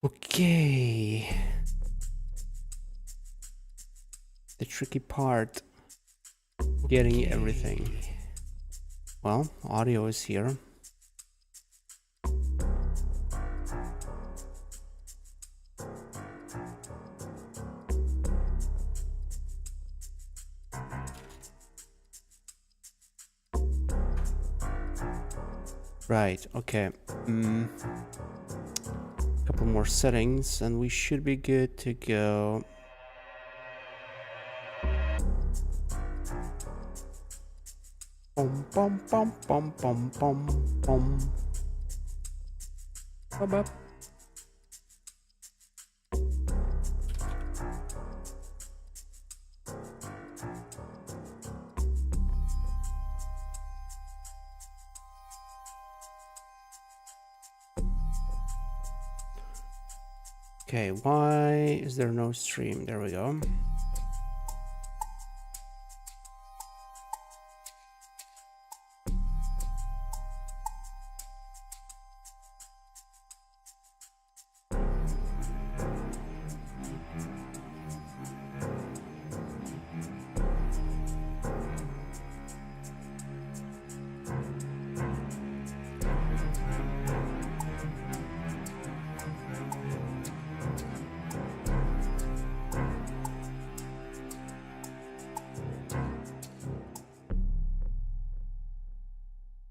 Okay. The tricky part, getting everything. Well, audio is here. Right, okay. Couple more settings and we should be good to go. Bum bum bum bum bum bum bum. Bum up. Okay, why is there no stream? There we go.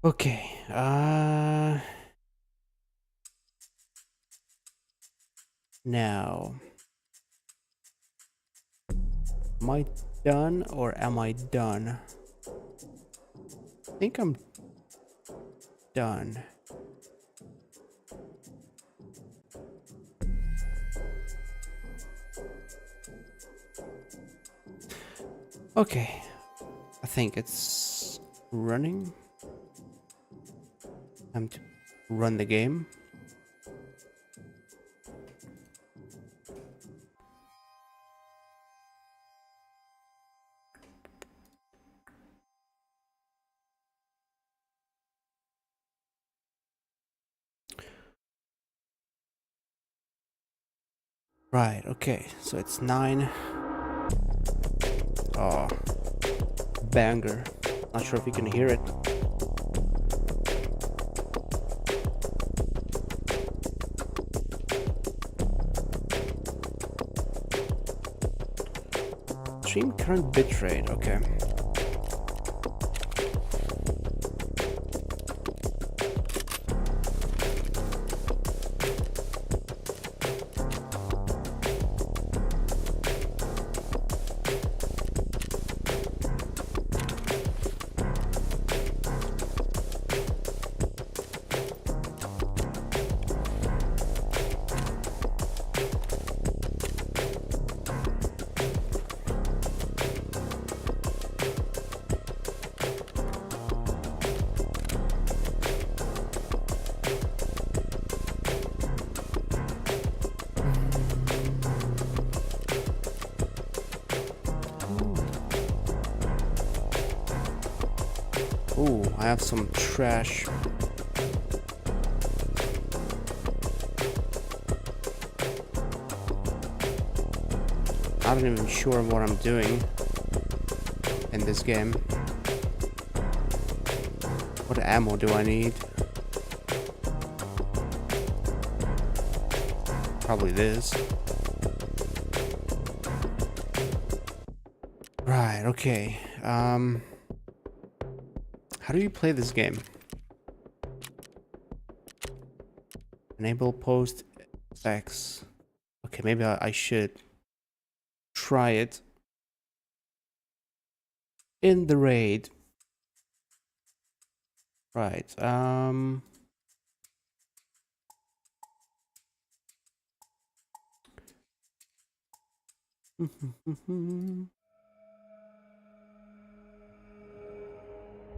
Okay, now, am I done or am I done? I think I'm done. Okay, I think it's running. Time to run the game. Right, okay, so it's 9. Oh, banger. Not sure if you can hear it. Stream current bitrate, okay. Ooh, I have some trash. I'm not even sure what I'm doing in this game. What ammo do I need? Probably this. Right, okay. How do you play this game? Enable post X. Okay, maybe I should try it in the raid. Right,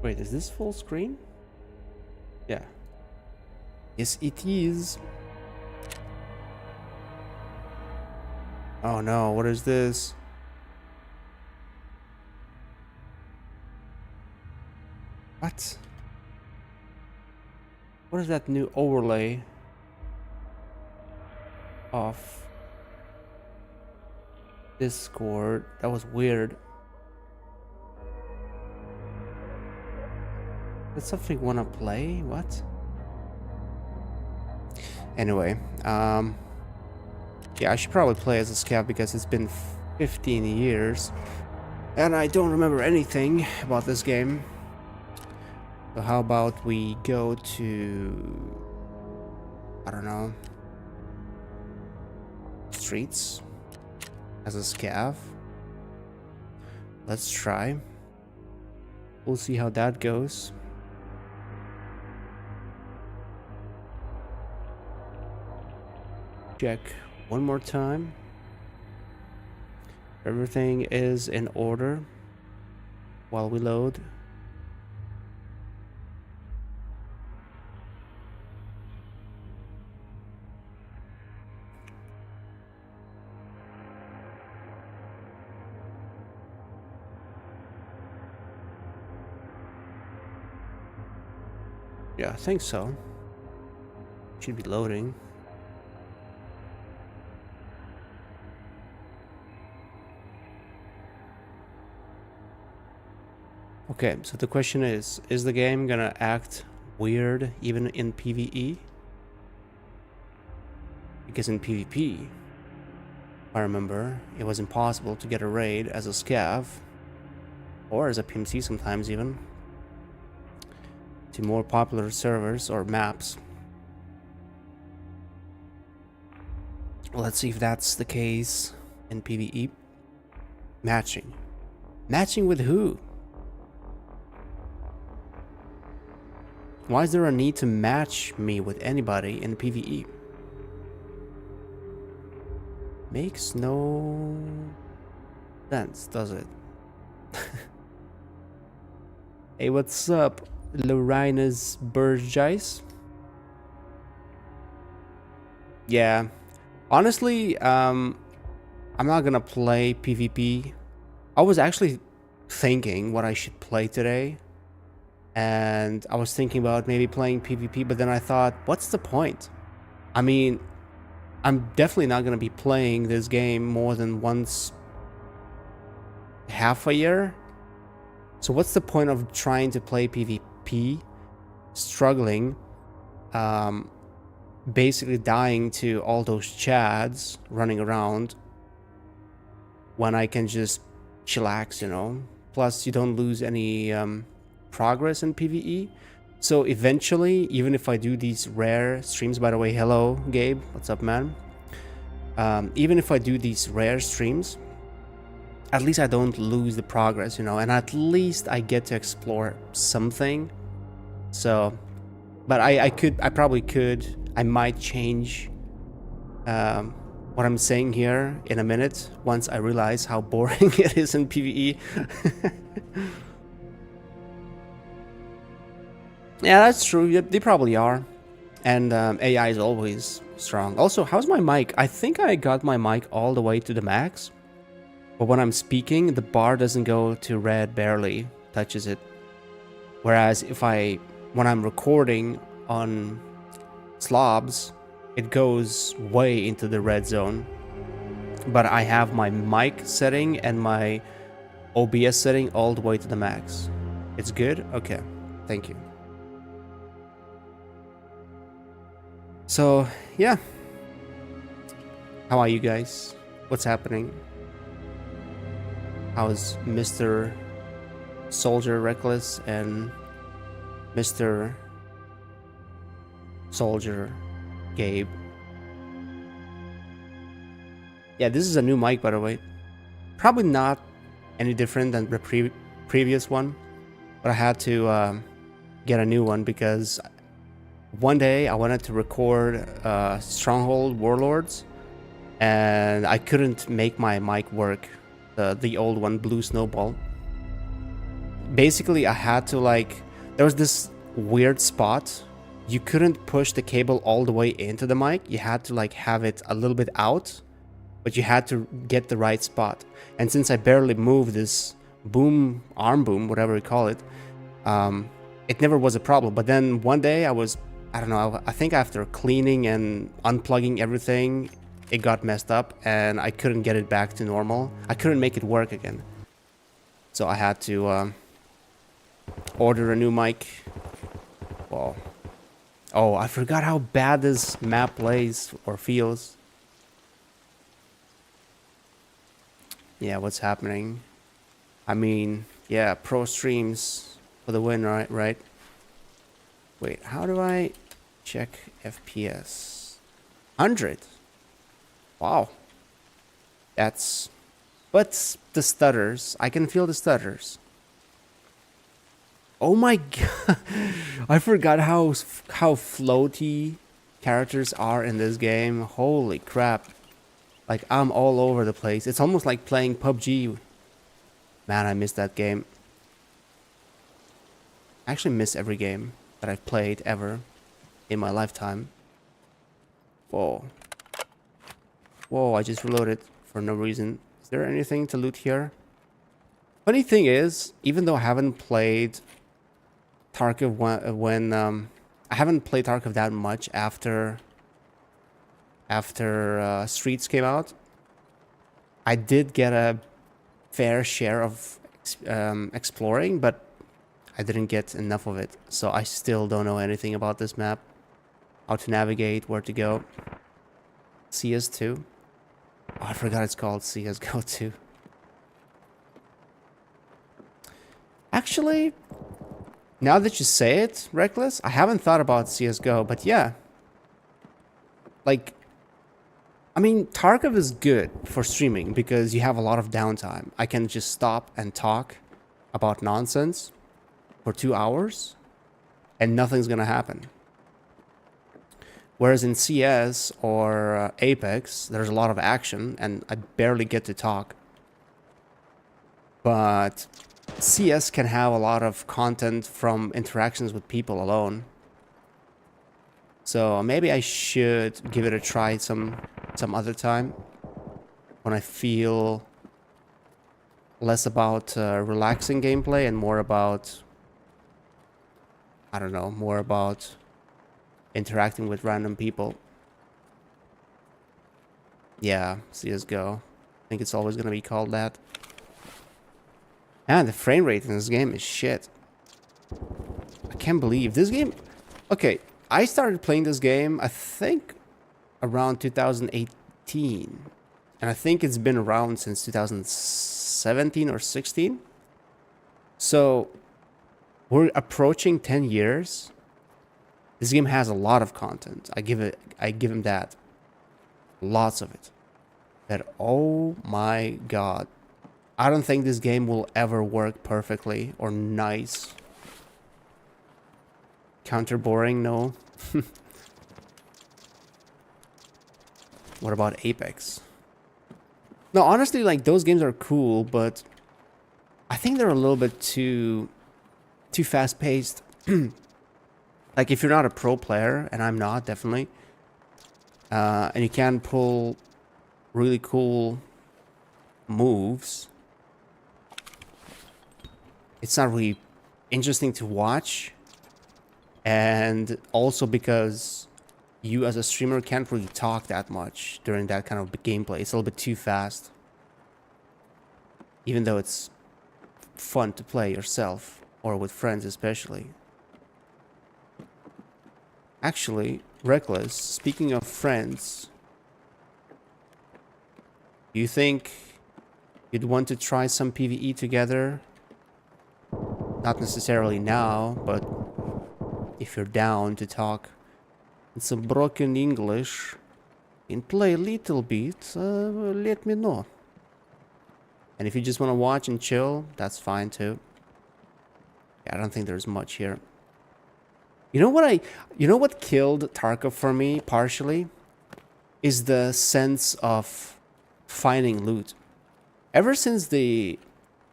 wait, is this full screen? Yeah. Yes, it is. Oh no, what is this? What? What is that new overlay? off Discord. That was weird. That's something wanna play? What? Anyway, yeah, I should probably play as a scav because it's been 15 years and I don't remember anything about this game. So how about we go to, I don't know, streets as a scav. Let's try. We'll see how that goes. Check one more time. Everything is in order while we load. Yeah, I think so. Should be loading. Okay, so the question is the game gonna act weird even in PvE? Because in PvP, I remember, it was impossible to get a raid as a scav, or as a PMC sometimes even, to more popular servers or maps. Well, let's see if that's the case in PvE. Matching. Matching with who? Why is there a need to match me with anybody in PvE? Makes no sense, does it? Hey, what's up, Lorina's Burgess? Yeah, honestly, I'm not gonna play PvP. I was actually thinking what I should play today. And I was thinking about maybe playing PvP, but then I thought, what's the point? I mean, I'm definitely not going to be playing this game more than once half a year. So what's the point of trying to play PvP, struggling, basically dying to all those chads running around when I can just chillax, you know? Plus, you don't lose any progress in PvE. So eventually, even if I do these rare streams, by the way, hello Gabe, what's up, man? Even if I do these rare streams, at least I don't lose the progress, you know, and at least I get to explore something. So, but I might change what I'm saying here in a minute once I realize how boring it is in PvE. Yeah, that's true. They probably are. And AI is always strong. Also, how's my mic? I think I got my mic all the way to the max. But when I'm speaking, the bar doesn't go to red, barely touches it. Whereas when I'm recording on slobs, it goes way into the red zone. But I have my mic setting and my OBS setting all the way to the max. It's good? Okay, thank you. So, yeah. How are you guys? What's happening? How's Mr. Soldier Reckless and Mr. Soldier Gabe? Yeah, this is a new mic, by the way. Probably not any different than the previous one, but I had to get a new one because one day I wanted to record Stronghold Warlords and I couldn't make my mic work, the old one, Blue Snowball. Basically I had to there was this weird spot. You couldn't push the cable all the way into the mic. You had to have it a little bit out, but you had to get the right spot. And since I barely moved this arm boom, whatever you call it, it never was a problem. But then one day I don't know, I think after cleaning and unplugging everything it got messed up and I couldn't get it back to normal. I couldn't make it work again. So I had to order a new mic. Well, oh, I forgot how bad this map plays or feels. Yeah, what's happening? I mean, yeah, pro streams for the win, right? Wait, how do I check FPS? 100. Wow. That's... But the stutters. I can feel the stutters. Oh my god. I forgot how floaty characters are in this game. Holy crap. Like, I'm all over the place. It's almost like playing PUBG. Man, I miss that game. I actually miss every game that I've played ever in my lifetime. Whoa. Whoa, I just reloaded for no reason. Is there anything to loot here? Funny thing is, even though I haven't played Tarkov I haven't played Tarkov that much after Streets came out, I did get a fair share of exploring, but I didn't get enough of it. So I still don't know anything about this map. How to navigate, where to go. CS2. Oh, I forgot it's called CSGO 2. Actually, now that you say it, Reckless, I haven't thought about CSGO, but yeah. Like, I mean, Tarkov is good for streaming because you have a lot of downtime. I can just stop and talk about nonsense for 2 hours and nothing's gonna happen. Whereas in CS or Apex, there's a lot of action and I barely get to talk. But CS can have a lot of content from interactions with people alone. So maybe I should give it a try some other time when I feel less about relaxing gameplay and more about, I don't know, more about interacting with random people. Yeah, CSGO. I think it's always gonna be called that. And the frame rate in this game is shit. I can't believe this game... Okay, I started playing this game, I think, around 2018. And I think it's been around since 2017 or 16. So, we're approaching 10 years. This game has a lot of content. I give him that. Lots of it. But oh my god. I don't think this game will ever work perfectly or nice. Counter boring, no. What about Apex? No, honestly, like, those games are cool, but I think they're a little bit too fast-paced. Like, if you're not a pro player, and I'm not, definitely, and you can pull really cool moves, it's not really interesting to watch. And also because you as a streamer can't really talk that much during that kind of gameplay. It's a little bit too fast. Even though it's fun to play yourself, or with friends especially. Actually, Reckless, speaking of friends, do you think you'd want to try some PVE together? Not necessarily now, but if you're down to talk in some broken English and play a little bit, let me know. And if you just want to watch and chill, that's fine too. Yeah, I don't think there's much here. You know what killed Tarkov for me partially is the sense of finding loot. Ever since they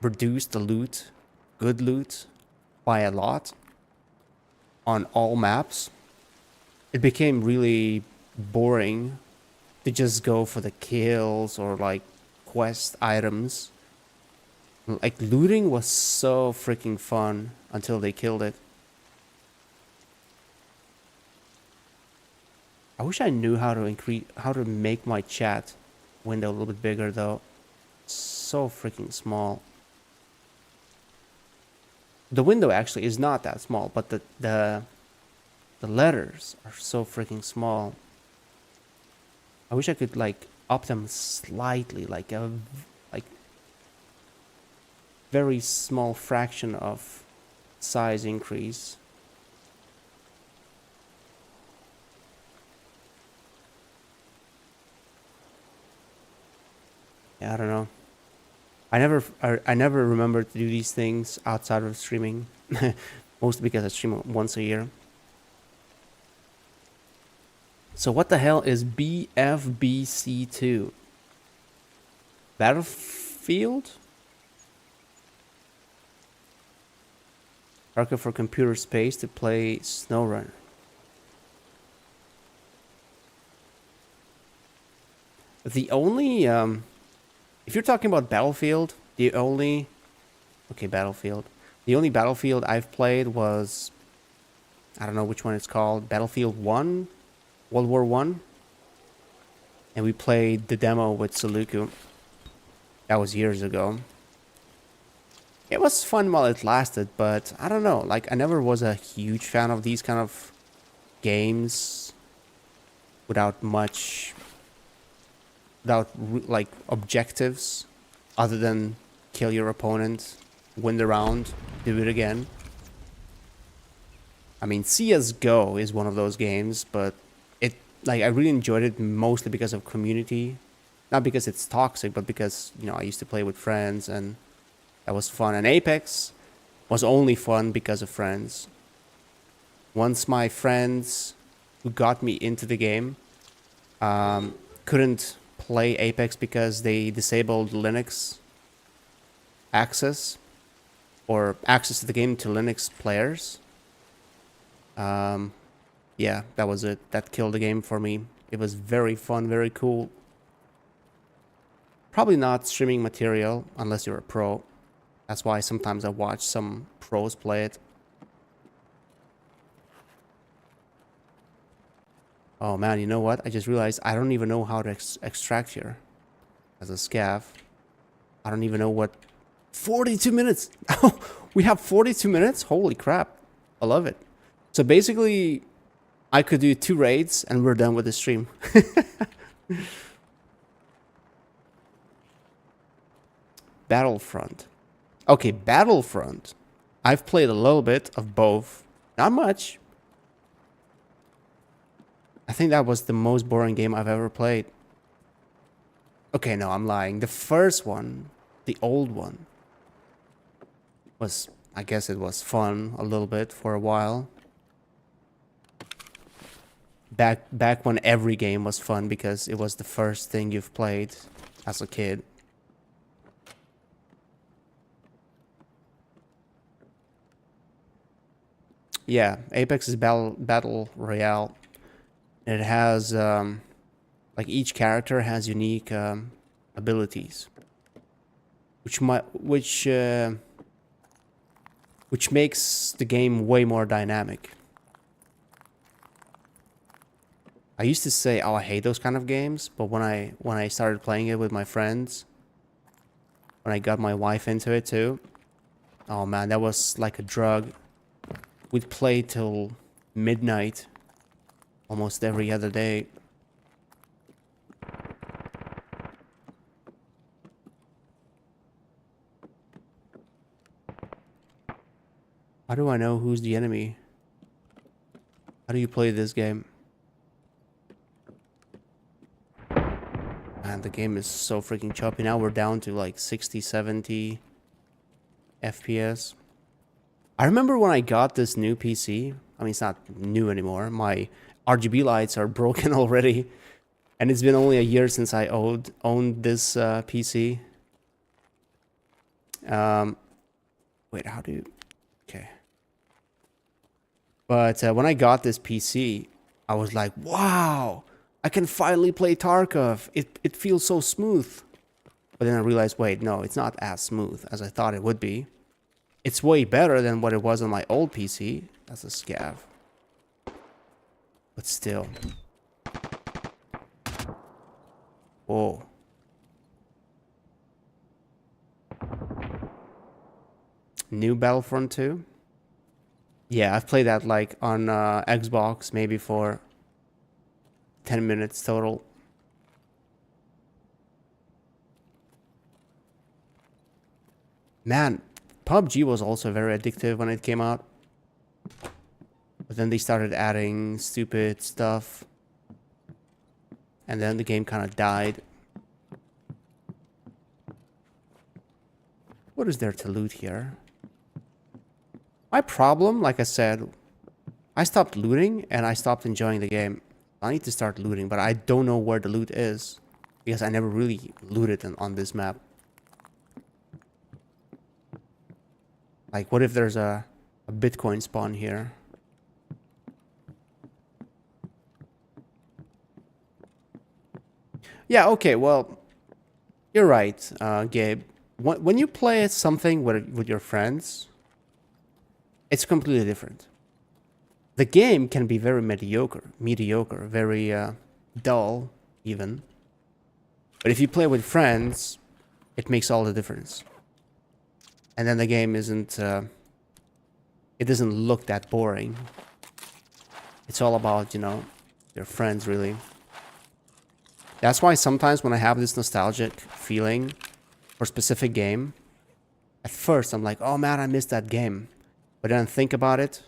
reduced the loot, good loot, by a lot on all maps, it became really boring to just go for the kills or like quest items. Like, looting was so freaking fun until they killed it. I wish I knew how to make my chat window a little bit bigger though. So freaking small. The window actually is not that small, but the letters are so freaking small. I wish I could like up them slightly, like a like very small fraction of size increase. Yeah, I don't know. I never remember to do these things outside of streaming. Mostly because I stream once a year. So what the hell is BFBC2? Battlefield? Target for computer space to play SnowRunner. The only if you're talking about Battlefield, the only Battlefield. The only Battlefield I've played was, I don't know which one it's called, Battlefield 1, World War 1. And we played the demo with Saluku. That was years ago. It was fun while it lasted, but I don't know, like I never was a huge fan of these kind of games without like objectives other than kill your opponent, win the round, do it again. I mean, CS:GO is one of those games, but it like I really enjoyed it mostly because of community, not because it's toxic, but because, you know, I used to play with friends and that was fun. And Apex was only fun because of friends. Once my friends who got me into the game couldn't play Apex because they disabled Linux access or access to the game to Linux players. Yeah, that was it. That killed the game for me. It was very fun, very cool. Probably not streaming material unless you're a pro. That's why sometimes I watch some pros play it. Oh man, you know what? I just realized I don't even know how to extract here as a scav. I don't even know what... 42 minutes! Oh, we have 42 minutes? Holy crap. I love it. So basically, I could do 2 raids and we're done with the stream. Battlefront. Okay, Battlefront. I've played a little bit of both. Not much. I think that was the most boring game I've ever played. Okay, no, I'm lying. The first one, the old one, was... I guess it was fun a little bit for a while. Back when every game was fun because it was the first thing you've played as a kid. Yeah, Apex is battle royale. It has like each character has unique abilities, which makes the game way more dynamic. I used to say, "Oh, I hate those kind of games," but when I started playing it with my friends, when I got my wife into it too, oh man, that was like a drug. We'd play till midnight almost every other day. How do I know who's the enemy? How do you play this game? Man, the game is so freaking choppy. Now we're down to like 60, 70 FPS. I remember when I got this new PC. I mean, it's not new anymore. My RGB lights are broken already. And it's been only a year since I owned this PC. Wait, how do... Okay. But when I got this PC, I was like, wow, I can finally play Tarkov. It feels so smooth. But then I realized, wait, no, it's not as smooth as I thought it would be. It's way better than what it was on my old PC. That's a scav. But still. Oh. New Battlefront 2? Yeah, I've played that like on Xbox maybe for 10 minutes total. Man, PUBG was also very addictive when it came out. But then they started adding stupid stuff. And then the game kind of died. What is there to loot here? My problem, like I said, I stopped looting and I stopped enjoying the game. I need to start looting, but I don't know where the loot is. Because I never really looted on this map. Like, what if there's a Bitcoin spawn here? Yeah, okay, well, you're right, Gabe. When you play something with your friends, it's completely different. The game can be very mediocre, very dull, even. But if you play with friends, it makes all the difference. And then the game isn't, it doesn't look that boring. It's all about, you know, your friends, really. That's why sometimes when I have this nostalgic feeling for a specific game, at first I'm like, oh man, I missed that game. But then I think about it,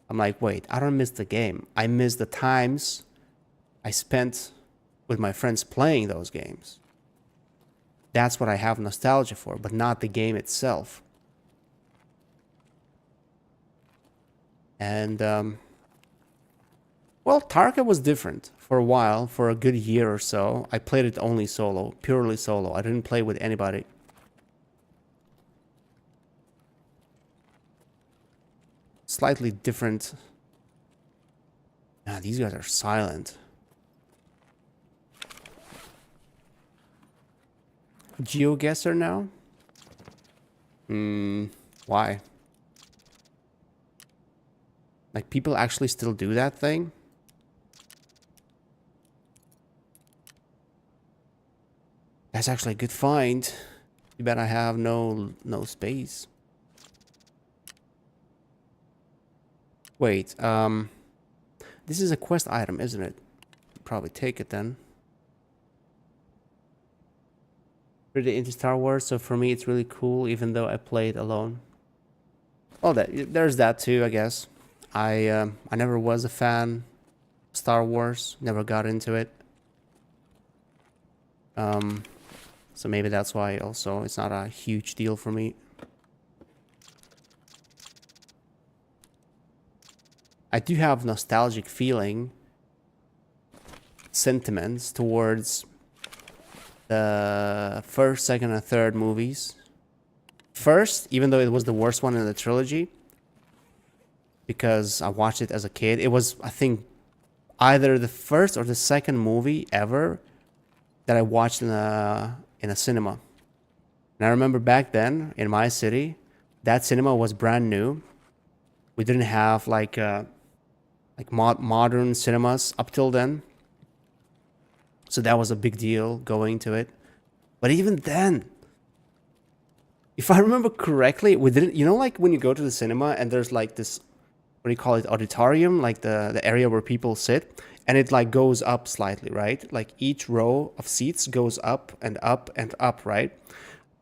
I'm like, wait, I don't miss the game. I miss the times I spent with my friends playing those games. That's what I have nostalgia for, but not the game itself. And, well, Tarkov was different for a while, for a good year or so. I played it only solo, purely solo. I didn't play with anybody. Slightly different. Ah, these guys are silent. GeoGuessr now? Why? Like, people actually still do that thing? That's actually a good find. You bet I have no space. Wait, this is a quest item, isn't it? Probably take it then. Really into Star Wars, so for me it's really cool, even though I play it alone. Oh, there's that too, I guess. I never was a fan of Star Wars, never got into it. So maybe that's why also it's not a huge deal for me. I do have nostalgic feeling, sentiments towards the first, second, and third movies. First, even though it was the worst one in the trilogy, because I watched it as a kid, it was, I think, either the first or the second movie ever that I watched in a cinema. And I remember back then in my city, that cinema was brand new. We didn't have like modern cinemas up till then. So that was a big deal going to it. But even then, if I remember correctly, we didn't, you know, like when you go to the cinema and there's like this, what do you call it, auditorium, like the area where people sit, and it like goes up slightly, right? Like each row of seats goes up and up and up, right?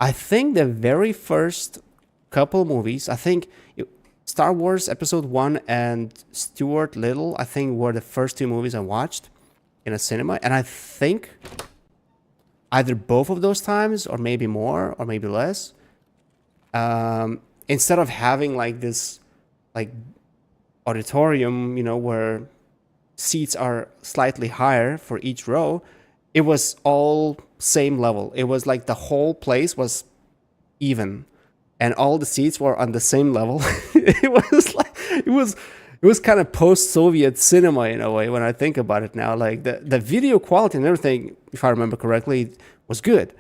I think the very first couple movies, I think Star Wars Episode 1 and Stuart Little, I think were the first two movies I watched in a cinema. And I think either both of those times, or maybe more, or maybe less, instead of having like this like auditorium, you know, where seats are slightly higher for each row, it was all same level. It was like the whole place was even, and all the seats were on the same level. it was kind of post-Soviet cinema in a way when I think about it now. Like the video quality and everything, if I remember correctly, was good,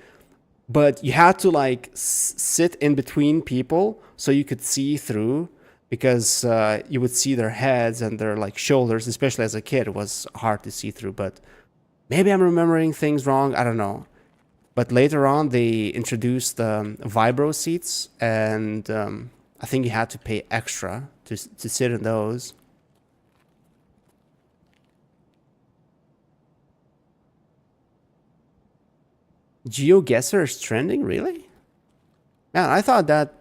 but you had to like sit in between people so you could see through, because you would see their heads and their like shoulders. Especially as a kid, it was hard to see through. But Maybe I'm remembering things wrong. I don't know. But later on, they introduced vibro seats, and I think you had to pay extra to sit in those. GeoGuessr is trending, really? Man, I thought that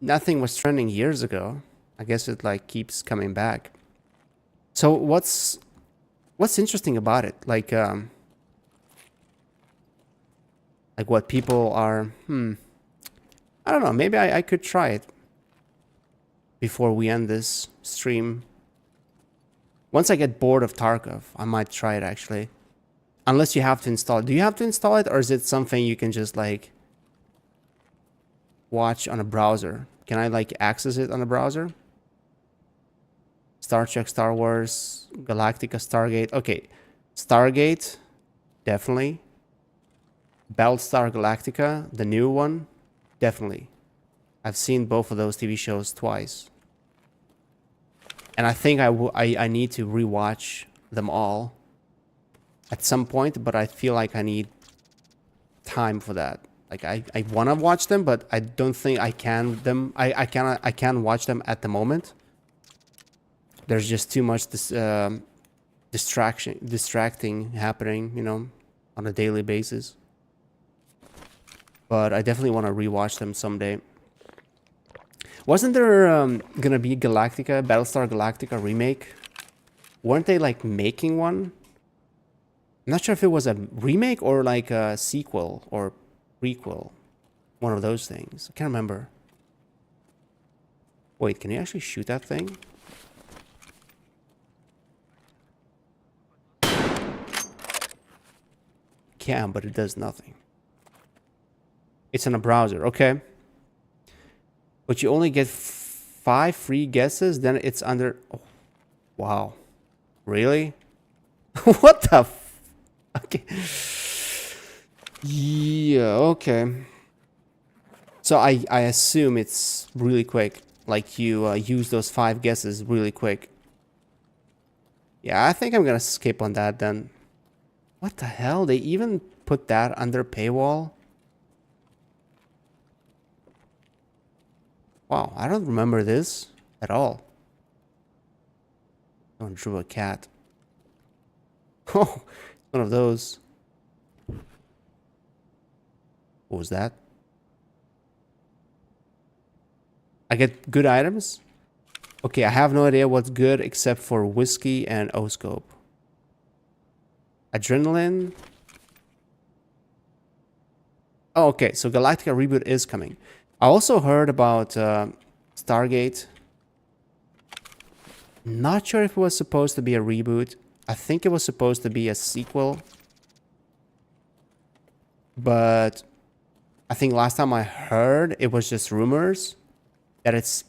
nothing was trending years ago. I guess it like keeps coming back. So what's interesting about it? Like what people are. I don't know. Maybe I could try it before we end this stream. Once I get bored of Tarkov, I might try it actually. Unless you have to install it. Do you have to install it, or is it something you can just like watch on a browser? Can I like access it on a browser? Star Trek, Star Wars, Galactica, Stargate. Okay, Stargate, definitely. Battlestar Galactica, the new one, definitely. I've seen both of those TV shows twice. And I think I need to rewatch them all at some point, but I feel like I need time for that. Like I want to watch them, but I don't think I can I can watch them at the moment. There's just too much distracting happening, you know, on a daily basis. But I definitely want to rewatch them someday. Wasn't there gonna be Galactica, Battlestar Galactica remake? Weren't they like making one? I'm not sure if it was a remake or like a sequel or prequel. One of those things. I can't remember. Wait, can you actually shoot that thing? Can, but it does nothing. It's in a browser, okay. But you only get 5 free guesses, then it's under... Oh, wow. Really? What the okay. Yeah, okay. So I assume it's really quick. Like you use those 5 guesses really quick. Yeah, I think I'm gonna skip on that then. What the hell? They even put that under paywall? Wow, I don't remember this at all. Someone drew a cat. Oh, one of those. What was that? I get good items? Okay, I have no idea what's good except for whiskey and O-scope. Adrenaline. Oh, okay, so Galactica reboot is coming. I also heard about Stargate. Not sure if it was supposed to be a reboot. I think it was supposed to be a sequel. But I think last time I heard, it was just rumors that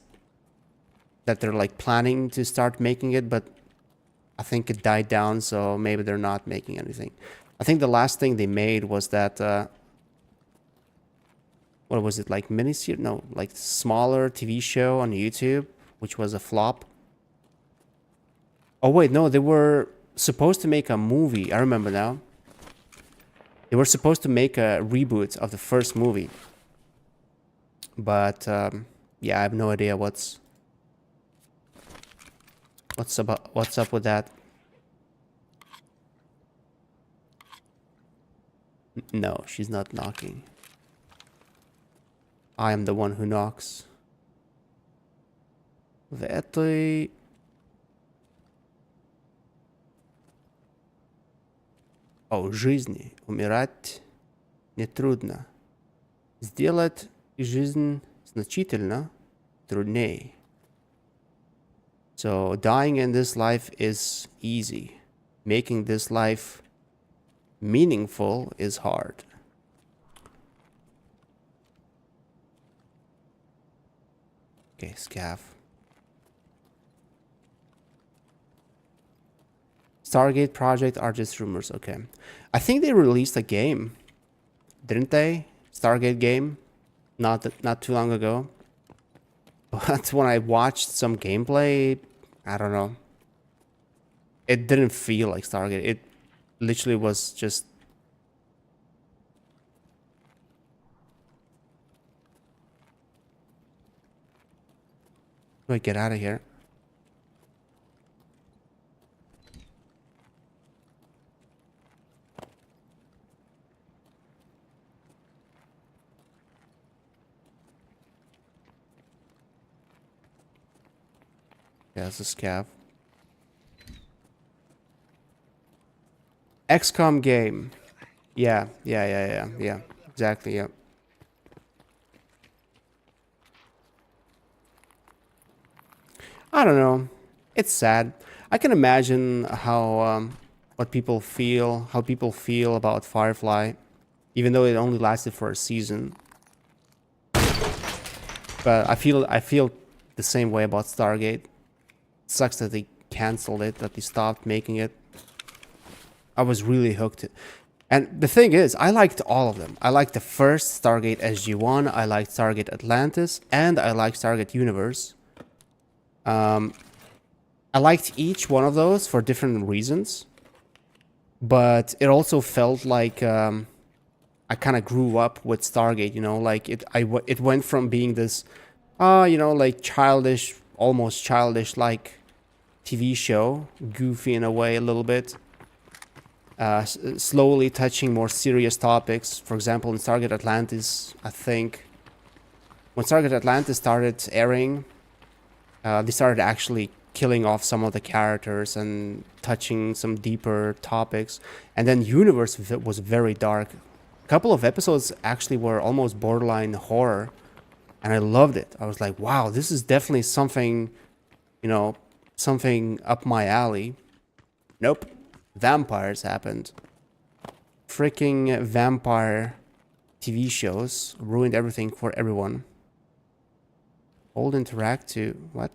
they're like planning to start making it, but I think it died down, so maybe they're not making anything. I think the last thing they made was that what was it, like miniseries? No, like smaller TV show on YouTube, which was a flop. Oh wait, no, they were supposed to make a movie. I remember now. They were supposed to make a reboot of the first movie. But yeah, I have no idea what's up with that. No, she's not knocking. I am the one who knocks. В этой... О жизни умирать нетрудно. Сделать жизнь значительно труднее. So dying in this life is easy. Making this life meaningful is hard. Okay, scav. Stargate project are just rumors. Okay. I think they released a game. Didn't they? Stargate game. Not too long ago. But when I watched some gameplay, I don't know. It didn't feel like Stargate. Literally was just... Wait, get out of here. Yeah, it's a scav. XCOM game. Yeah. Exactly, yeah. I don't know. It's sad. I can imagine how people feel about Firefly, even though it only lasted for a season. But I feel the same way about Stargate. It sucks that they canceled it, that they stopped making it. I was really hooked. And the thing is, I liked all of them. I liked the first Stargate SG-1, I liked Stargate Atlantis, and I liked Stargate Universe. I liked each one of those for different reasons, but it also felt like I kind of grew up with Stargate. You know, like it went from being this, like childish, almost childish like TV show, goofy in a way a little bit, slowly touching more serious topics. For example, in Stargate Atlantis, I think when Stargate Atlantis started airing, they started actually killing off some of the characters and touching some deeper topics. And then Universe was very dark. A couple of episodes actually were almost borderline horror, and I loved it. I was like, wow, this is definitely something, something up my alley. Nope. Vampires happened. Freaking vampire TV shows ruined everything for everyone. Hold interact to what?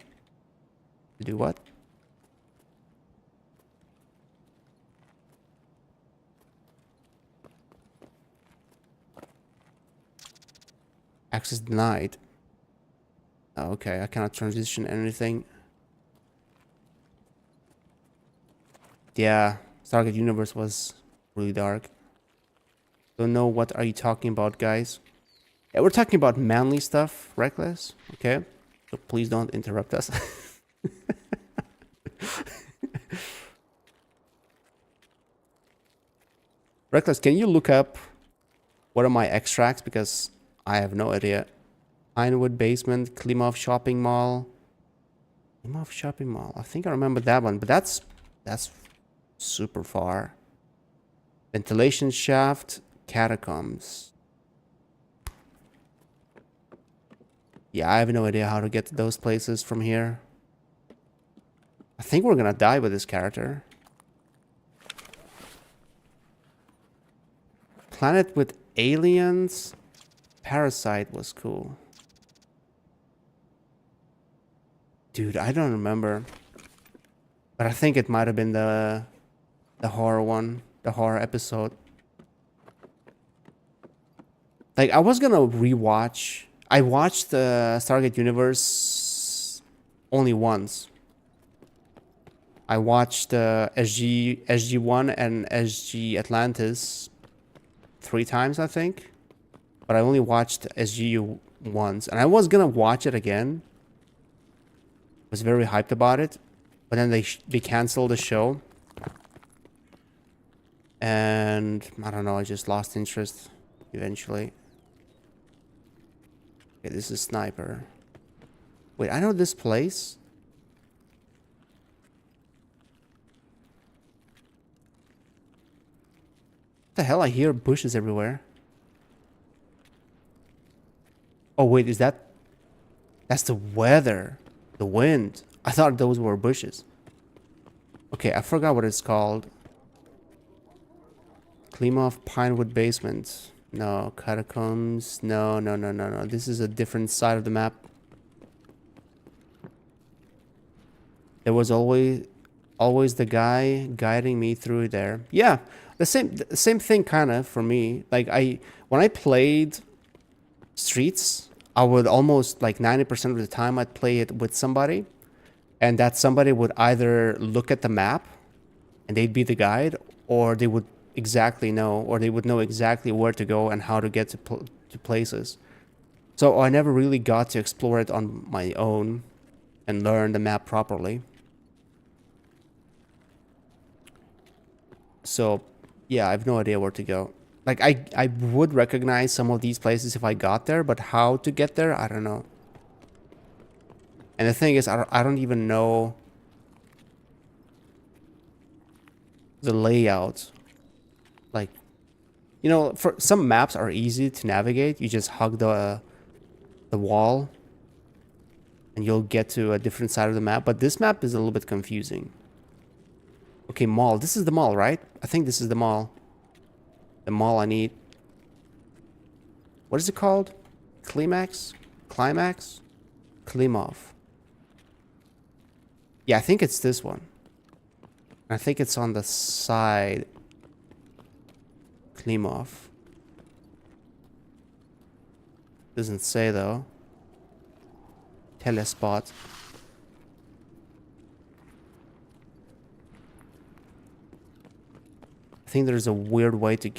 To do what? Access denied. Oh, okay, I cannot transition anything. Yeah, Stargate Universe was really dark. Don't know what are you talking about, guys. Yeah, we're talking about manly stuff, Reckless. Okay, so please don't interrupt us. Reckless, can you look up what are my extracts? Because I have no idea. Pinewood Basement, Klimov Shopping Mall. Klimov Shopping Mall. I think I remember that one, but that's super far. Ventilation Shaft, Catacombs. Yeah, I have no idea how to get to those places from here. I think we're gonna die with this character. Planet with aliens. Parasite was cool. Dude, I don't remember. But I think it might have been the horror one. The horror episode. Like, I was gonna rewatch. I watched the Stargate Universe only once. I watched SG-1 and SG Atlantis 3 times, I think. But I only watched SG once. And I was gonna watch it again. Was very hyped about it. But then they canceled the show. And I don't know, I just lost interest eventually. Okay, this is Sniper. Wait, I know this place. What the hell? I hear bushes everywhere. Oh wait, is that... That's the weather. The wind. I thought those were bushes. Okay, I forgot what it's called. Klimov Pinewood Basement. No, Catacombs. No. This is a different side of the map. There was always the guy guiding me through there. Yeah, the same thing kind of for me. Like when I played Streets, I would almost like 90% of the time I'd play it with somebody, and that somebody would either look at the map and they'd be the guide, or they would exactly know, or they would know exactly where to go and how to get to places. So I never really got to explore it on my own and learn the map properly. So yeah, I have no idea where to go. Like I would recognize some of these places if I got there, but how to get there, I don't know. And the thing is, I don't even know the layout. Like, you know, for some maps are easy to navigate. You just hug the wall and you'll get to a different side of the map. But this map is a little bit confusing. Okay, mall. This is the mall, right? I think this is the mall. The mall I need. What is it called? Climax? Climax? Klimov. Yeah, I think it's this one. I think it's on the side. Klimov. Doesn't say though. Telespot. I think there's a weird way to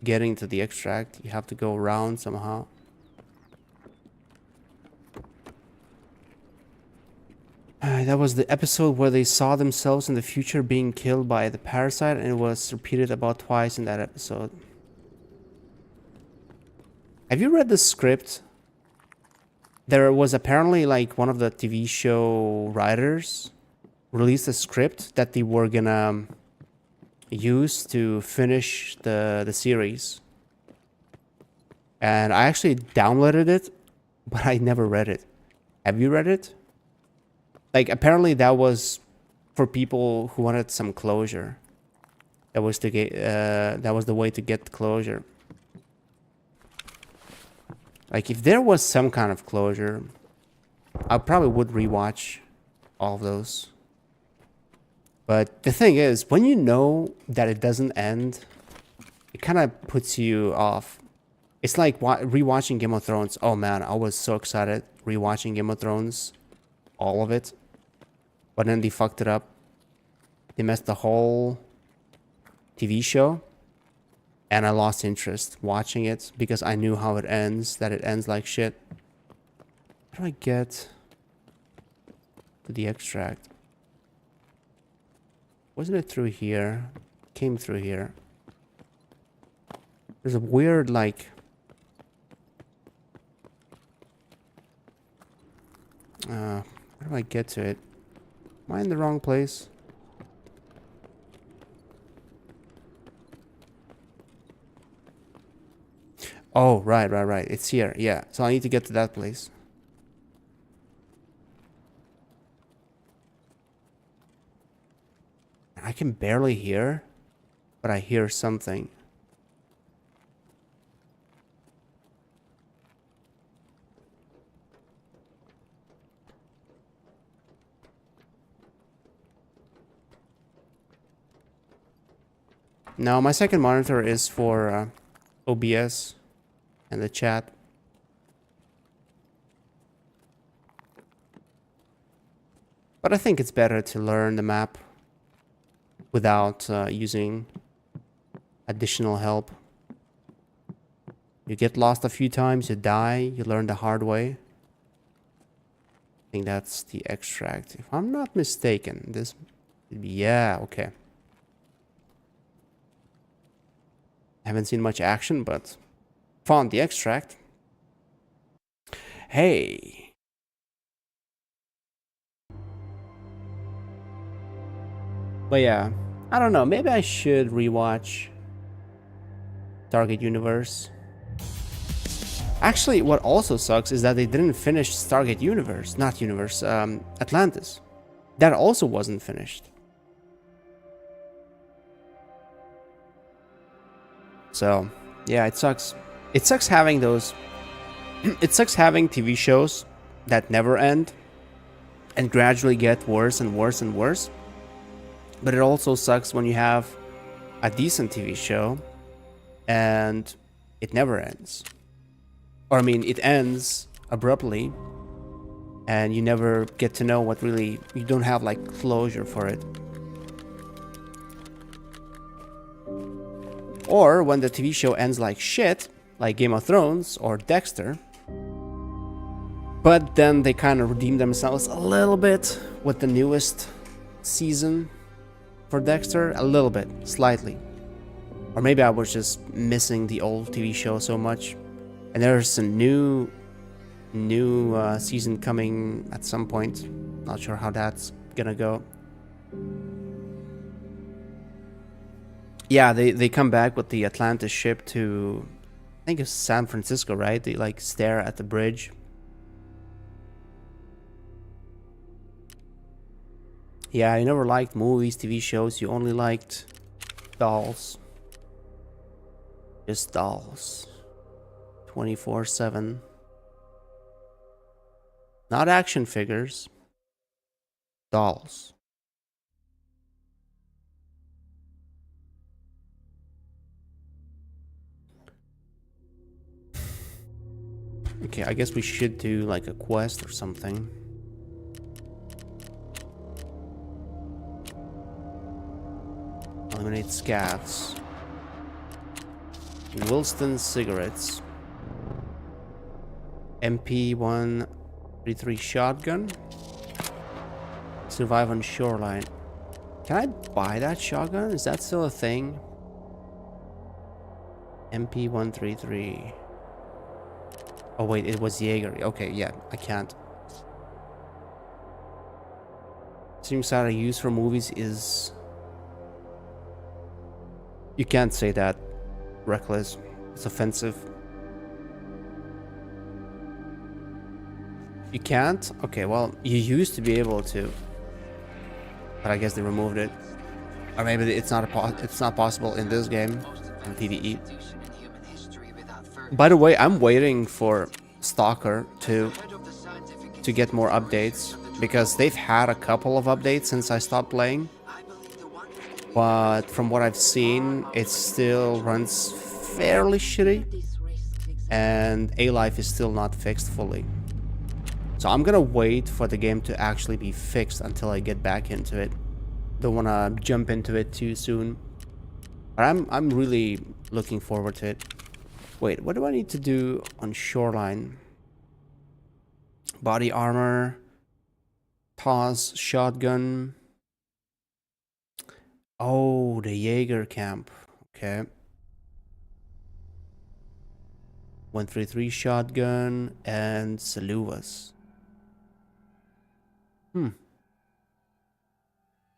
getting to the extract. You have to go around somehow. That was the episode where they saw themselves in the future being killed by the parasite, and it was repeated about twice in that episode. Have you read the script? There was apparently like one of the TV show writers released a script that they were gonna use to finish the series. And I actually downloaded it, but I never read it. Have you read it? Like, apparently that was for people who wanted some closure. That was to get, that was the way to get closure. Like, if there was some kind of closure, I probably would rewatch all of those. But the thing is, when you know that it doesn't end, it kind of puts you off. It's like rewatching Game of Thrones. Oh man, I was so excited rewatching Game of Thrones. All of it. But then they fucked it up. They messed the whole TV show. And I lost interest watching it because I knew how it ends. That it ends like shit. How do I get to the extract? Wasn't it through here? Came through here. There's a weird, like... how do I get to it? Am I in the wrong place? Oh, right. It's here. Yeah. So I need to get to that place. I can barely hear, but I hear something. Now, my second monitor is for OBS and the chat. But I think it's better to learn the map without using additional help. You get lost a few times, you die, you learn the hard way. I think that's the extract. If I'm not mistaken, this... Yeah, okay. Haven't seen much action, but found the extract. Hey. But yeah, I don't know. Maybe I should rewatch Target Universe. Actually, what also sucks is that they didn't finish Stargate Universe. Not Universe, Atlantis. That also wasn't finished. So, yeah, it sucks. It sucks having those... It sucks having TV shows that never end and gradually get worse and worse and worse. But it also sucks when you have a decent TV show and it never ends. Or, I mean, it ends abruptly and you never get to know what really... You don't have, like, closure for it. Or when the TV show ends like shit, like Game of Thrones or Dexter, but then they kind of redeem themselves a little bit with the newest season for Dexter, a little bit, slightly. Or maybe I was just missing the old TV show so much. And there's a new season coming at some point. Not sure how that's gonna go. Yeah, they come back with the Atlantis ship to, I think it's San Francisco, right? They like stare at the bridge. Yeah, I never liked movies, TV shows. You only liked dolls. Just dolls. 24/7. Not action figures. Dolls. Okay, I guess we should do like a quest or something. Eliminate scats. Wilston cigarettes. MP133 shotgun. Survive on shoreline. Can I buy that shotgun? Is that still a thing? MP133. Oh wait, it was Jaeger. Okay, yeah, I can't. Seems that I use for movies is... You can't say that, Reckless. It's offensive. You can't? Okay, well, you used to be able to. But I guess they removed it. Or maybe it's not possible in this game, in PvE. By the way, I'm waiting for Stalker to get more updates, because they've had a couple of updates since I stopped playing. But from what I've seen, it still runs fairly shitty, and A-Life is still not fixed fully. So I'm gonna wait for the game to actually be fixed until I get back into it. Don't wanna jump into it too soon. But I'm really looking forward to it. Wait, what do I need to do on shoreline? Body armor, toss, shotgun. Oh, the Jaeger camp. Okay. 133 shotgun and Saluas.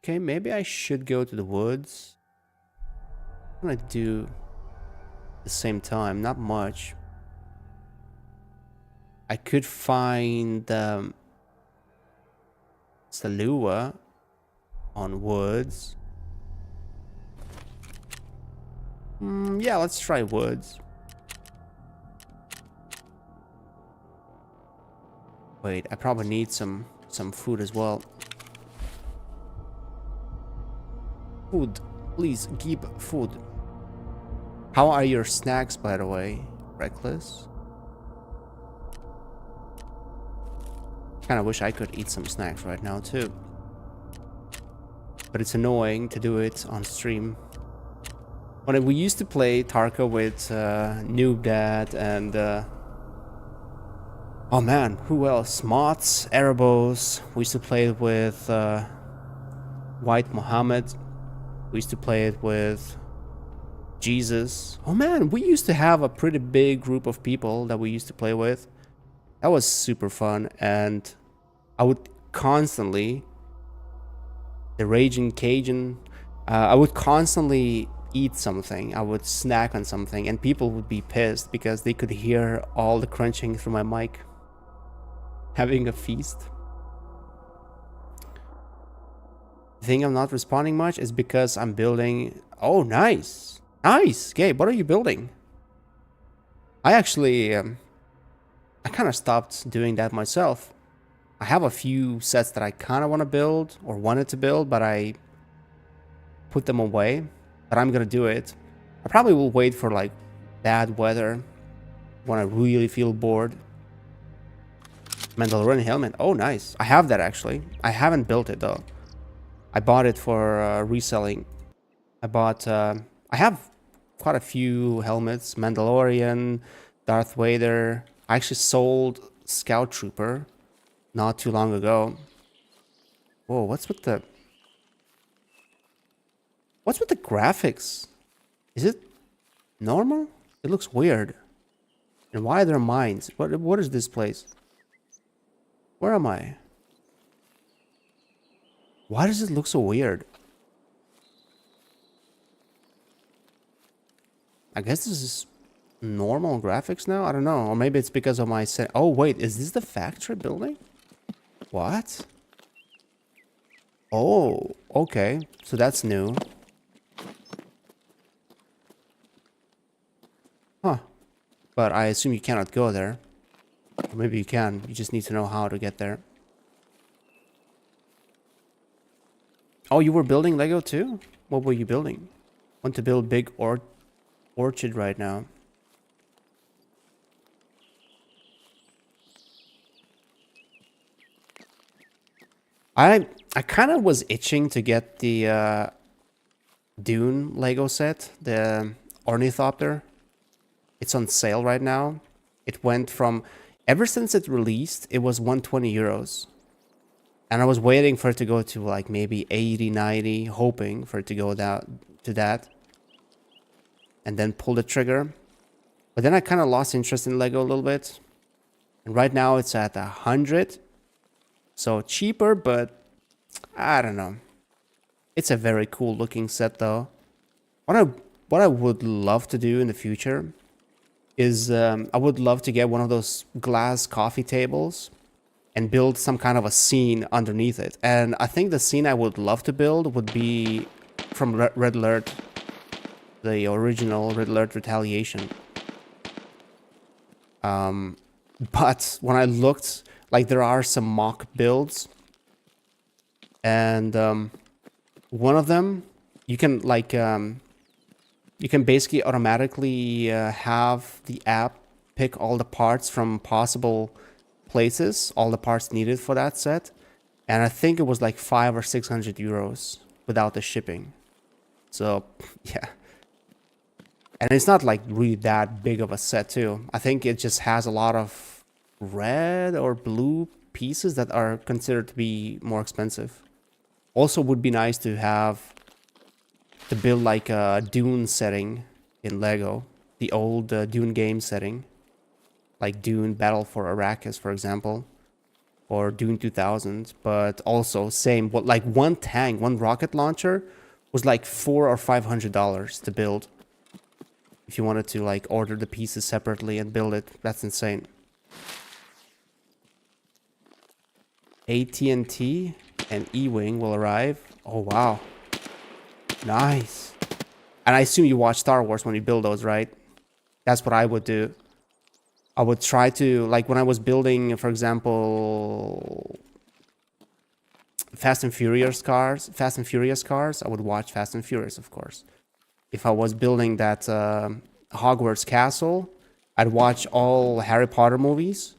Okay, maybe I should go to the woods. What can I do at the same time? Not much. I could find Salua on woods. Yeah, let's try woods. Wait, I probably need some food as well. Food. Please, keep food. How are your snacks, by the way, Reckless? Kinda wish I could eat some snacks right now, too. But it's annoying to do it on stream. When we used to play Tarkov with Noob Dad and... oh man, who else? Mods, Erebos. We used to play it with White Mohammed. We used to play it with Jesus. Oh man, we used to have a pretty big group of people that we used to play with. That was super fun, and I would constantly... The Raging Cajun. I would constantly eat something. I would snack on something, and people would be pissed because they could hear all the crunching through my mic. Having a feast. The thing I'm not responding much is because I'm building... Oh, nice! Nice! Gabe, what are you building? I actually... I kind of stopped doing that myself. I have a few sets that I kind of want to build, or wanted to build, but I put them away. But I'm gonna do it. I probably will wait for like bad weather when I really feel bored. Mandalorian helmet. Oh, nice. I have that actually. I haven't built it though. I bought it for reselling. I bought... I have quite a few helmets. Mandalorian, Darth Vader. I actually sold Scout Trooper not too long ago. Whoa, what's with the graphics? Is it normal? It looks weird. And why are there mines? What is this place? Where am I? Why does it look so weird? I guess this is normal graphics now? I don't know. Or maybe it's because of my set. Oh, wait. Is this the factory building? What? Oh, okay. So that's new. Huh. But I assume you cannot go there. Or maybe you can. You just need to know how to get there. Oh, you were building Lego too? What were you building? Want to build big orchard right now. I kind of was itching to get the Dune Lego set, the Ornithopter. It's on sale right now. It went from, ever since it released, it was 120 euros. And I was waiting for it to go to like maybe 80, 90, hoping for it to go down to that. And then pull the trigger. But then I kind of lost interest in Lego a little bit. And right now it's at 100. So cheaper, but I don't know. It's a very cool looking set though. What I would love to do in the future is I would love to get one of those glass coffee tables and build some kind of a scene underneath it. And I think the scene I would love to build would be from Red Alert, the original Red Alert Retaliation. But when I looked, like there are some mock builds, and one of them you can like you can basically automatically have the app pick all the parts from possible places, all the parts needed for that set, and I think it was like 500 or 600 euros without the shipping. So yeah, and it's not like really that big of a set too. I think it just has a lot of red or blue pieces that are considered to be more expensive. Also would be nice to have to build like a Dune setting in Lego, the old Dune game setting, like Dune Battle for Arrakis, for example, or Dune 2000. But also same, what like one tank, one rocket launcher was like $400 or $500 to build. If you wanted to like order the pieces separately and build it, that's insane. AT&T and E-Wing will arrive. Oh wow. Nice. And I assume you watch Star Wars when you build those, right? That's what I would do. I would try to, like when I was building, for example, Fast and Furious cars, I would watch Fast and Furious, of course. If I was building that Hogwarts castle, I'd watch all Harry Potter movies,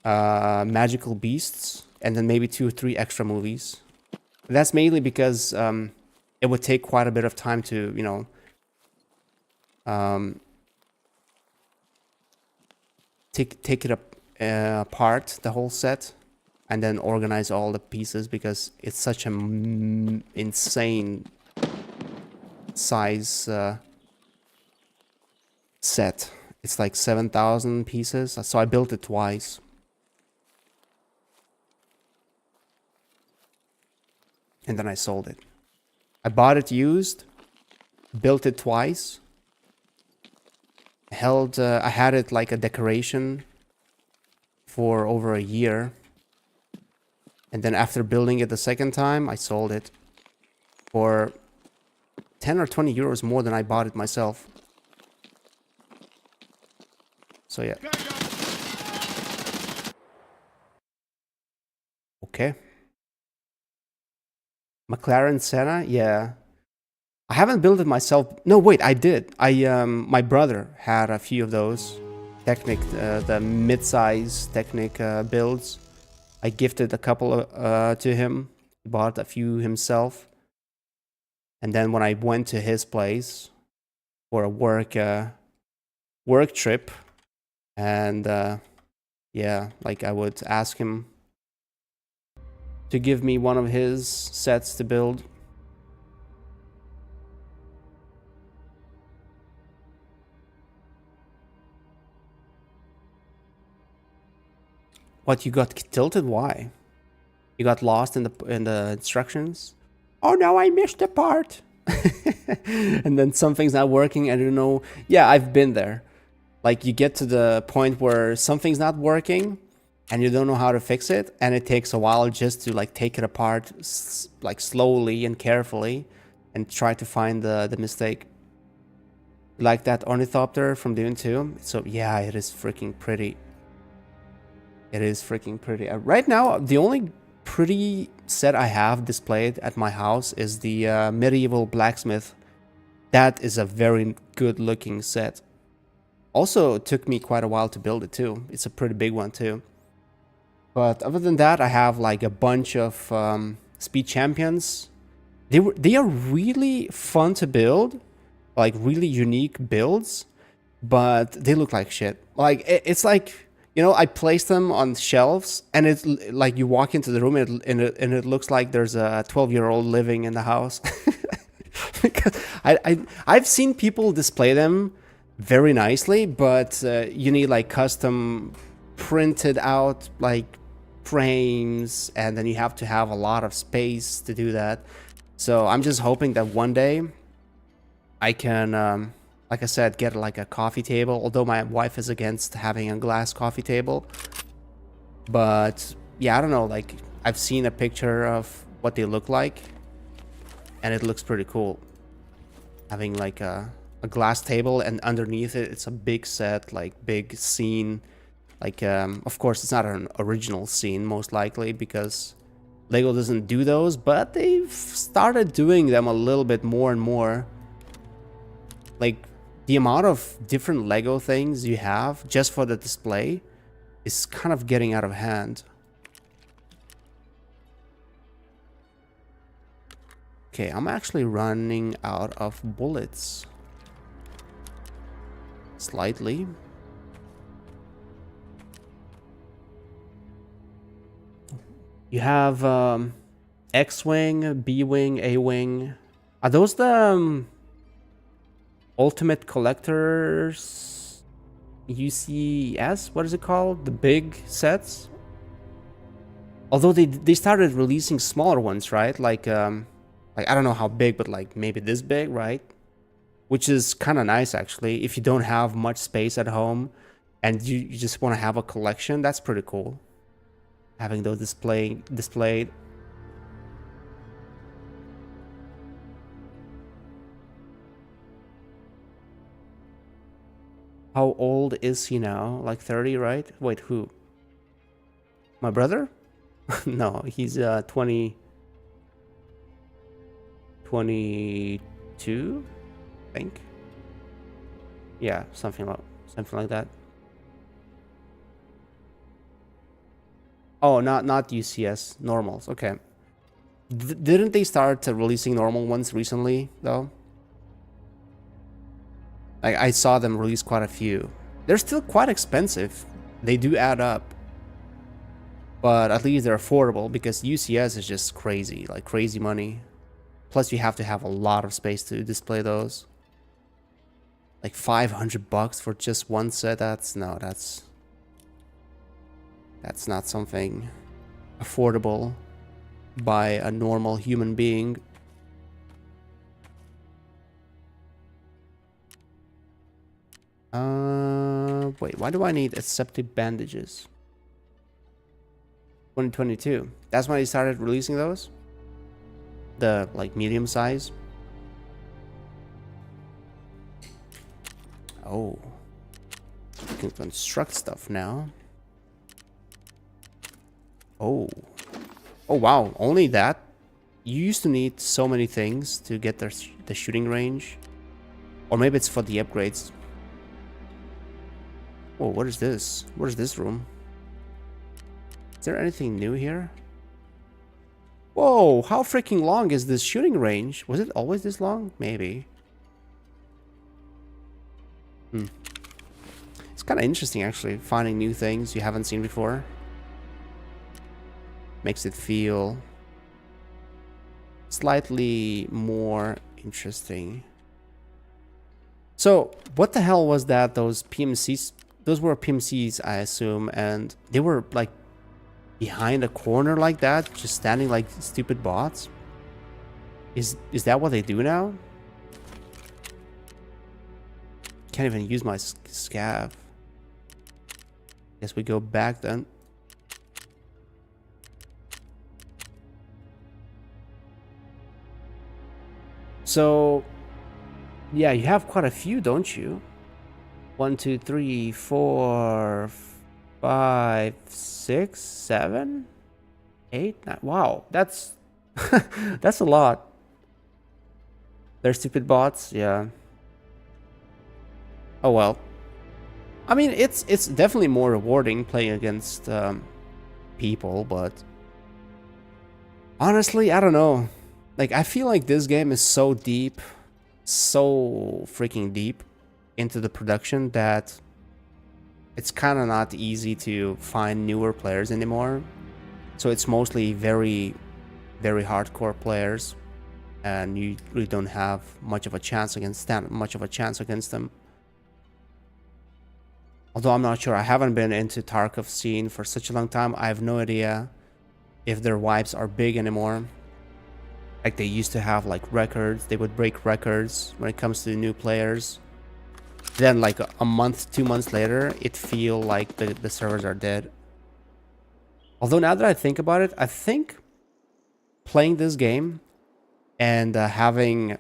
Magical Beasts, and then maybe 2 or 3 extra movies. That's mainly because it would take quite a bit of time to, you know, take it apart, the whole set, and then organize all the pieces, because it's such an insane size set. It's like 7,000 pieces, so I built it twice. And then I sold it. I bought it used, built it twice, I had it like a decoration for over a year. And then after building it the second time, I sold it for 10 or 20 euros more than I bought it myself. So yeah. Okay. McLaren Senna, yeah. I haven't built it myself. No, wait, I did. My brother had a few of those Technic, the mid-size Technic builds. I gifted a couple to him. He bought a few himself. And then when I went to his place for a work trip, and yeah, like I would ask him to give me one of his sets to build. What, you got tilted? Why? You got lost in the instructions? Oh no, I missed the part. And then something's not working and you know, yeah, I've been there. Like you get to the point where something's not working and you don't know how to fix it, and it takes a while just to like take it apart like slowly and carefully and try to find the mistake. Like that ornithopter from Dune 2. So yeah, it is freaking pretty. It is freaking pretty. Right now, the only pretty set I have displayed at my house is the medieval blacksmith. That is a very good looking set. Also, it took me quite a while to build it too. It's a pretty big one too. But other than that, I have like a bunch of speed champions. They are really fun to build, like really unique builds, but they look like shit. Like it's like, you know, I placed them on shelves, and it's like you walk into the room and it looks like there's a 12-year-old living in the house. Because I've seen people display them very nicely, but you need like custom printed out like frames, and then you have to have a lot of space to do that. So I'm just hoping that one day I can like I said, get like a coffee table, although my wife is against having a glass coffee table. But yeah, I don't know, like I've seen a picture of what they look like and it looks pretty cool. Having like a glass table, and underneath it, it's a big set, like big scene. Like, of course, it's not an original scene, most likely, because Lego doesn't do those, but they've started doing them a little bit more and more. Like, the amount of different Lego things you have just for the display is kind of getting out of hand. Okay, I'm actually running out of bullets. Slightly. You have X-Wing, B-Wing, A-Wing. Are those the Ultimate Collectors UCS? What is it called? The big sets? Although they started releasing smaller ones, right? Like I don't know how big, but like maybe this big, right? Which is kind of nice, actually. If you don't have much space at home and you just want to have a collection, that's pretty cool. Having those displayed. How old is he now? Like 30, right? Wait, who? My brother? No, he's 22, I think. Yeah, something like that. Oh, not UCS, normals. Okay. Didn't they start releasing normal ones recently, though? I saw them release quite a few. They're still quite expensive. They do add up. But at least they're affordable, because UCS is just crazy, like crazy money. Plus you have to have a lot of space to display those. Like $500 for just one set, that's not something affordable by a normal human being. Wait, why do I need aseptic bandages? 2022. That's when they started releasing those? The, like, medium size? Oh. You can construct stuff now. Oh. Oh, wow. Only that? You used to need so many things to get the shooting range. Or maybe it's for the upgrades. Whoa, what is this? What is this room? Is there anything new here? Whoa, how freaking long is this shooting range? Was it always this long? Maybe. It's kind of interesting, actually, finding new things you haven't seen before. Makes it feel slightly more interesting. So, what the hell was that? Those PMCs? Those were PMCs, I assume, and they were like behind a corner like that, just standing like stupid bots. Is that what they do now? Can't even use my scav. Guess we go back then. So, yeah, you have quite a few, don't you? 1, 2, 3, 4, 5, 6, 7, 8, 9. Wow, that's that's a lot. They're stupid bots, yeah. Oh well. I mean, it's definitely more rewarding playing against people, but honestly, I don't know. Like, I feel like this game is so deep, so freaking deep into the production that it's kind of not easy to find newer players anymore. So it's mostly very, very hardcore players, and you really don't have much of a chance against them. Although I'm not sure, I haven't been into Tarkov scene for such a long time. I have no idea if their wipes are big anymore. Like, they used to have like records, they would break records when it comes to new players. Then like a month, 2 months later, it feel like the servers are dead. Although now that I think about it, I think playing this game and having...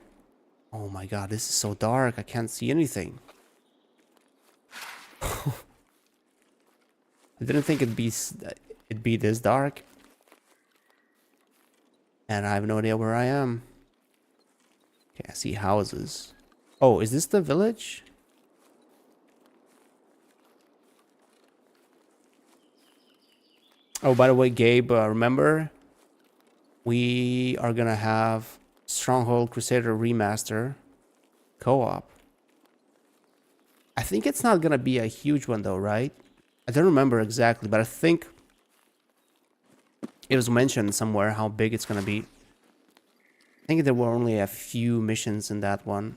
Oh my god, this is so dark, I can't see anything. I didn't think it'd be this dark. And I have no idea where I am. Okay, I see houses. Oh, is this the village? Oh, by the way, Gabe, remember? We are gonna have Stronghold Crusader Remaster co-op. I think it's not gonna be a huge one though, right? I don't remember exactly, but I think it was mentioned somewhere how big it's gonna be. I think there were only a few missions in that one.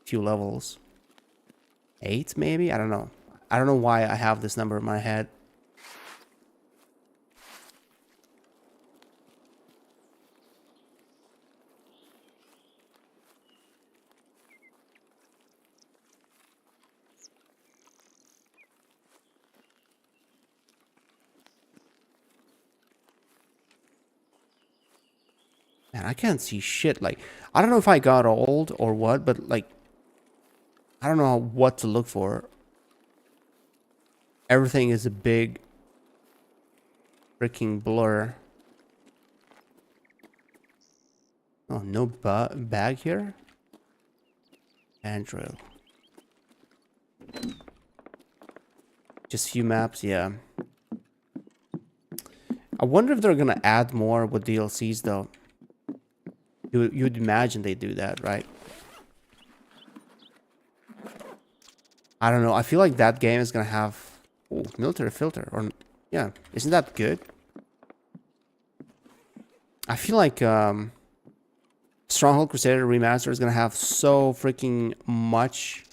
Few levels. 8 maybe? I don't know. I don't know why I have this number in my head. Man, I can't see shit. Like, I don't know if I got old or what, but like, I don't know what to look for. Everything is a big freaking blur. Oh, no bag here? Andrew. Just few maps, yeah. I wonder if they're gonna add more with DLCs though. You'd imagine they do that, right? I don't know. I feel like that game is gonna have military filter, or yeah, isn't that good? I feel like Stronghold Crusader Remaster is gonna have so freaking much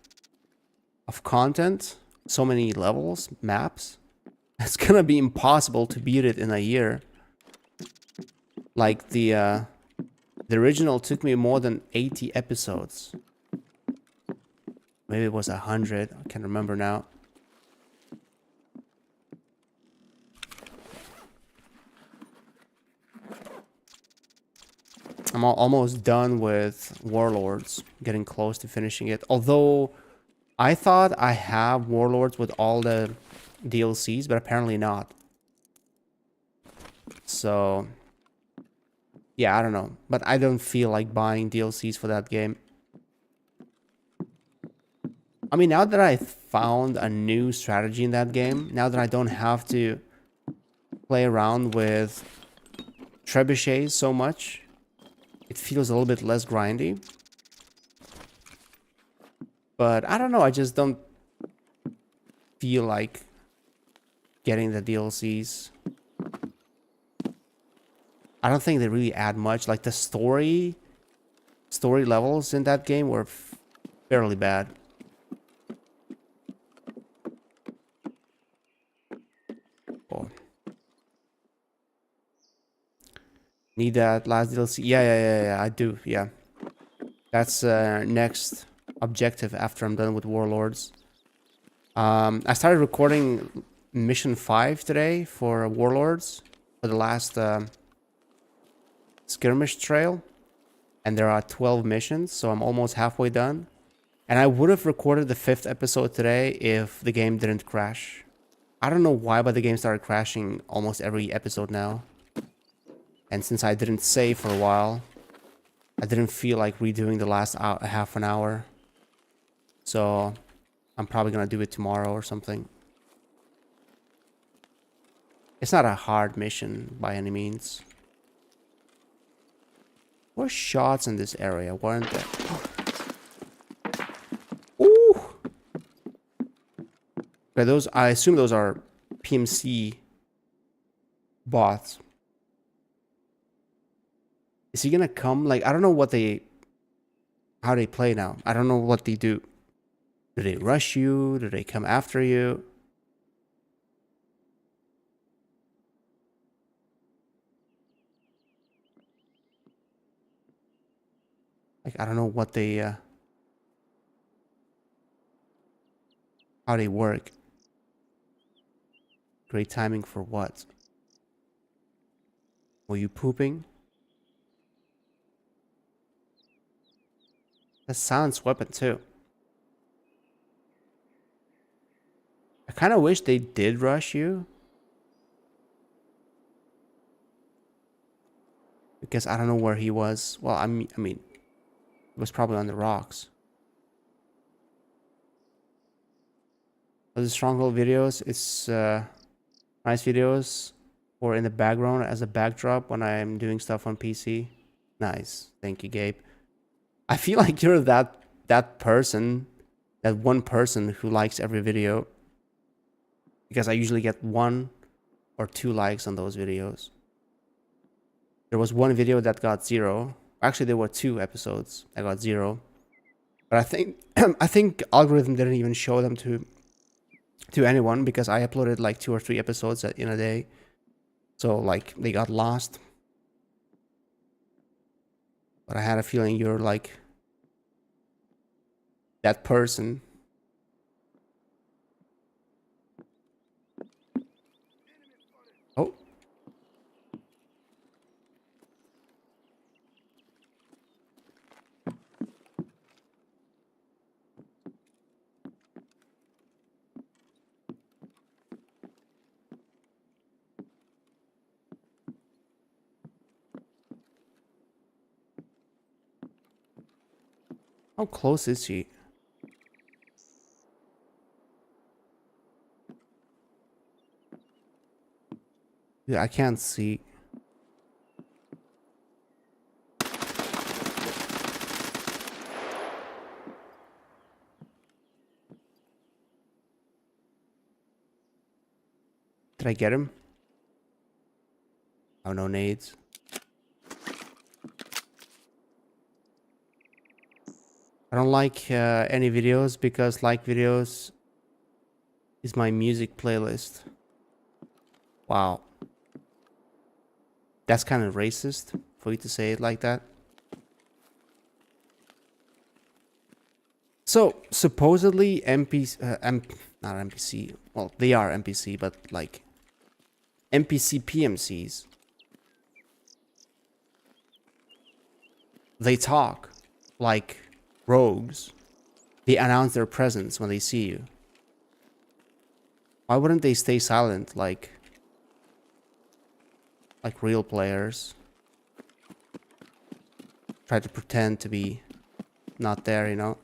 of content, so many levels, maps. It's gonna be impossible to beat it in a year. Like the original took me more than 80 episodes. Maybe it was 100. I can't remember now. I'm almost done with Warlords. Getting close to finishing it. Although I thought I have Warlords with all the DLCs, but apparently not. So... yeah, I don't know. But I don't feel like buying DLCs for that game. I mean, now that I found a new strategy in that game, now that I don't have to play around with trebuchets so much, it feels a little bit less grindy. But I don't know, I just don't feel like getting the DLCs. I don't think they really add much. Like the story levels in that game were fairly bad. Oh. Need that last DLC? Yeah, I do, yeah. That's next objective after I'm done with Warlords. I started recording mission 5 today for Warlords for the last skirmish trail. And there are 12 missions, so I'm almost halfway done. And I would have recorded the 5th episode today if the game didn't crash. I don't know why, but the game started crashing almost every episode now. And since I didn't save for a while, I didn't feel like redoing the last half an hour. So I'm probably gonna do it tomorrow or something. It's not a hard mission by any means. There were shots in this area, weren't there? Ooh! Okay, those, I assume those are PMC bots. Is he gonna come? Like, I don't know how they play now. I don't know what they do. Do they rush you? Do they come after you? Like, I don't know what they, how they work. Great timing for what? Were you pooping? That's silence weapon too. I kind of wish they did rush you. Because I don't know where he was. Well, I mean, he was probably on the rocks. For the Stronghold videos, it's nice videos or in the background as a backdrop when I'm doing stuff on PC. Nice. Thank you, Gabe. I feel like you're that person, that one person who likes every video. Because I usually get 1 or 2 likes on those videos. There was one video that got 0. Actually, there were 2 episodes that got 0. But I think I think algorithm didn't even show them to anyone because I uploaded like 2 or 3 episodes in a day. So like they got lost. But I had a feeling you're like that person. Oh. How close is she? Yeah, I can't see. Did I get him? Oh, no nades. I don't like any videos because like videos is my music playlist. Wow. That's kind of racist for you to say it like that. So supposedly not NPC. Well, they are NPC, but like NPC PMCs. They talk like rogues. They announce their presence when they see you. Why wouldn't they stay silent like real players? Try to pretend to be not there, you know?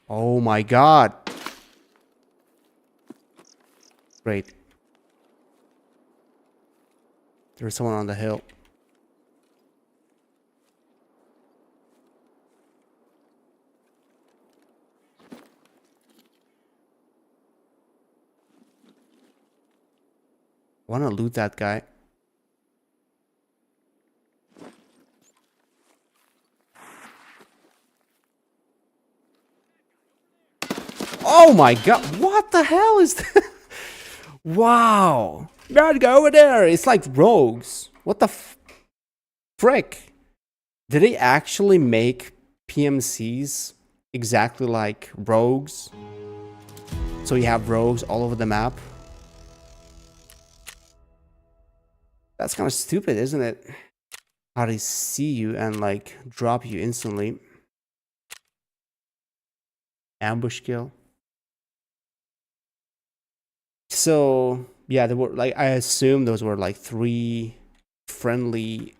Oh my god. Great. There's someone on the hill. I want to loot that guy. Oh my god, what the hell is that? Wow. Gotta go over there. It's like rogues. What the frick? Did they actually make PMCs exactly like rogues? So you have rogues all over the map? That's kind of stupid, isn't it? How they see you and like drop you instantly. Ambush kill. So yeah, there were like, I assume those were like 3 friendly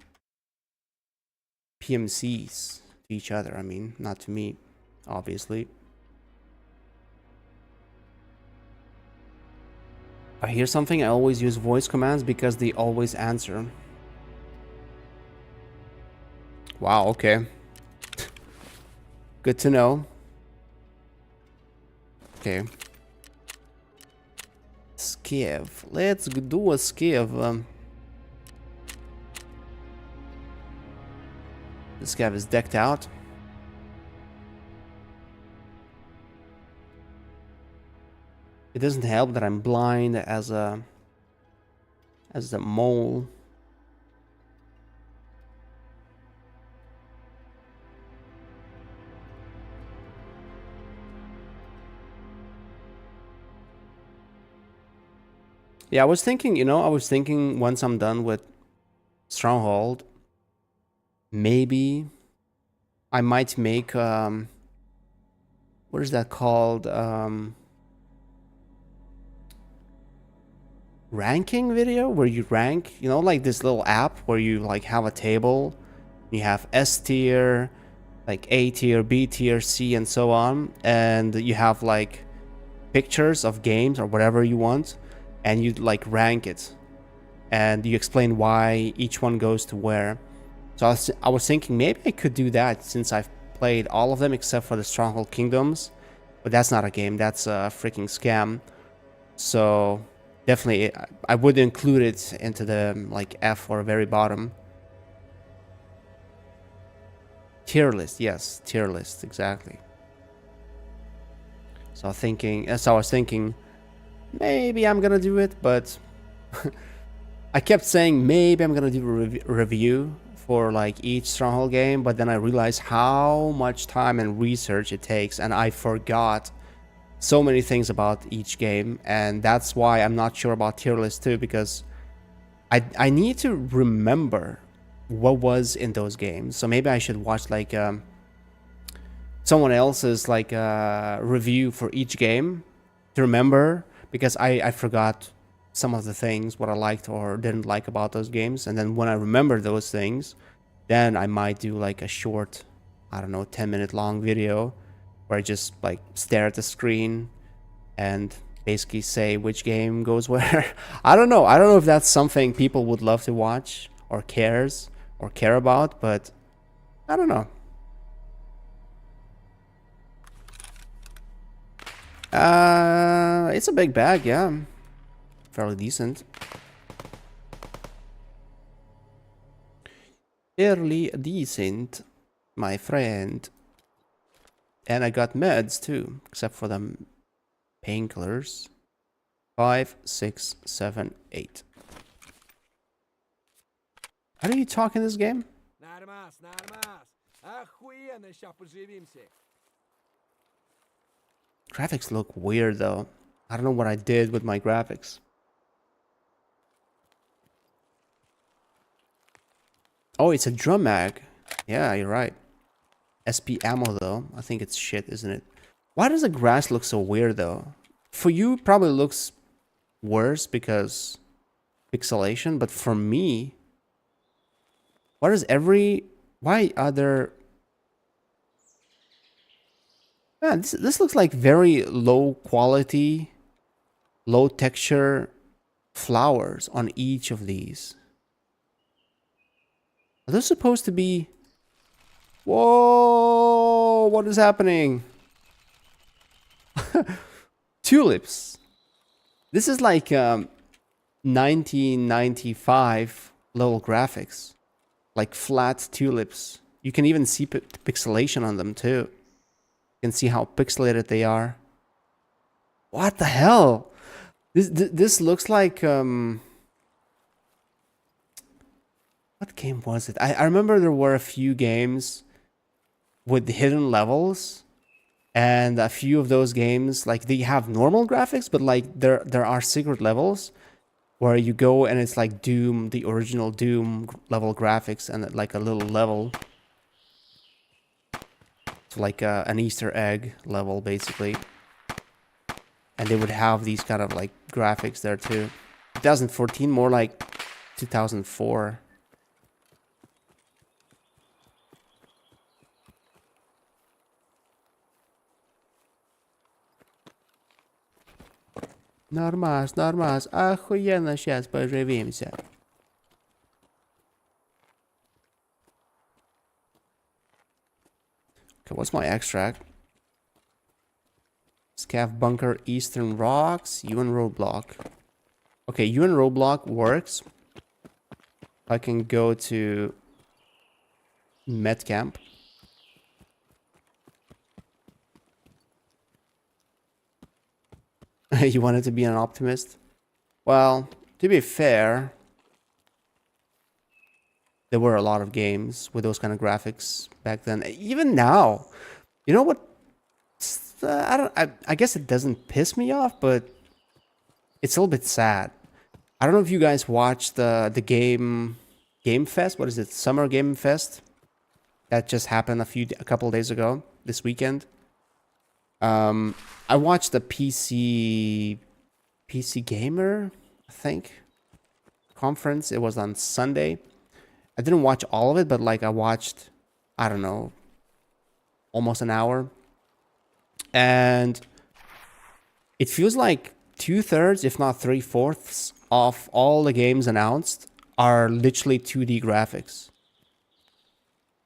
PMCs to each other. I mean, not to me, obviously. I hear something, I always use voice commands because they always answer. Wow, okay. Good to know. Okay. Skiv. Let's do a skiv. This skiv is decked out. It doesn't help that I'm blind as a mole. Yeah, I was thinking, once I'm done with Stronghold, maybe I might make what is that called? Ranking video where you rank, like this little app where you like have a table, you have S tier, like A tier, B tier, C, and so on, and you have like pictures of games or whatever you want, and you like rank it, and you explain why each one goes to where. So I was thinking maybe I could do that since I've played all of them except for the Stronghold Kingdoms, but that's not a game, that's a freaking scam. So definitely I would include it into the like F or very bottom. Tier list, yes, tier list, exactly. So I was thinking maybe I'm gonna do it, but I kept saying maybe I'm gonna do a review for like each Stronghold game, but then I realized how much time and research it takes, and I forgot so many things about each game, and that's why I'm not sure about tier list too, because I need to remember what was in those games. So maybe I should watch like someone else's like review for each game to remember, because I forgot some of the things, what I liked or didn't like about those games, and then when I remember those things, then I might do like a short, I don't know, 10-minute long video where I just like stare at the screen and basically say which game goes where. I don't know if that's something people would love to watch or care about, but I don't know. It's a big bag, yeah. Fairly decent. Fairly decent, my friend. And I got meds too, except for the painkillers. 5, 6, 7, 8. How do you talk in this game? Graphics look weird though. I don't know what I did with my graphics. Oh, it's a drum mag. Yeah, you're right. SP ammo though. I think it's shit, isn't it? Why does the grass look so weird though? For you, it probably looks worse because pixelation, but for me, why other... Man, this looks like very low quality, low texture flowers on each of these. Are those supposed to be... Whoa, what is happening? Tulips. This is like 1995 level graphics, like flat tulips. You can even see pixelation on them too. You can see how pixelated they are. What the hell? This looks like what game was it? I remember there were a few games with hidden levels, and a few of those games, like, they have normal graphics, but like there are secret levels where you go and it's like Doom, the original Doom level graphics, and like a little level. It's like an Easter egg level basically, and they would have these kind of like graphics there too. 2014, more like 2004. Нормас, нормас. Охуенно, сейчас поживимся. Okay, what's my extract? Scav Bunker, Eastern Rocks, UN Roadblock. Okay, UN Roadblock works. I can go to Med Camp. You wanted to be an optimist? Well, to be fair, there were a lot of games with those kind of graphics back then. Even now, you know what? I guess it doesn't piss me off, but it's a little bit sad. I don't know if you guys watched the Game Fest. What is it? Summer Game Fest that just happened a couple days ago, this weekend. I watched the PC Gamer, I think, conference. It was on Sunday. I didn't watch all of it, but like I watched, I don't know, almost an hour. And it feels like 2/3, if not 3/4 of all the games announced are literally 2D graphics.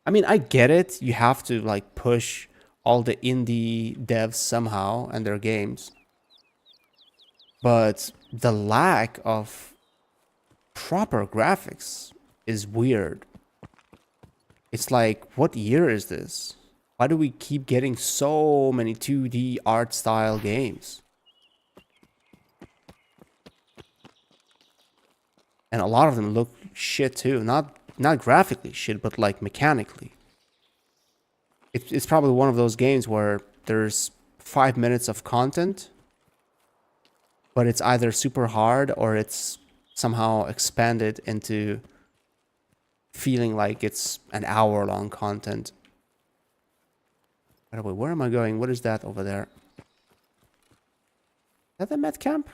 I mean, I get it. You have to like push all the indie devs somehow and their games. But the lack of proper graphics is weird. It's like, what year is this? Why do we keep getting so many 2D art style games? And a lot of them look shit too. Not graphically shit, but like mechanically. It's probably one of those games where there's 5 minutes of content, but it's either super hard or it's somehow expanded into feeling like it's an hour-long content. By the way, where am I going? What is that over there? Is that the med camp?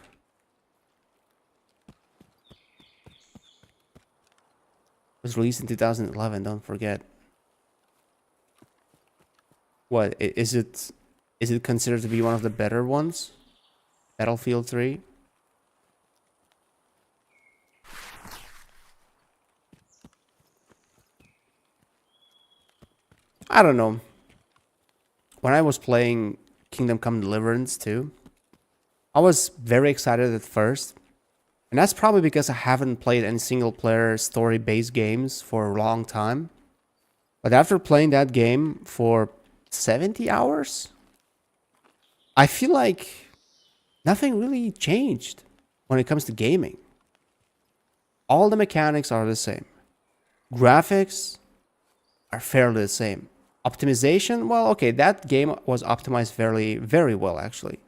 It was released in 2011, don't forget. What, is it considered to be one of the better ones? Battlefield 3? I don't know. When I was playing Kingdom Come Deliverance 2, I was very excited at first. And that's probably because I haven't played any single player story-based games for a long time. But after playing that game for 70 hours, I feel like nothing really changed when it comes to gaming. All the mechanics are the same. Graphics are fairly the same. Optimization, well, okay, that game was optimized very, very well, actually.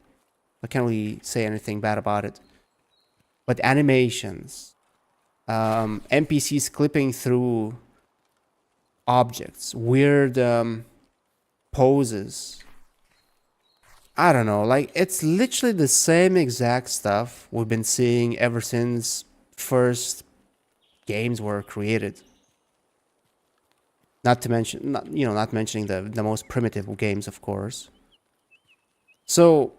I can't really say anything bad about it. But animations, NPCs clipping through objects, weird poses. I don't know, like, it's literally the same exact stuff we've been seeing ever since first games were created. Not to mention, not mentioning the most primitive games, of course. So,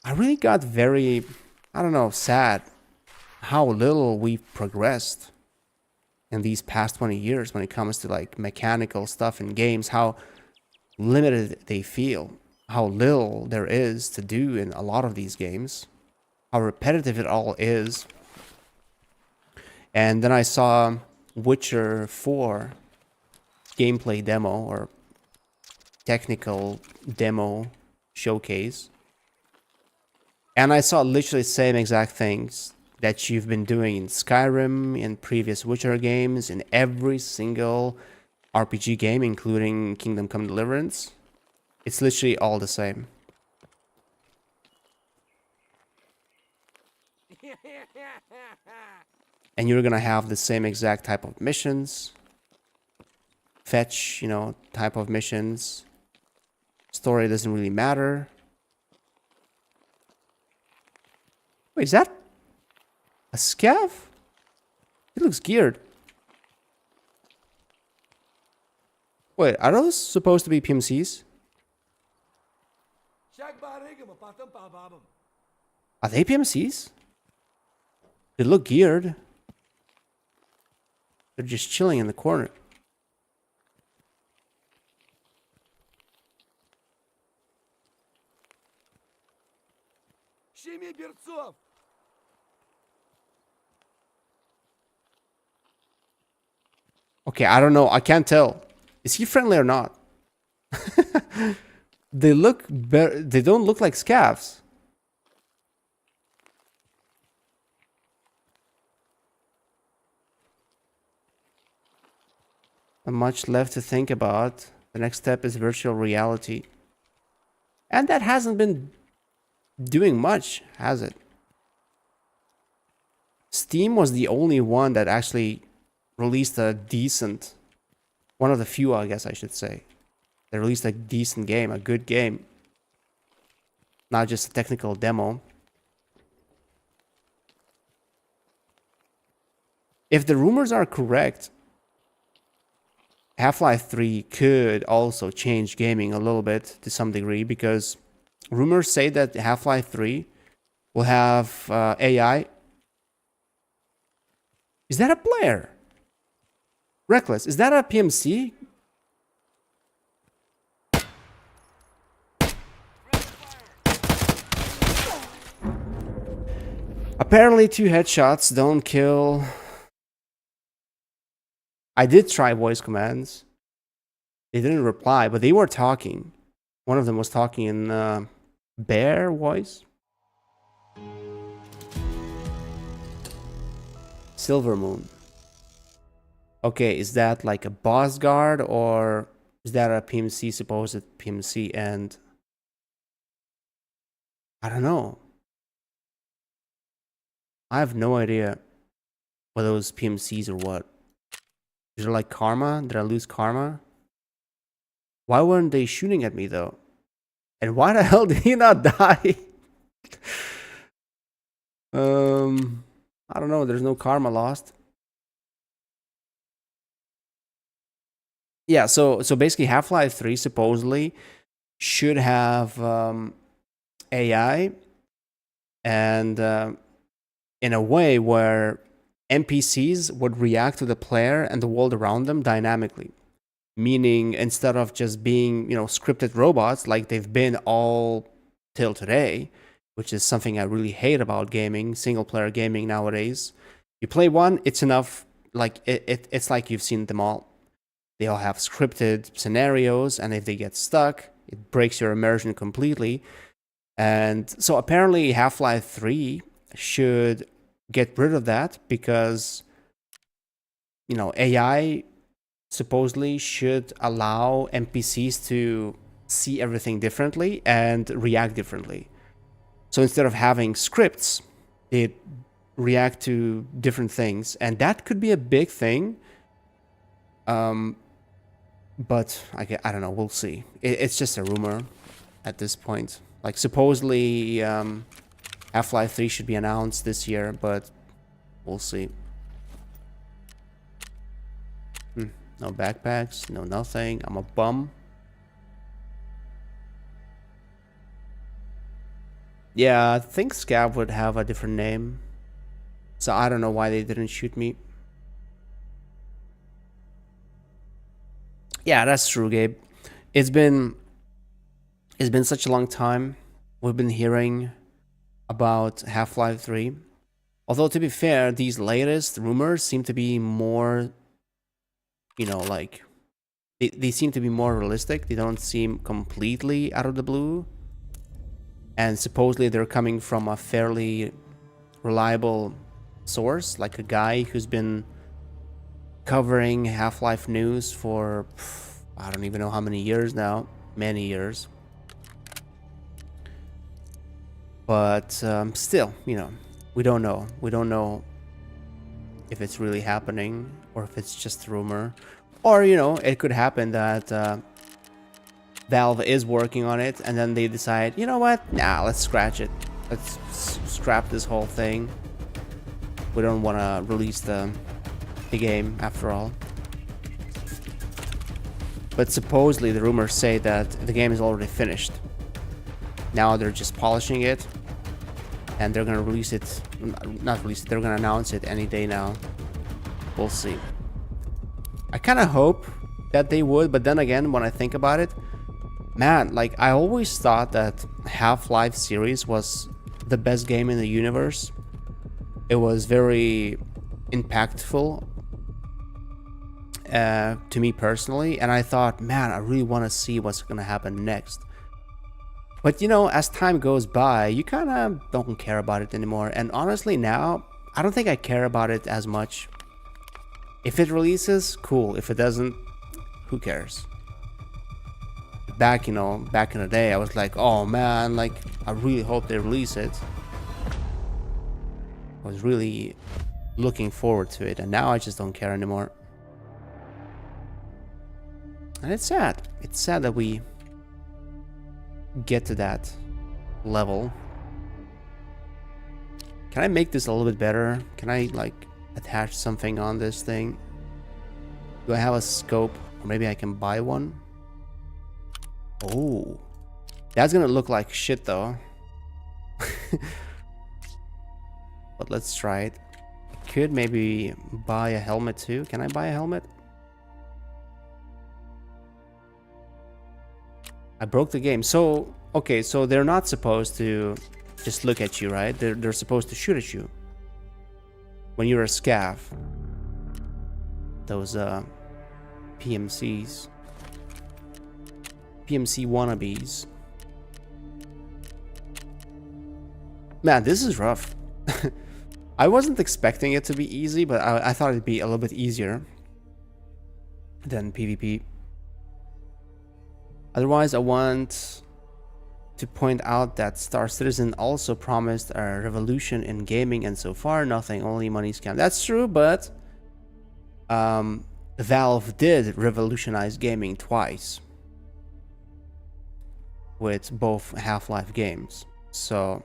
I really got very, I don't know, sad how little we've progressed in these past 20 years when it comes to like mechanical stuff in games, how limited they feel, how little there is to do in a lot of these games, how repetitive it all is. And then I saw Witcher 4 gameplay demo or technical demo showcase. And I saw literally the same exact things that you've been doing in Skyrim, in previous Witcher games, in every single RPG game, including Kingdom Come Deliverance. It's literally all the same. And you're gonna have the same exact type of missions. Fetch, type of missions. Story doesn't really matter. Wait, is that a scav? It looks geared. Wait, are those supposed to be PMCs? Are they PMCs? They look geared. They're just chilling in the corner. Okay, I don't know. I can't tell. Is he friendly or not? They look they don't look like scavs. Not much left to think about. The next step is virtual reality. And that hasn't been doing much, has it? Steam was the only one that actually released a decent, one of the few, I guess I should say. They released a decent game, a good game. Not just a technical demo. If the rumors are correct, Half-Life 3 could also change gaming a little bit to some degree, because rumors say that Half-Life 3 will have AI. Is that a player? Reckless, is that a PMC? Apparently 2 headshots don't kill. I did try voice commands. They didn't reply, but they were talking. One of them was talking in bear voice. Silver Moon. Okay, is that like a boss guard, or is that a PMC, supposed PMC? And I don't know. I have no idea whether those PMCs or what. Is there like karma? Did I lose karma? Why weren't they shooting at me though? And why the hell did he not die? I don't know. There's no karma lost. Yeah, so basically Half-Life 3 supposedly should have AI, and in a way where NPCs would react to the player and the world around them dynamically. Meaning, instead of just being, scripted robots like they've been all till today, which is something I really hate about gaming, single player gaming nowadays. You play one, it's enough. Like it's like you've seen them all. They all have scripted scenarios, and if they get stuck, it breaks your immersion completely. And so apparently Half-Life 3 should get rid of that, because AI supposedly should allow NPCs to see everything differently and react differently. So instead of having scripts, it react to different things, and that could be a big thing. But I don't know. We'll see. It's just a rumor at this point. Like, supposedly Half-Life 3 should be announced this year, but we'll see. No backpacks, no nothing. I'm a bum. Yeah, I think Scav would have a different name. So I don't know why they didn't shoot me. Yeah, that's true, Gabe. It's been such a long time. We've been hearing about Half-Life 3. Although, to be fair, these latest rumors seem to be more, you know, like, they seem to be more realistic. They don't seem completely out of the blue. And supposedly they're coming from a fairly reliable source, like a guy who's been covering Half-Life news for, I don't even know how many years now. Many years. But still, you know, we don't know. We don't know if it's really happening or if it's just a rumor. Or, you know, it could happen that Valve is working on it and then they decide, you know what? Nah, let's scratch it. Let's scrap this whole thing. We don't want to release the game after all. But supposedly the rumors say that the game is already finished. Now they're just polishing it. And they're gonna release it, not release it, they're gonna announce it any day now. We'll see. I kind of hope that they would, but then again, when I think about it, man, like, I always thought that Half-Life series was the best game in the universe. It was very impactful to me personally, and I thought, man, I really want to see what's gonna happen next. But, you know, as time goes by, you kind of don't care about it anymore. And honestly, now, I don't think I care about it as much. If it releases, cool. If it doesn't, who cares? Back, you know, back in the day, I was like, oh man, like, I really hope they release it. I was really looking forward to it. And now I just don't care anymore. And it's sad. It's sad that we get to that level. Can I make this a little bit better? Can I, like, attach something on this thing? Do I have a scope? Or maybe I can buy one? Oh, that's gonna look like shit though. But let's try it. Could maybe buy a helmet too. Can I buy a helmet? I broke the game. So, okay, so they're not supposed to just look at you, right? They're supposed to shoot at you. When you're a scav. Those PMCs. PMC wannabes. Man, this is rough. I wasn't expecting it to be easy, but I thought it'd be a little bit easier than PvP. Otherwise, I want to point out that Star Citizen also promised a revolution in gaming, and so far, nothing, only money scam. That's true, but Valve did revolutionize gaming twice with both Half-Life games. So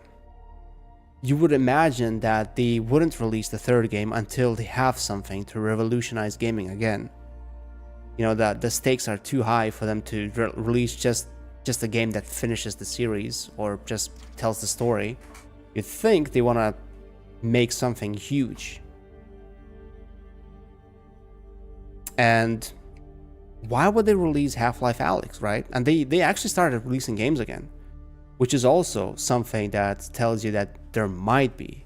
you would imagine that they wouldn't release the third game until they have something to revolutionize gaming again. You know, that the stakes are too high for them to release just a game that finishes the series or just tells the story. You'd think they want to make something huge. And why would they release Half-Life Alyx, right? And they actually started releasing games again, which is also something that tells you that there might be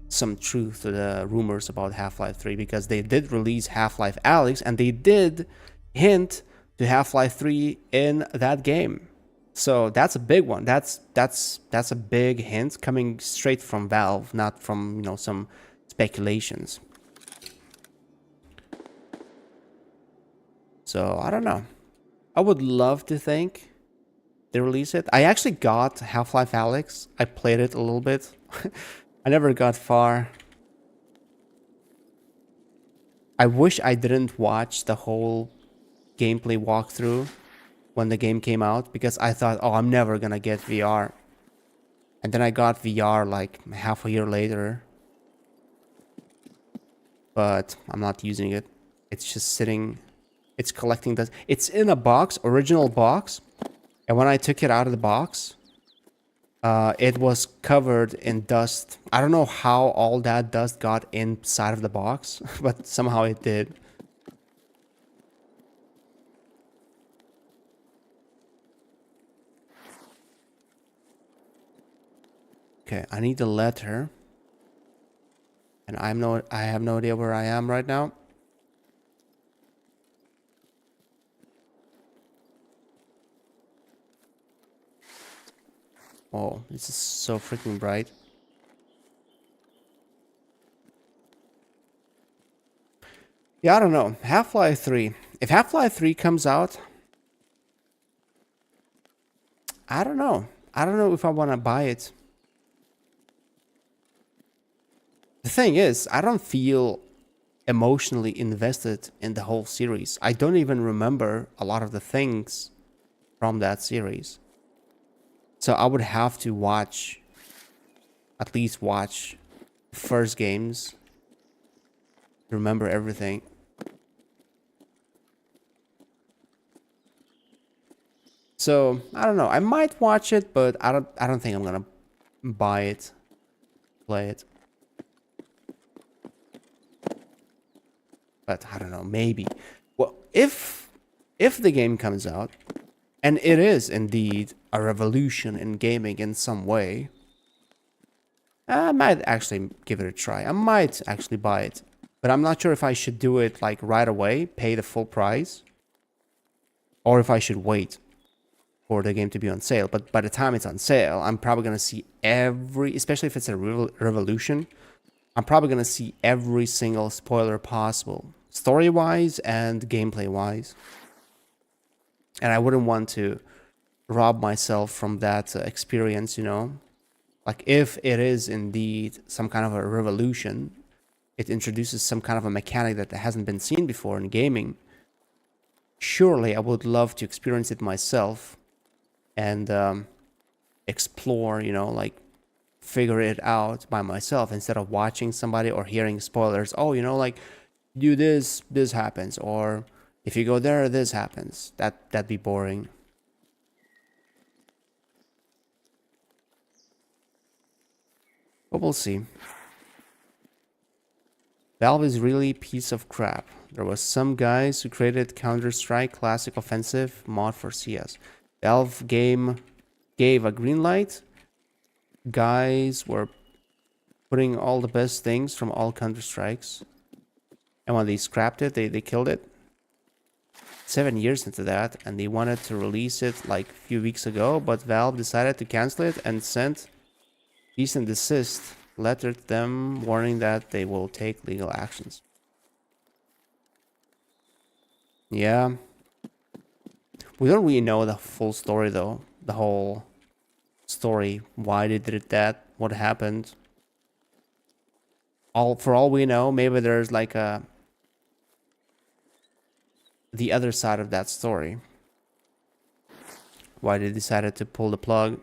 some truth to the rumors about Half-Life 3, because they did release Half-Life Alyx and they did hint to Half-Life 3 in that game. So that's a big one. That's a big hint coming straight from Valve, not from, you know, some speculations. So I don't know. I would love to think they release it. I actually got Half-Life Alyx. I played it a little bit. I never got far. I wish I didn't watch the whole gameplay walkthrough when the game came out, because I thought, oh, I'm never gonna get VR. And then I got VR like half a year later. But I'm not using it. It's just sitting, it's collecting dust. It's in a box, original box. And when I took it out of the box, it was covered in dust. I don't know how all that dust got inside of the box, but somehow it did. Okay, I need the letter. And I have no idea where I am right now. Oh, this is so freaking bright. Yeah, I don't know. Half-Life 3. If Half-Life 3 comes out, I don't know. I don't know if I want to buy it. The thing is, I don't feel emotionally invested in the whole series. I don't even remember a lot of the things from that series. So I would have to watch, at least watch the first games to remember everything. So I don't know. I might watch it, but I don't think I'm gonna buy it, play it. But I don't know, maybe. Well, if the game comes out and it is indeed a revolution in gaming in some way, I might actually give it a try. I might actually buy it. But I'm not sure if I should do it like right away, pay the full price, or if I should wait for the game to be on sale. But by the time it's on sale, I'm probably going to see especially if it's a revolution, I'm probably going to see every single spoiler possible, story-wise and gameplay-wise. And I wouldn't want to rob myself from that experience, you know? Like, if it is indeed some kind of a revolution, it introduces some kind of a mechanic that hasn't been seen before in gaming, surely I would love to experience it myself and explore, you know, like figure it out by myself instead of watching somebody or hearing spoilers. Oh, you know, like do this happens, or if you go there, this happens. That'd be boring. But we'll see. Valve is really a piece of crap. There was some guys who created Counter-Strike Classic Offensive mod for CS. Valve gave a green light. Guys were putting all the best things from all Counter-Strikes. And when they scrapped it, they killed it. 7 years into that, and they wanted to release it like a few weeks ago, but Valve decided to cancel it and sent cease and desist letter to them warning that they will take legal actions. Yeah. We don't really know the full story though. The whole story. Why they did that? What happened? For all we know, maybe there's like the other side of that story. Why they decided to pull the plug.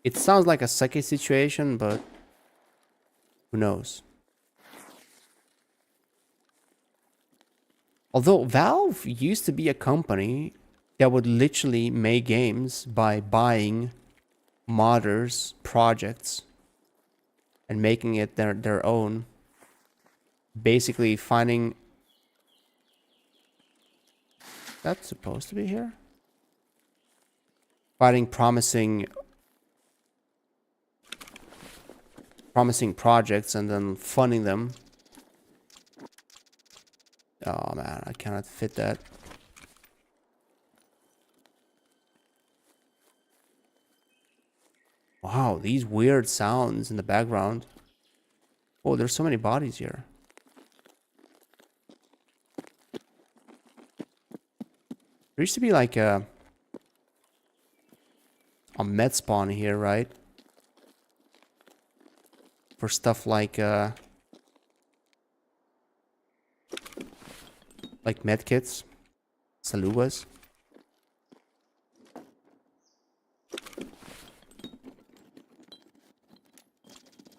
It sounds like a sucky situation, but who knows? Although Valve used to be a company that would literally make games by buying modders' projects and making it their own. Basically finding... That's supposed to be here? Finding promising projects and then funding them. Oh man, I cannot fit that. Wow, these weird sounds in the background. Oh, there's so many bodies here. There used to be like a med spawn here, right? For stuff like medkits, saluwas.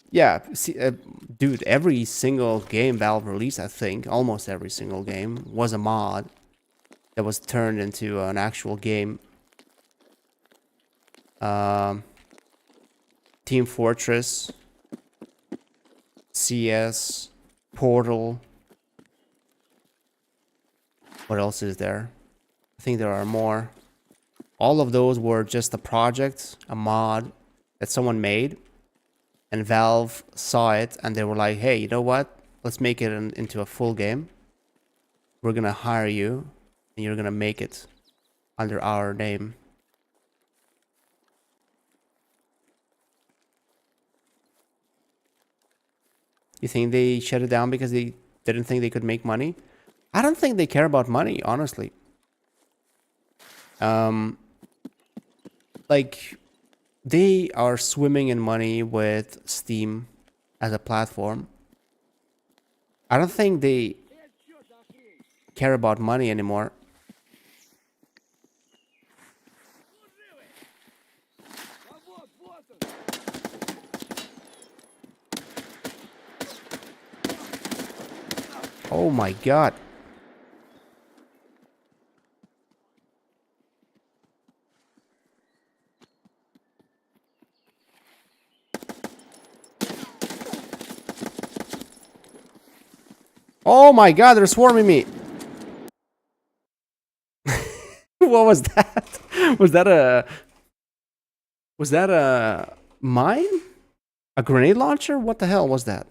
Yeah, see, dude, every single game Valve released, I think, almost every single game, was a mod that was turned into an actual game. Team Fortress, CS, Portal. What else is there? I think there are more. All of those were just a project, a mod, that someone made, and Valve saw it and they were like, hey, you know what? Let's make it into a full game. We're gonna hire you and you're gonna make it under our name. You think they shut it down because they didn't think they could make money? I don't think they care about money, honestly. Like, they are swimming in money with Steam as a platform. I don't think they care about money anymore. Oh my god. Oh my god, they're swarming me. What was that? Was that a mine? A grenade launcher? What the hell was that?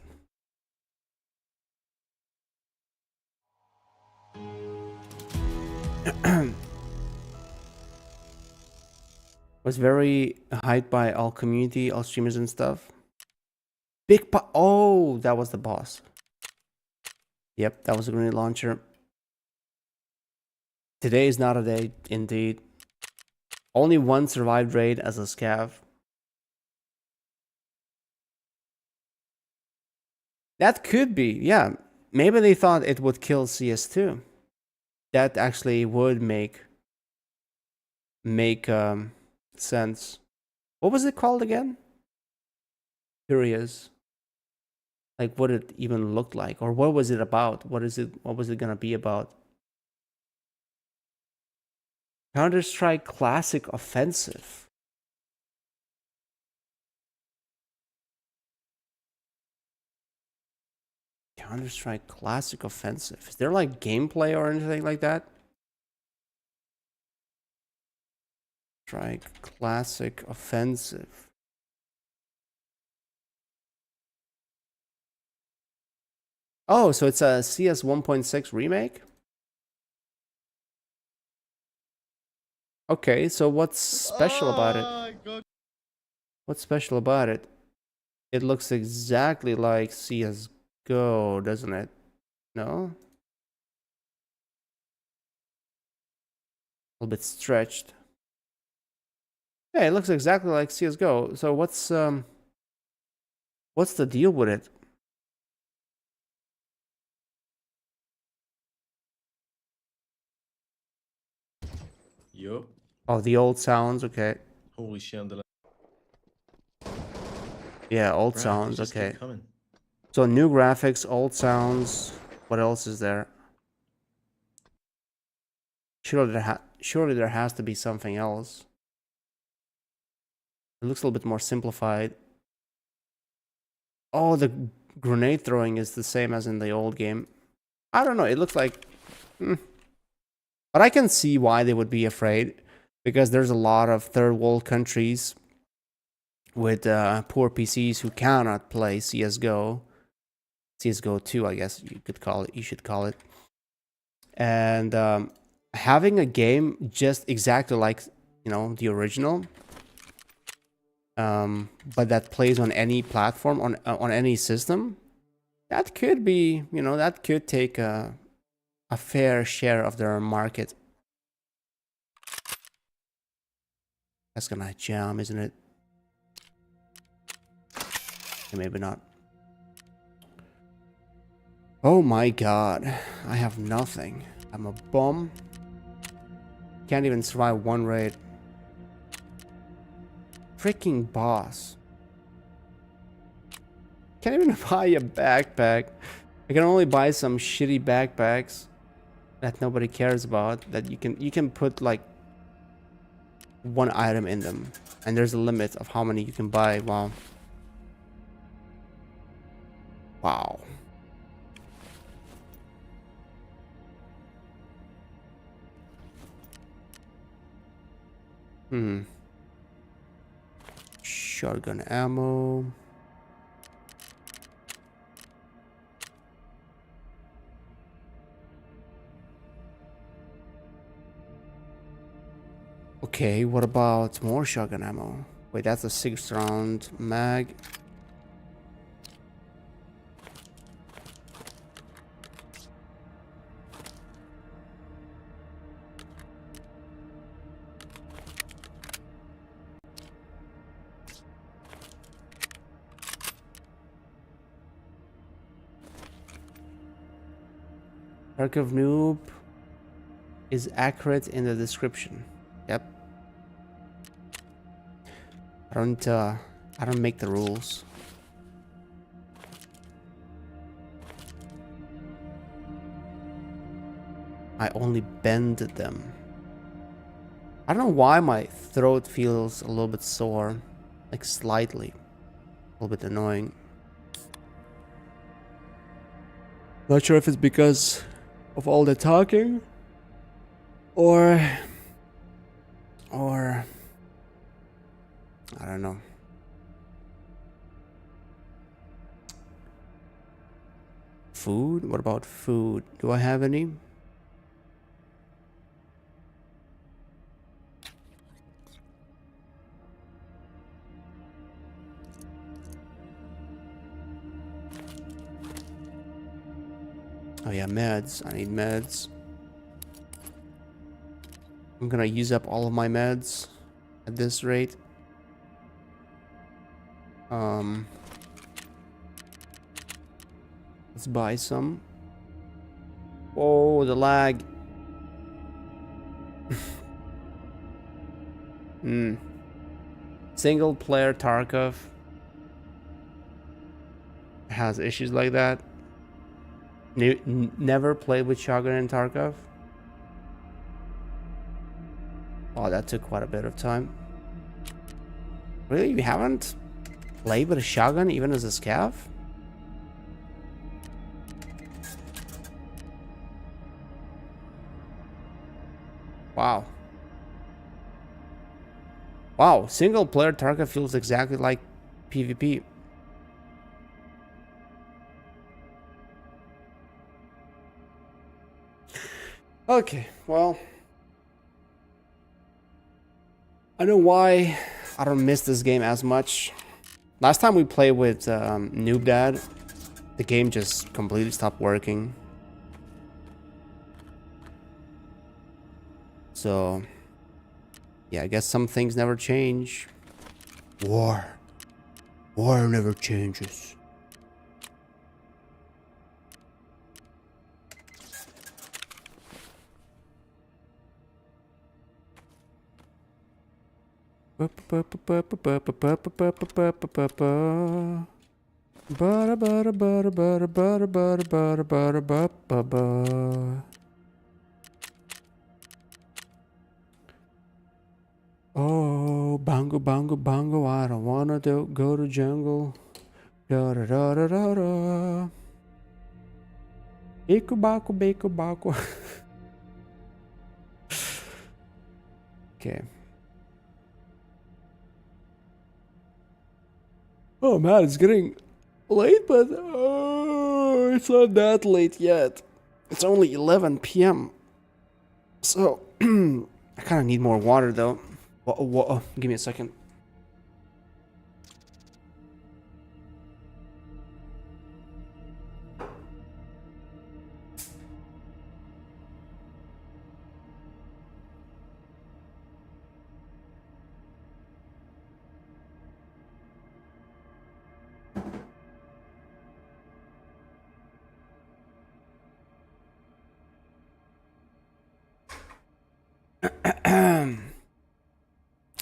Was very hyped by all community, all streamers and stuff. Oh, that was the boss. Yep, that was a grenade launcher. Today is not a day, indeed. Only one survived raid as a scav. That could be, yeah. Maybe they thought it would kill CS2. That actually would make sense. What was it called again? Curious. Like what it even looked like, or what was it about? What was it gonna be about? Counter-Strike Classic Offensive. Counter-Strike Classic Offensive. Is there like gameplay or anything like that? Strike Classic Offensive. Oh, so it's a CS 1.6 remake? Okay, so what's special about it? God. What's special about it? It looks exactly like CSGO, doesn't it? No? A little bit stretched. Yeah, it looks exactly like CSGO. So what's the deal with it? Yup. Oh, the old sounds, okay. Holy shit, Yeah, old bruh, sounds, just okay. keep coming. So new graphics, old sounds. What else is there? Surely there has to be something else. It looks a little bit more simplified. Oh, the grenade throwing is the same as in the old game. I don't know, it looks like... But I can see why they would be afraid. Because there's a lot of third world countries with poor PCs who cannot play CSGO. CSGO 2, I guess you could call it. You should call it. And having a game just exactly like, the original, but that plays on any platform, on any system, that could be, that could take a fair share of their market. That's gonna jam, isn't it? Maybe not. Oh my god, I have nothing. I'm a bum. Can't even survive one raid. Freaking boss. Can't even buy a backpack. I can only buy some shitty backpacks that nobody cares about, that you can put like one item in them, and there's a limit of how many you can buy. Wow. shotgun ammo. Okay, what about more shotgun ammo? Wait, that's a 6-round mag. Tarkov noob is accurate in the description. Yep. I don't make the rules. I only bend them. I don't know why my throat feels a little bit sore, like slightly, a little bit annoying. Not sure if it's because of all the talking or I don't know. Food? What about food? Do I have any? Oh yeah, meds. I need meds. I'm gonna use up all of my meds at this rate. Let's buy some. Oh, the lag. Single player Tarkov has issues like that. Never played with shotgun in Tarkov. Oh, that took quite a bit of time. Really? You haven't played with a shotgun even as a scav? Wow. Wow, single player Tarkov feels exactly like PvP. Okay, well, I know why I don't miss this game as much. Last time we played with Noob Dad, the game just completely stopped working. So, yeah, I guess some things never change. War never changes. Oh, bongo, bongo, bongo, I don't wanna go to jungle. Da da da da da da. Iku baku, baku, baku. Okay. Oh man, it's getting late, but it's not that late yet. It's only 11 p.m. So, I kind of need more water though. Give me a second.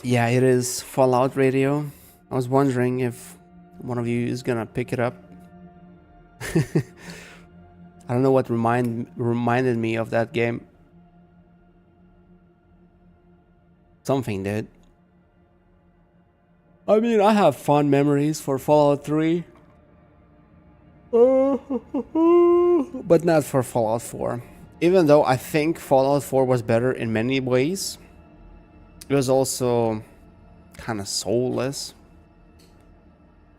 Yeah, it is Fallout Radio. I was wondering if one of you is gonna pick it up. I don't know what reminded me of that game. Something did. I mean, I have fond memories for Fallout 3. But not for Fallout 4. Even though I think Fallout 4 was better in many ways, it was also kind of soulless.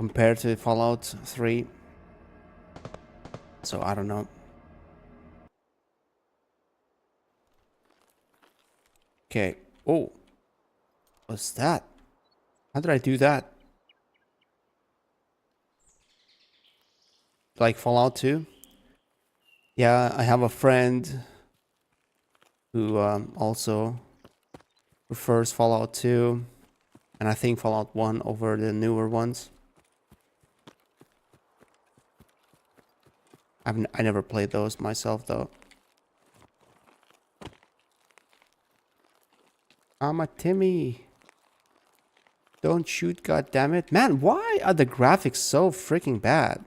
compared to Fallout 3. So I don't know. Okay. Oh, what's that? How did I do that? Like Fallout 2? Yeah, I have a friend who also prefers Fallout 2, and I think Fallout 1 over the newer ones. I never played those myself though. I'm a Timmy. Don't shoot, goddammit. Man, why are the graphics so freaking bad?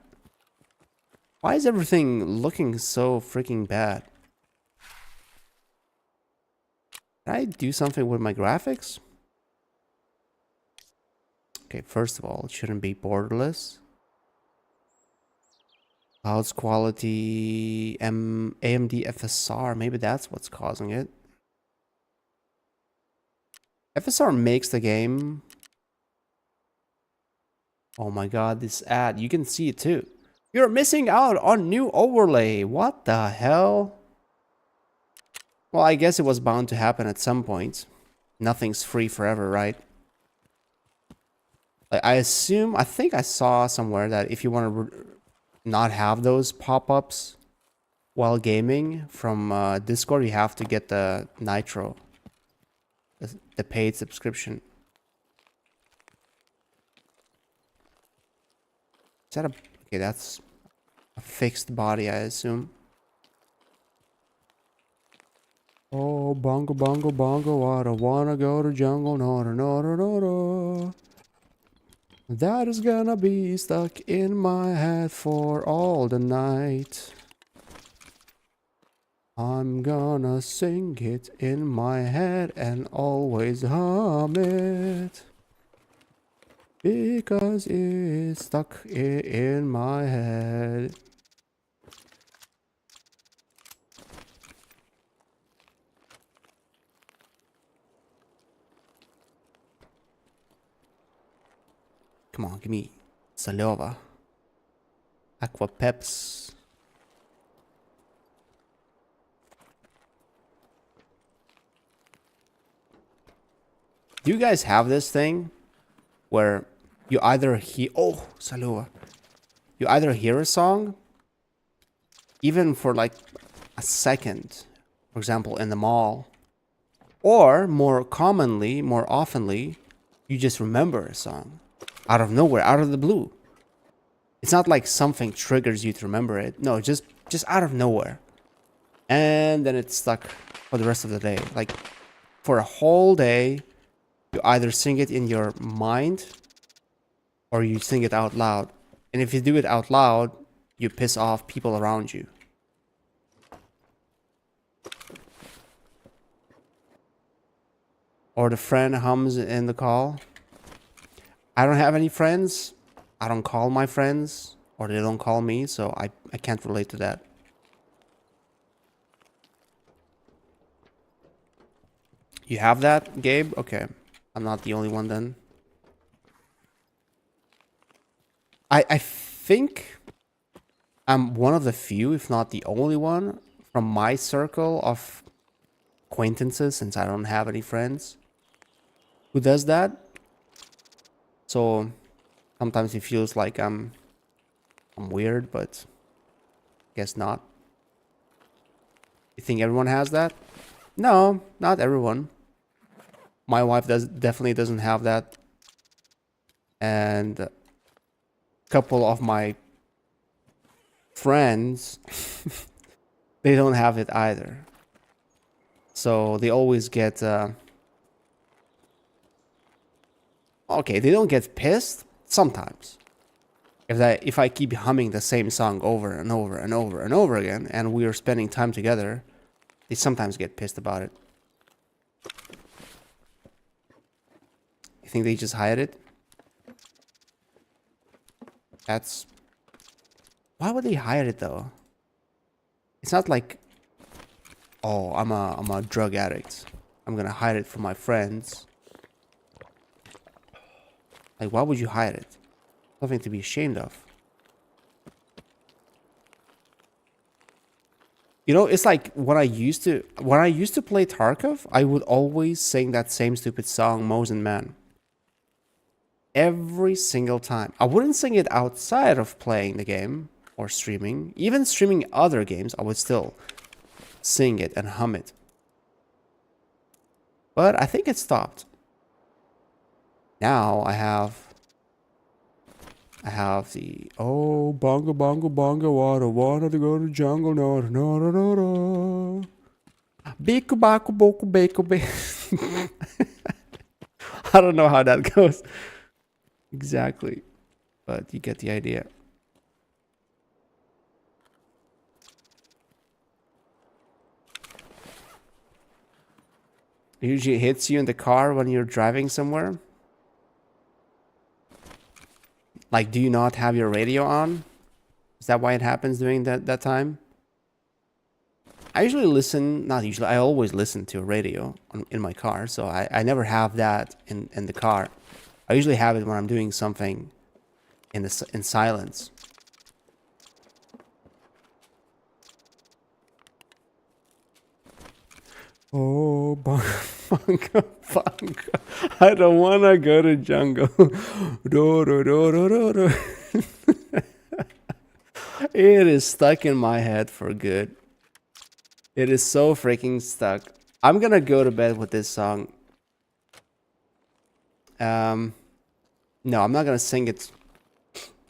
Why is everything looking so freaking bad? Did I do something with my graphics? Okay, first of all, it shouldn't be borderless. Clouds quality, AMD FSR, maybe that's what's causing it. FSR makes the game. Oh my god, this ad, you can see it too. You're missing out on new overlay. What the hell? Well, I guess it was bound to happen at some point. Nothing's free forever, right? Like, I think I saw somewhere that if you want to not have those pop-ups while gaming from Discord, you have to get the Nitro, the paid subscription. Is that a... Okay, that's a fixed body, I assume. Oh, bongo, bongo, bongo, I don't wanna go to jungle, no, no, no, no, no, no. That is gonna be stuck in my head for all the night. I'm gonna sing it in my head and always hum it. Because it's stuck in my head. Come on, give me Salova. Aqua Peps. Do you guys have this thing where you either hear... Oh, Salova. You either hear a song, even for like a second, for example, in the mall, or more commonly, more oftenly, you just remember a song. Out of nowhere, out of the blue. It's not like something triggers you to remember it. No, just out of nowhere. And then it's stuck for the rest of the day. Like, for a whole day, you either sing it in your mind or you sing it out loud. And if you do it out loud, you piss off people around you. Or the friend hums in the call. I don't have any friends. I don't call my friends, or they don't call me, so I can't relate to that. You have that, Gabe? Okay. I'm not the only one then. I think I'm one of the few, if not the only one, from my circle of acquaintances, since I don't have any friends, who does that. So sometimes it feels like I'm weird, but guess not. You think everyone has that? No, not everyone. My wife definitely doesn't have that, and a couple of my friends they don't have it either. So they always get okay, they don't get pissed sometimes. If I keep humming the same song over and over and over and over again, and we are spending time together, they sometimes get pissed about it. You think they just hide it? That's... Why would they hide it though? It's not like, oh, I'm a drug addict, I'm gonna hide it from my friends. Like, why would you hide it? Nothing to be ashamed of. You know, it's like when I used to play Tarkov, I would always sing that same stupid song, Mo's and Man. Every single time. I wouldn't sing it outside of playing the game or streaming. Even streaming other games, I would still sing it and hum it. But I think it stopped. Now I have the bongo bongo bongo, I don't wanna go to jungle, no no no no no. Biku baku boku beku be. I don't know how that goes exactly, but you get the idea. It usually hits you in the car when you're driving somewhere. Like, do you not have your radio on? Is that why it happens during that time? I usually listen, not usually, I always listen to a radio in my car, so I never have that in the car. I usually have it when I'm doing something in silence. Oh, bongo, bongo. I don't wanna go to jungle. Do, do, do, do, do, do. It is stuck in my head for good. It is so freaking stuck. I'm gonna go to bed with this song. No, I'm not gonna sing it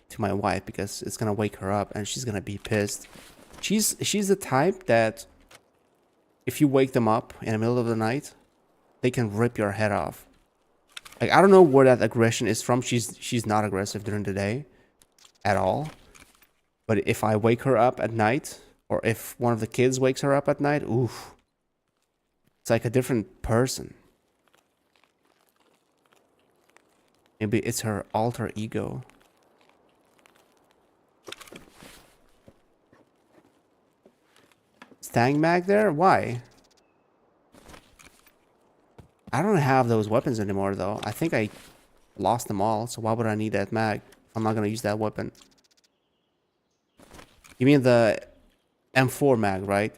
to my wife because it's gonna wake her up and she's gonna be pissed. She's the type that if you wake them up in the middle of the night, they can rip your head off. Like, I don't know where that aggression is from. She's not aggressive during the day at all. But if I wake her up at night, or if one of the kids wakes her up at night, oof. It's like a different person. Maybe it's her alter ego. Stang mag there? Why? I don't have those weapons anymore though. I think I lost them all, so why would I need that mag if I'm not gonna use that weapon? You mean the M4 mag, right?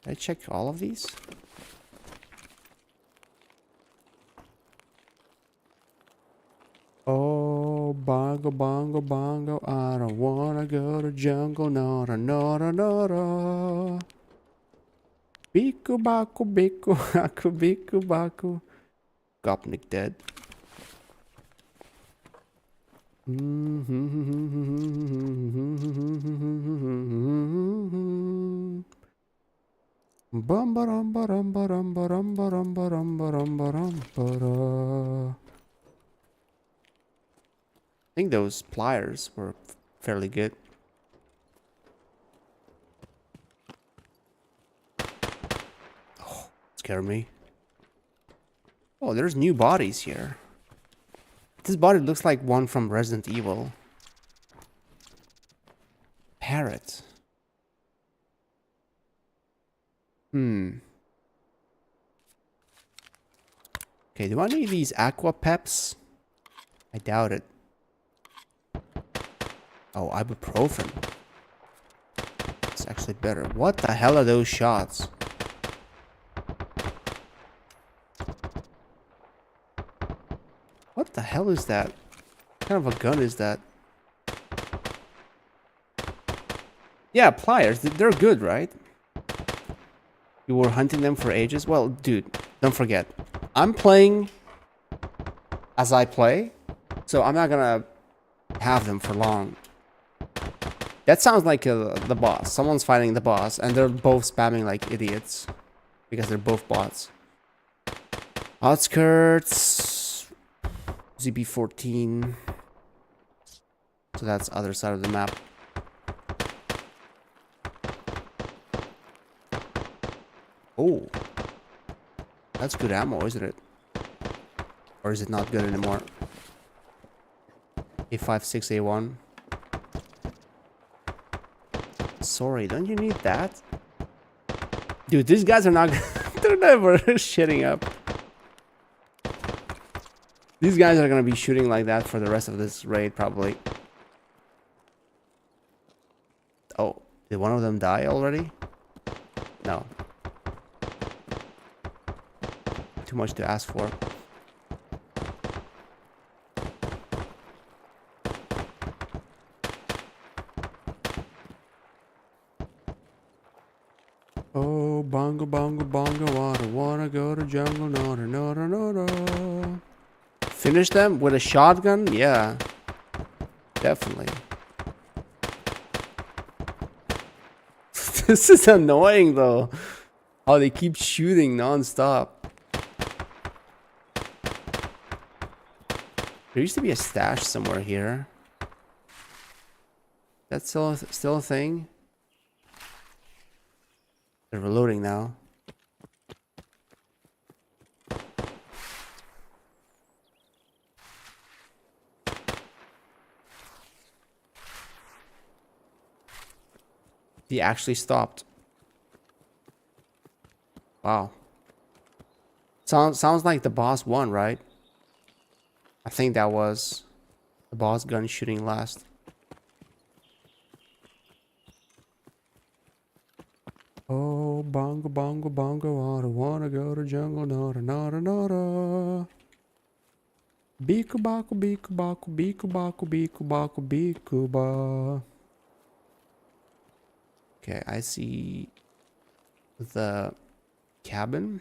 Did I check all of these? Oh, bongo, bongo, bongo, I don't wanna go to jungle, no, no, no, no, no, no. Biku, baku, biku, baku, biku, baku. Gopnik dead. Bum barum barum barum barum barum barum barum barum bara. I think those pliers were fairly good. Oh, scared me. Oh, there's new bodies here. This body looks like one from Resident Evil. Parrot. Okay, do I need these aqua peps? I doubt it. Oh, ibuprofen. It's actually better. What the hell are those shots? What the hell is that? What kind of a gun is that? Yeah, pliers. They're good, right? You were hunting them for ages? Well, dude, don't forget. I'm playing as I play, so I'm not gonna have them for long. That sounds like the boss. Someone's fighting the boss, and they're both spamming like idiots because they're both bots. Outskirts, ZB14. So that's other side of the map. Oh, that's good ammo, isn't it? Or is it not good anymore? A56A1. Sorry, don't you need that? Dude, these guys are not... they're never shitting up. These guys are gonna be shooting like that for the rest of this raid, probably. Oh, did one of them die already? No. Too much to ask for. Oh, bongo, bongo, bongo, wanna go to jungle, no, no, no, no, no. Finish them with a shotgun? Yeah, definitely. This is annoying though. How they keep shooting non-stop. There used to be a stash somewhere here. That's still a thing? They're reloading now. He actually stopped. Wow. Sounds like the boss won, right? I think that was the boss gun shooting last. Oh, bongo, bongo, bongo, I don't wanna go to jungle, nada, nada, nada. Biku baku, biku baku, biku baku, biku baku, biku ba. Okay, I see the cabin.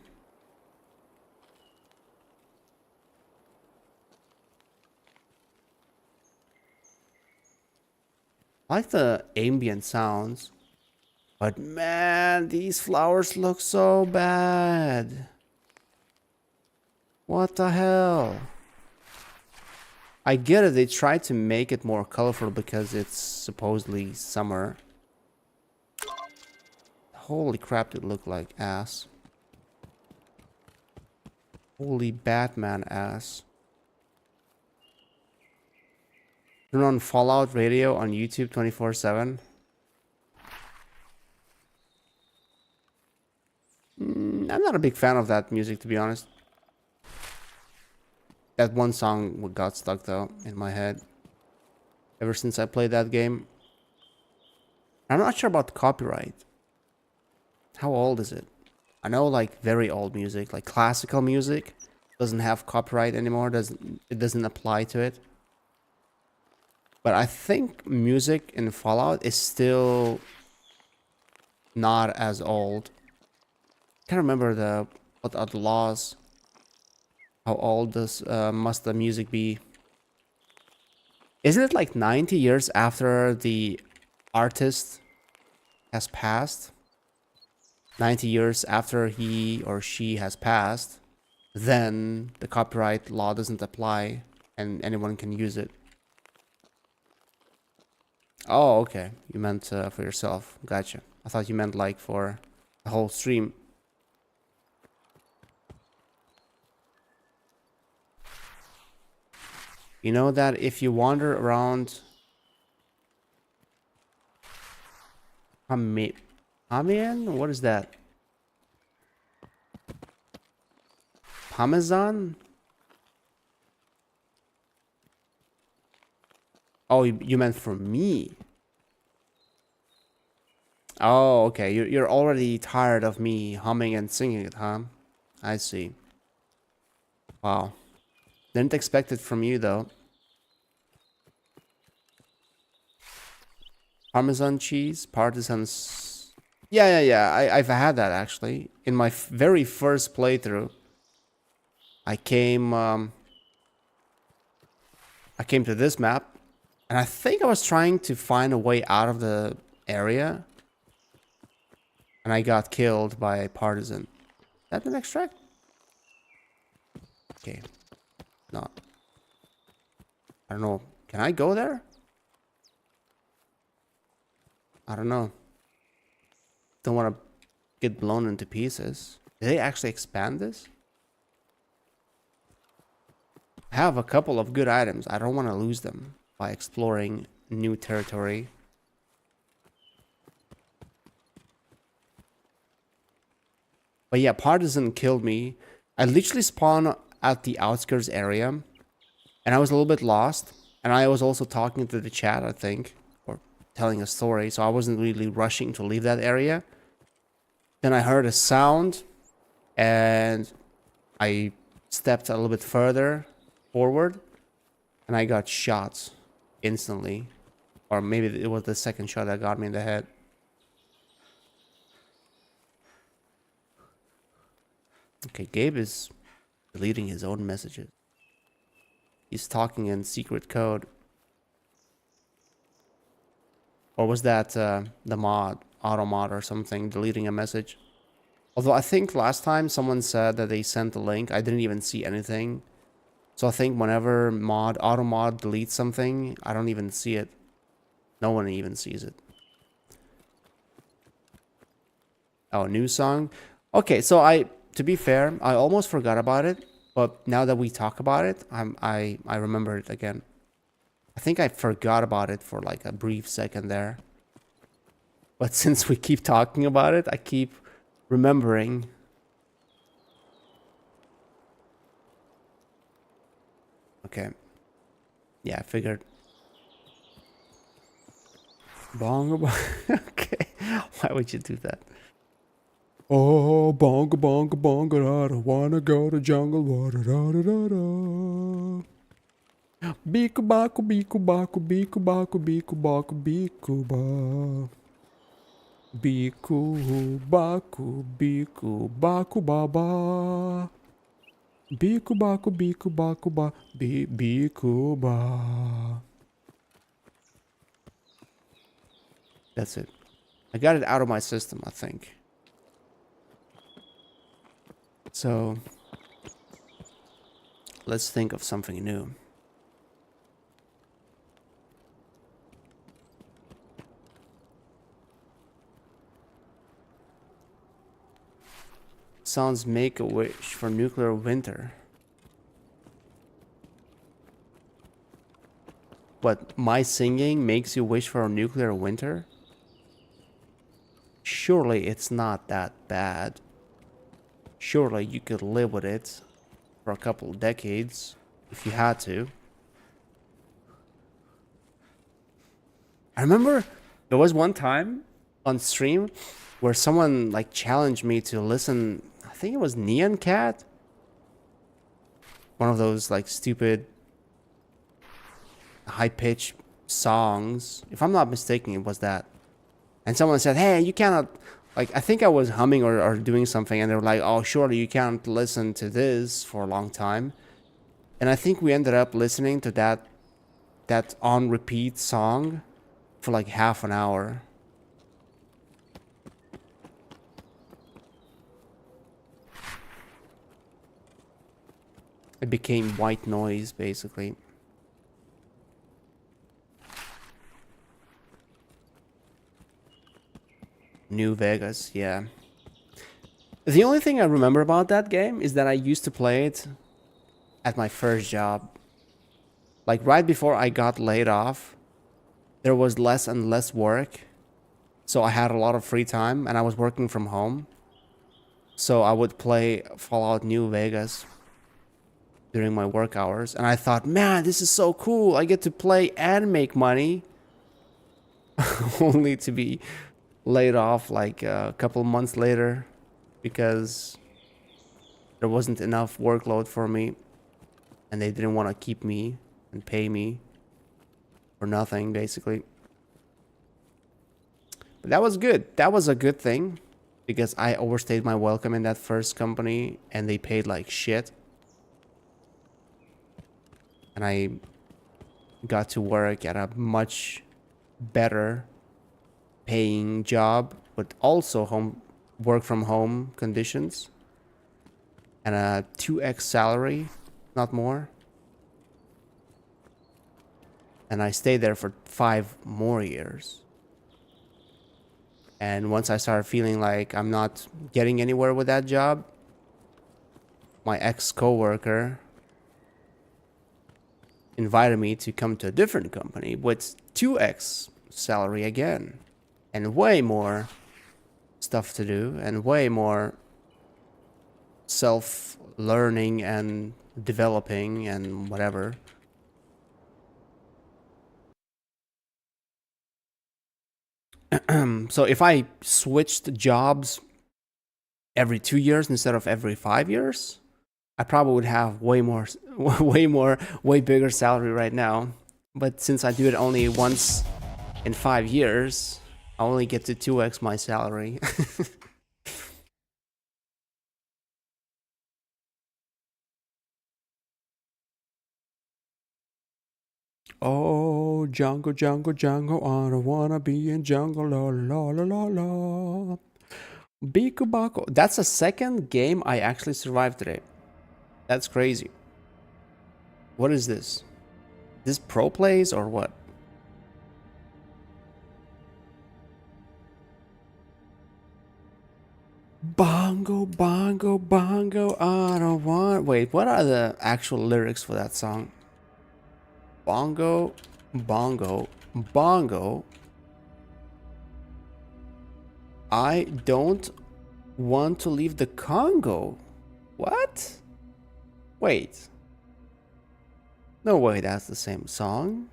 I like the ambient sounds. But man, these flowers look so bad. What the hell? I get it, they tried to make it more colorful because it's supposedly summer. Holy crap, it looked like ass. Holy Batman ass. Turn on Fallout Radio on YouTube 24/7. I'm not a big fan of that music, to be honest. That one song got stuck though in my head ever since I played that game. I'm not sure about copyright. How old is it? I know like very old music, like classical music, doesn't have copyright anymore. It doesn't apply to it. But I think music in Fallout is still not as old. Can't remember what are the laws. How old does must the music be? Isn't it like 90 years after the artist has passed? 90 years after he or she has passed, then the copyright law doesn't apply and anyone can use it. Oh, okay. You meant for yourself. Gotcha. I thought you meant like for the whole stream. You know that if you wander around Amiens? What is that? Parmesan? Oh, you meant for me. Oh, okay. You're already tired of me humming and singing it, huh? I see. Wow. Didn't expect it from you, though. Parmesan cheese, partisans. Yeah. I've had that actually in my very first playthrough. I came to this map, and I think I was trying to find a way out of the area, and I got killed by a partisan. Is that an extract? Okay, not. I don't know. Can I go there? I don't know. Don't want to get blown into pieces. Did they actually expand this? I have a couple of good items. I don't want to lose them by exploring new territory. But yeah, partisan killed me. I literally spawned at the outskirts area, and I was a little bit lost. And I was also talking to the chat, I think, or telling a story, so I wasn't really rushing to leave that area. Then I heard a sound, and I stepped a little bit further forward, and I got shot instantly. Or maybe it was the second shot that got me in the head. Okay, Gabe is deleting his own messages. He's talking in secret code. Or was that the mod, auto mod or something, deleting a message? Although I think last time someone said that they sent a link, I didn't even see anything. So I think whenever auto mod deletes something, I don't even see it. No one even sees it. Oh, new song. Okay, so to be fair, I almost forgot about it, but now that we talk about it, I remember it again. I think I forgot about it for like a brief second there. But since we keep talking about it, I keep remembering. Okay. Yeah, I figured. Bongo bong. Okay. Why would you do that? Oh, bongo bongo bongo, I don't wanna go to jungle water. Da, da, da, da. Biku baku biku baku biku baku biku baku biku ba. Biku baku baba. Biku baku ba. Biku ba. That's it. I got it out of my system, I think. So let's think of something new. Sounds make a wish for nuclear winter. But my singing makes you wish for a nuclear winter? Surely it's not that bad. Surely you could live with it for a couple of decades if you had to. I remember there was one time on stream where someone like challenged me to listen. I think it was Neon Cat. One of those like stupid high-pitched songs. If I'm not mistaken, it was that. And someone said, hey, you cannot, like, I think I was humming or doing something, and they were like, oh, surely you can't listen to this for a long time. And I think we ended up listening to that on repeat song for like half an hour. It became white noise, basically. New Vegas, yeah. The only thing I remember about that game is that I used to play it at my first job. Like right before I got laid off, there was less and less work. So I had a lot of free time and I was working from home. So I would play Fallout New Vegas during my work hours. And I thought, man, this is so cool. I get to play and make money. Only to be laid off like a couple months later because there wasn't enough workload for me. And they didn't want to keep me and pay me for nothing, basically. But that was good. That was a good thing because I overstayed my welcome in that first company and they paid like shit. And I got to work at a much better paying job with also work from home conditions and a 2x salary, not more. And I stayed there for 5 more years. And once I started feeling like I'm not getting anywhere with that job, my ex-coworker invited me to come to a different company with 2x salary again. And way more stuff to do and way more self-learning and developing and whatever. So if I switched jobs every 2 years instead of every 5 years, I probably would have way bigger salary right now. But since I do it only once in 5 years, I only get to 2x my salary. Oh, jungle, jungle, jungle, I don't wanna be in jungle, la la la la la. Biku Bako. That's the second game I actually survived today. That's crazy. What is this? This pro plays or what? Bongo, bongo, bongo, I don't want... Wait, what are the actual lyrics for that song? Bongo, bongo, bongo. I don't want to leave the Congo. What? Wait. No way that's the same song.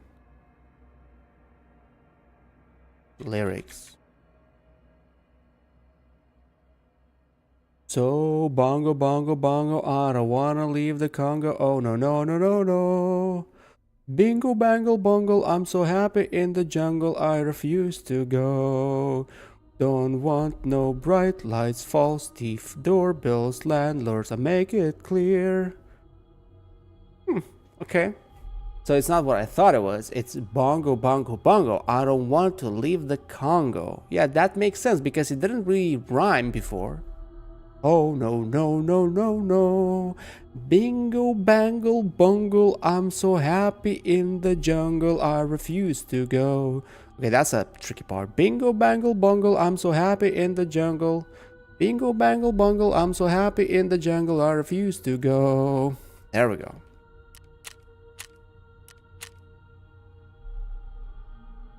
Lyrics. So, bongo, bongo, bongo, I don't wanna leave the Congo. Oh, no, no, no, no, no. Bingo, bangle, bungle, I'm so happy in the jungle, I refuse to go. Don't want no bright lights, false teeth, doorbells, landlords, I make it clear. Okay. So it's not what I thought it was. It's bongo, bongo, bongo. I don't want to leave the Congo. Yeah, that makes sense because it didn't really rhyme before. Oh, no, no, no, no, no. Bingo, bangle, bungle. I'm so happy in the jungle. I refuse to go. Okay, that's a tricky part. Bingo, bangle, bungle. I'm so happy in the jungle. Bingo, bangle, bungle. I'm so happy in the jungle. I refuse to go. There we go.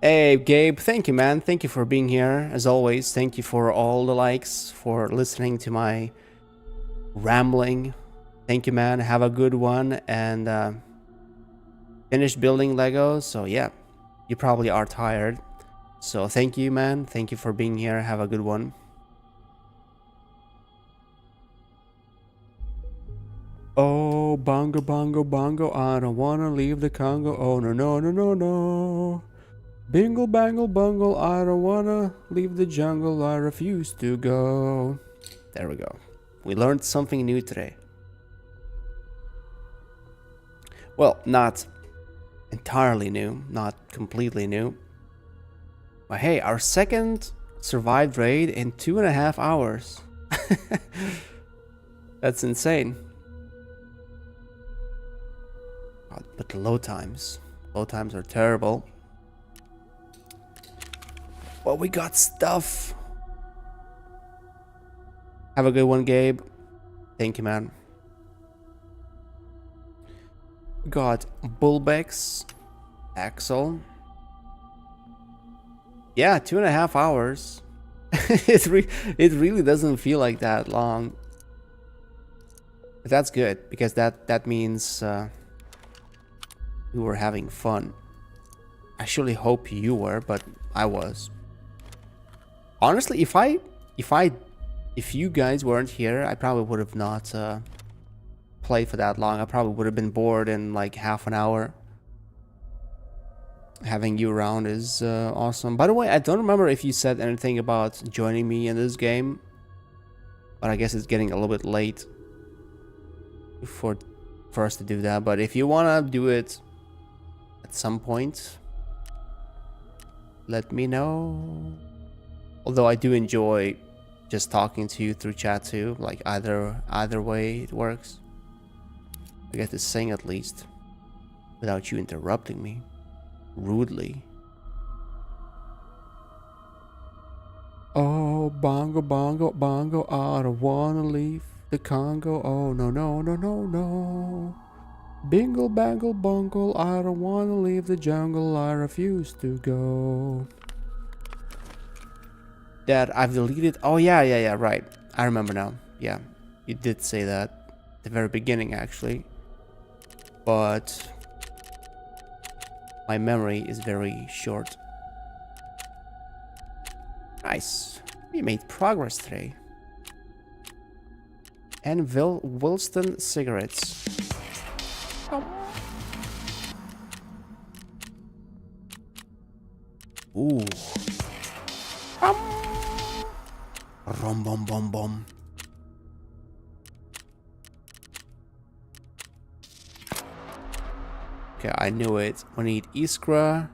Hey, Gabe, thank you, man. Thank you for being here, as always. Thank you for all the likes, for listening to my rambling. Thank you, man. Have a good one, and finish building Legos. So, yeah, you probably are tired. So, thank you, man. Thank you for being here. Have a good one. Oh, bongo, bongo, bongo. I don't want to leave the Congo. Oh, no, no, no, no, no. Bingle, bangle, bungle, I don't wanna leave the jungle, I refuse to go. There we go. We learned something new today. Well, not entirely new, not completely new. But hey, our second survived raid in 2.5 hours. That's insane. But the load times are terrible. Well, we got stuff. Have a good one, Gabe. Thank you, man. We got Bullbex, Axel. Yeah, 2.5 hours. it really doesn't feel like that long. But that's good because that means we were having fun. I surely hope you were, but I was. Honestly, if you guys weren't here, I probably would have not played for that long. I probably would have been bored in like half an hour. Having you around is awesome. By the way, I don't remember if you said anything about joining me in this game, but I guess it's getting a little bit late for us to do that. But if you wanna do it at some point, let me know. Although I do enjoy just talking to you through chat too, like either way it works. I get to sing at least without you interrupting me rudely. Oh, bongo, bongo, bongo, I don't wanna leave the Congo. Oh, no, no, no, no, no. Bingle, bangle, bungle, I don't wanna leave the jungle. I refuse to go. That I've deleted. Oh, yeah, right. I remember now. Yeah, you did say that at the very beginning, actually. But my memory is very short. Nice. We made progress today. And Wilston cigarettes. Ooh. Rum bum bum bum. Okay, I knew it. We need iskra,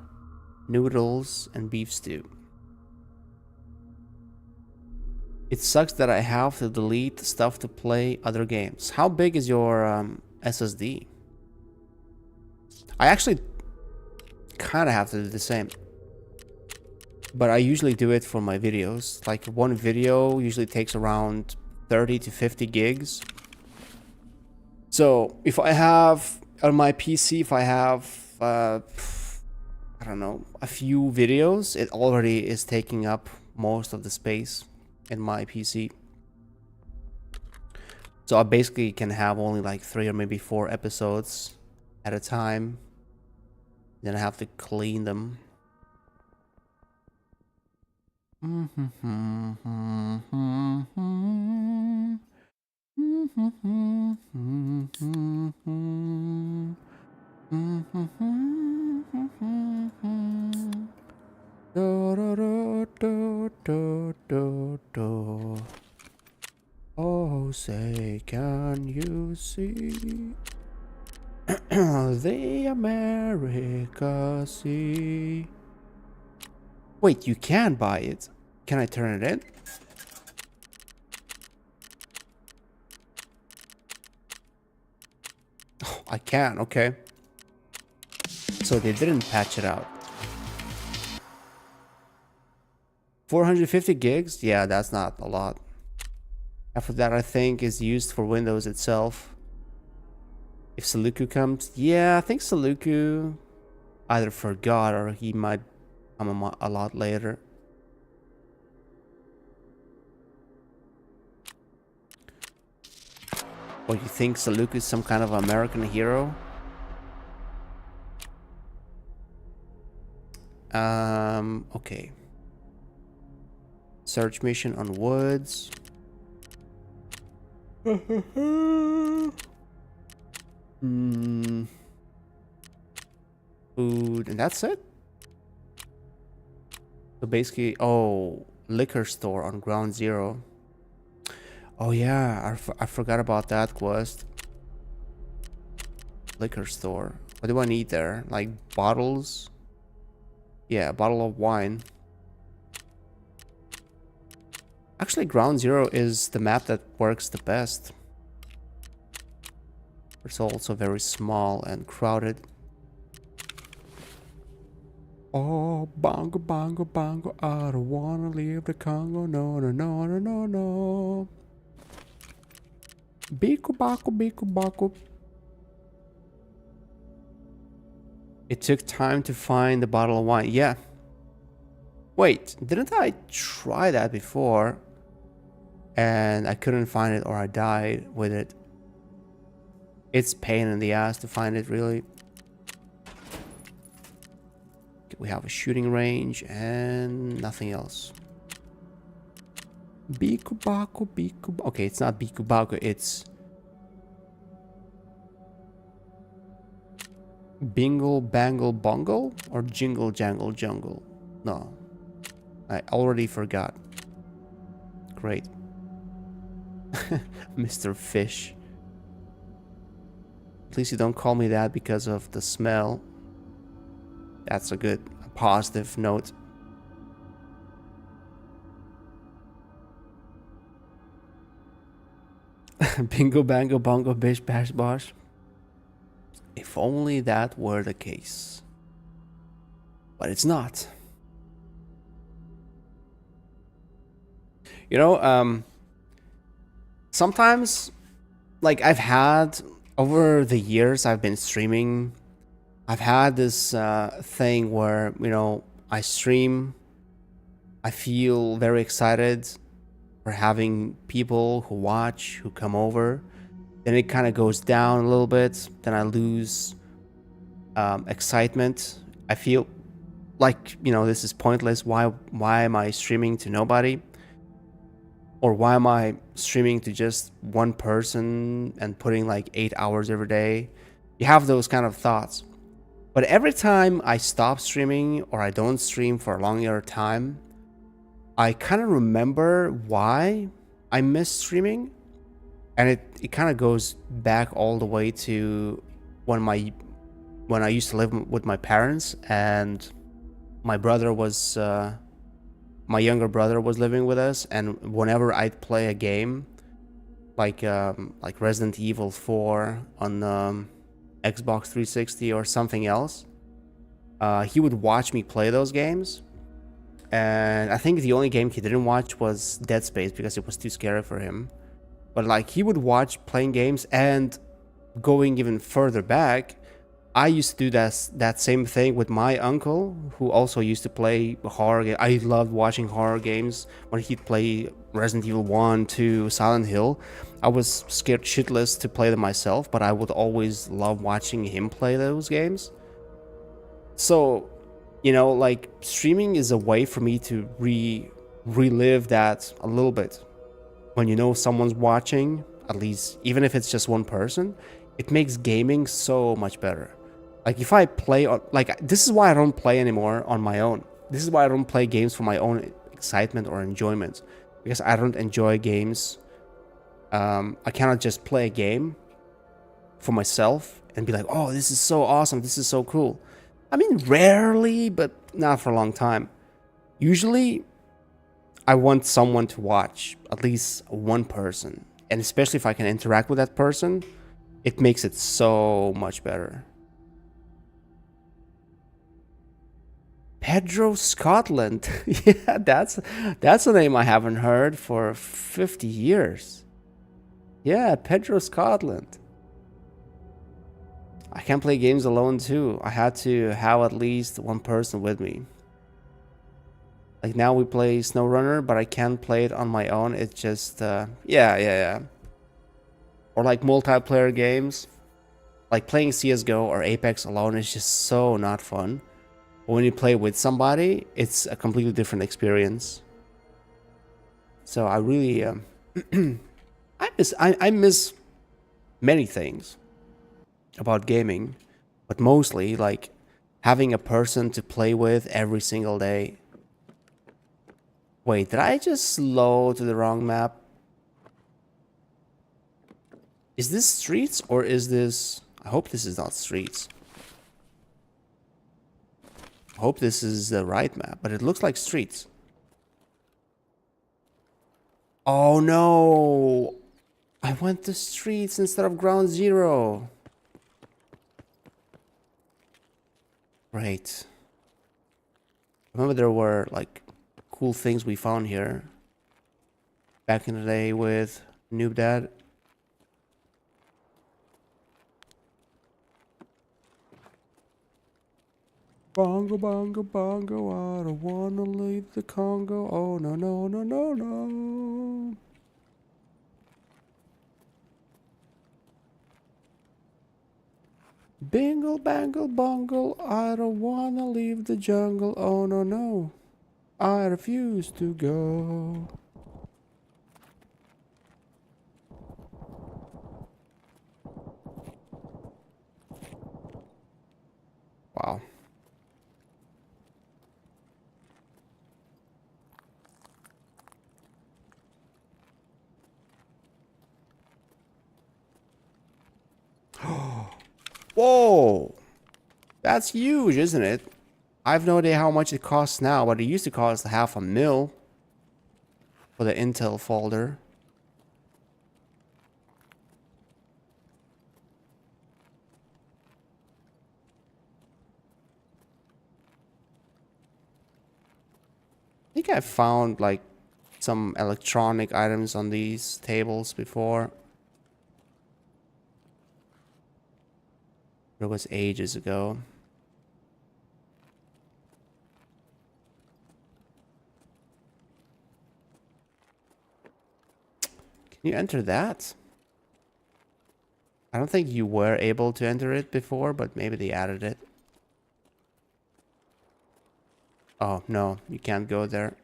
noodles, and beef stew. It sucks that I have to delete stuff to play other games. How big is your SSD? I actually kind of have to do the same. But I usually do it for my videos. Like one video usually takes around 30 to 50 gigs. So if I have on my PC, if I have, I don't know, a few videos, it already is taking up most of the space in my PC. So I basically can have only like 3 or maybe 4 episodes at a time. Then I have to clean them. Oh, say, can you see the America Sea? Wait, you can buy it. Can I turn it in? Oh, I can, okay. So they didn't patch it out. 450 gigs? Yeah, that's not a lot. After that, I think is used for Windows itself. If Saluku comes, yeah, I think Saluku either forgot or he might come a lot later. Or you think Saluku is some kind of American hero? Okay. Search mission on woods. Food, and that's it? So basically, oh, liquor store on ground zero. Oh yeah, I forgot about that quest. Liquor store. What do I need there? Like bottles? Yeah, a bottle of wine. Actually, ground zero is the map that works the best. It's also very small and crowded. Oh, bongo, bongo, bongo, I don't wanna leave the Congo, no, no, no, no, no, no. Biku, baku, biku, baku. It took time to find the bottle of wine. Yeah. Wait, didn't I try that before? And I couldn't find it or I died with it. It's pain in the ass to find it, really. We have a shooting range and nothing else. Bikubaku, Bikubaku. Okay, it's not Bikubaku, it's Bingle Bangle Bungle or Jingle Jangle Jungle. No, I already forgot. Great. Mr. Fish. Please you don't call me that because of the smell. That's a positive note. Bingo bango bongo bish bash bosh. If only that were the case. But it's not. You know, sometimes, like I've had, over the years I've been streaming, I've had this thing where, you know, I stream, I feel very excited for having people who watch, who come over. Then it kind of goes down a little bit. Then I lose excitement. I feel like, you know, this is pointless. Why am I streaming to nobody? Or why am I streaming to just one person and putting like 8 hours every day? You have those kind of thoughts. But every time I stop streaming or I don't stream for a longer time, I kind of remember why I miss streaming. And it kind of goes back all the way to when I used to live with my parents, and my brother was my younger brother was living with us, and whenever I'd play a game like Resident Evil 4 on Xbox 360 or something else, he would watch me play those games. And I think the only game he didn't watch was Dead Space because it was too scary for him. But like, he would watch playing games. And going even further back, I used to do that same thing with my uncle, who also used to play horror games. I loved watching horror games. When he'd play Resident Evil 1, 2, Silent Hill, I was scared shitless to play them myself, but I would always love watching him play those games. So, you know, like, streaming is a way for me to relive that a little bit. When you know someone's watching, at least, even if it's just one person, it makes gaming so much better. Like, if I play on, like, this is why I don't play anymore on my own. This is why I don't play games for my own excitement or enjoyment, because I don't enjoy games. I cannot just play a game for myself and be like, oh, this is so awesome, this is so cool. I mean, rarely, but not for a long time. Usually, I want someone to watch, at least one person. And especially if I can interact with that person, it makes it so much better. Pedro Scotland. Yeah, that's a name I haven't heard for 50 years. Yeah, Pedro Scotland. I can't play games alone too. I had to have at least one person with me. Like, now we play SnowRunner, but I can't play it on my own. It's just, yeah. Or like multiplayer games. Like playing CSGO or Apex alone is just so not fun. But when you play with somebody, it's a completely different experience. So I really, I miss many things about gaming, but mostly like having a person to play with every single day. Wait, did I just slow to the wrong map? Is this streets or is this... I hope this is not streets. I hope this is the right map, but it looks like streets. Oh no! I went to streets instead of ground zero. Right. Remember there were like cool things we found here back in the day with Noob Dad. Bongo, bongo, bongo, I don't wanna leave the Congo. Oh, no, no, no, no, no. Bingle, bangle, bungle, I don't wanna leave the jungle. Oh, no, no, I refuse to go. Wow. Whoa! That's huge, isn't it? I have no idea how much it costs now, but it used to cost $500,000 for the Intel folder. I think I found like some electronic items on these tables before. It was ages ago. Can you enter that? I don't think you were able to enter it before, but maybe they added it. Oh, no, you can't go there.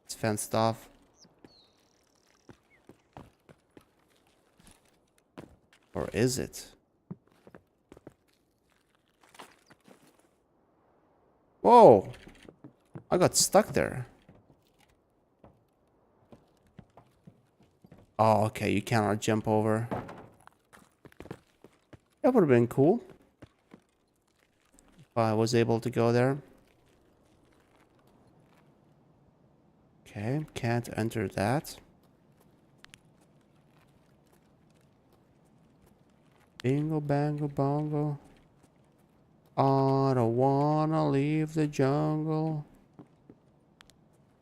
It's fenced off. Or is it? Whoa! I got stuck there. Oh, okay, you cannot jump over. That would have been cool. If I was able to go there. Okay, can't enter that. Bingo, bango, bongo. I don't wanna leave the jungle.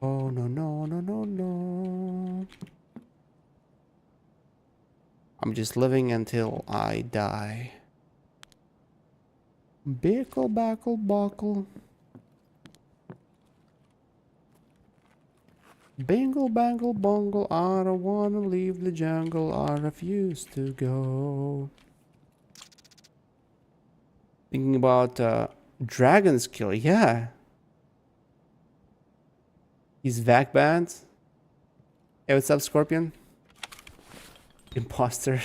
Oh, no, no, no, no, no. I'm just living until I die. Bickle, backle, buckle. Bingle, bangle, bongle. I don't wanna leave the jungle. I refuse to go. Thinking about Dragon's Kill. Yeah. He's vac banned. Hey, what's up, Scorpion? Imposter.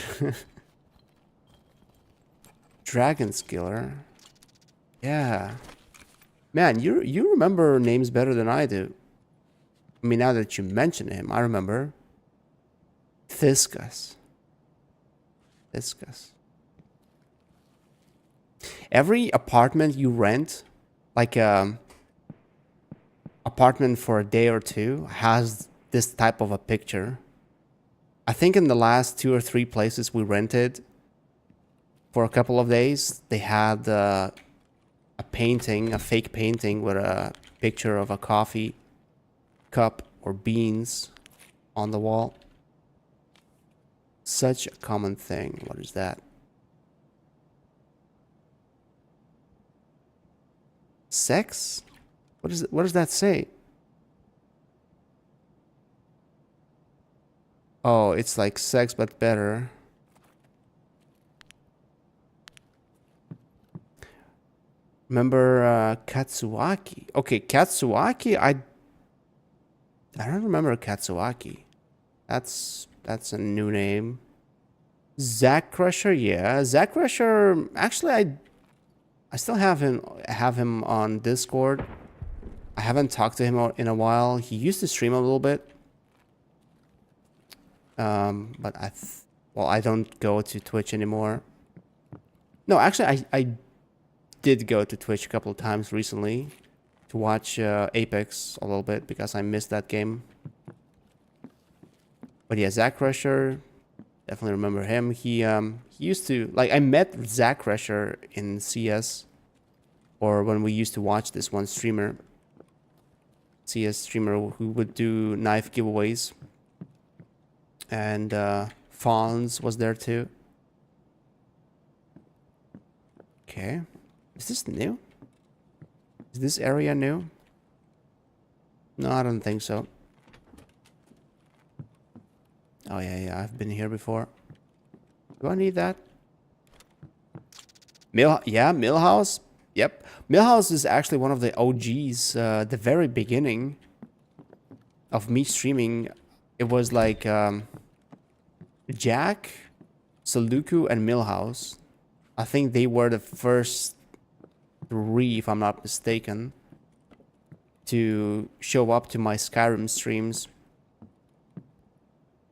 Dragon's Killer. Yeah. Man, you remember names better than I do. I mean, now that you mention him, I remember. Thiscus. Thiscus. Every apartment you rent, like apartment for a day or two, has this type of a picture. I think in the last 2 or 3 places we rented for a couple of days, they had a painting, a fake painting with a picture of a coffee cup or beans on the wall. Such a common thing. What is that? Sex? What is it? What does that say? Oh, it's like sex but better. Remember Katsuaki? Okay, Katsuaki. I don't remember Katsuaki. That's a new name. Zack Crusher, yeah. Zack Crusher, actually I still have him on Discord. I haven't talked to him in a while. He used to stream a little bit. But well, I don't go to Twitch anymore. No, actually I did go to Twitch a couple of times recently to watch Apex a little bit because I missed that game. But yeah, Zack Crusher, definitely remember him. He used to, like, I met Zack Crusher in CS, or when we used to watch this one streamer, CS streamer, who would do knife giveaways, and Fonz was there too. Okay, is this new? Is this area new? No, I don't think so. Oh yeah, I've been here before. Do I need that? Millhouse. Yep, Millhouse is actually one of the OGs. The very beginning of me streaming, it was like Jack, Saluku, and Millhouse. I think they were the first 3, if I'm not mistaken, to show up to my Skyrim streams.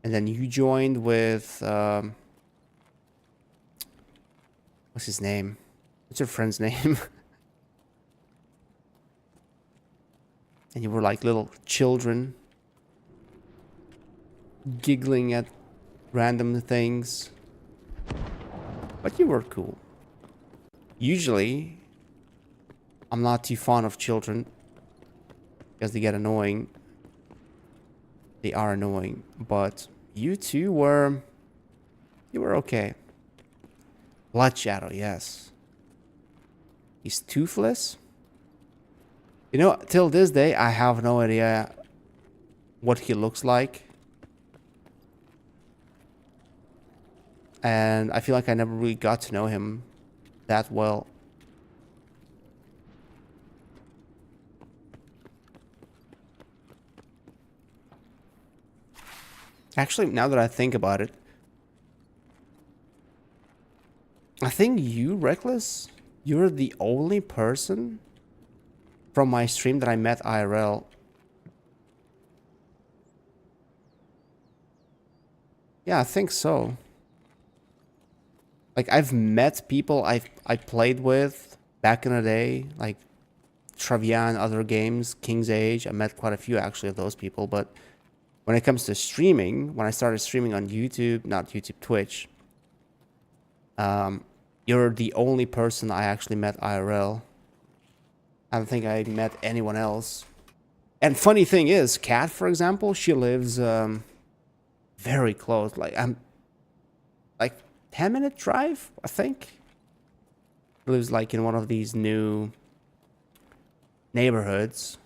And then you joined with what's his name? What's your friend's name? And you were like little children giggling at random things. But you were cool. Usually, I'm not too fond of children because they get annoying. They are annoying, but you two were... You were okay. Blood Shadow, yes. He's toothless. You know, till this day, I have no idea what he looks like. And I feel like I never really got to know him that well. Actually, now that I think about it, I think you, Reckless, you're the only person from my stream that I met IRL. Yeah, I think so. Like, I've met people I played with back in the day, like Trivia and other games, King's Age. I met quite a few actually of those people, but when it comes to streaming, when I started streaming on YouTube, not YouTube, Twitch, you're the only person I actually met IRL. I don't think I met anyone else. And funny thing is, Kat, for example, she lives very close. Like I'm like 10-minute drive, I think. She lives like in one of these new neighborhoods.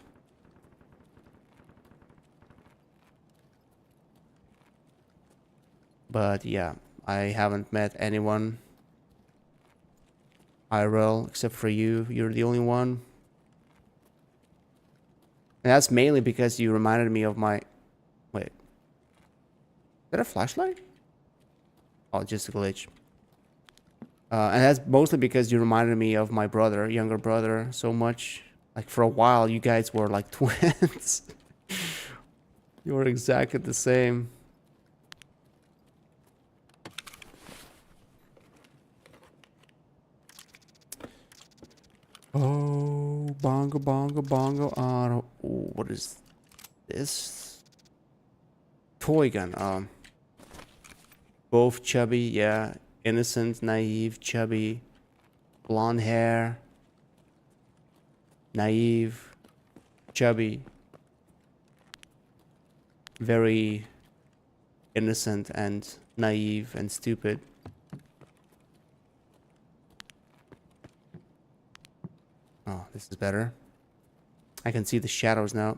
But yeah, I haven't met anyone IRL except for you. You're the only one. And that's mainly because you reminded me of my... Wait. Is that a flashlight? Oh, just a glitch. And that's mostly because you reminded me of my brother, younger brother, so much. Like, for a while, you guys were like twins. You were exactly the same. Oh, bongo, bongo, bongo, auto. Ooh, what is this? Toy gun. Both chubby, yeah. Innocent, naive, chubby. Blonde hair. Naive. Chubby. Very innocent and naive and stupid. Oh, this is better. I can see the shadows now.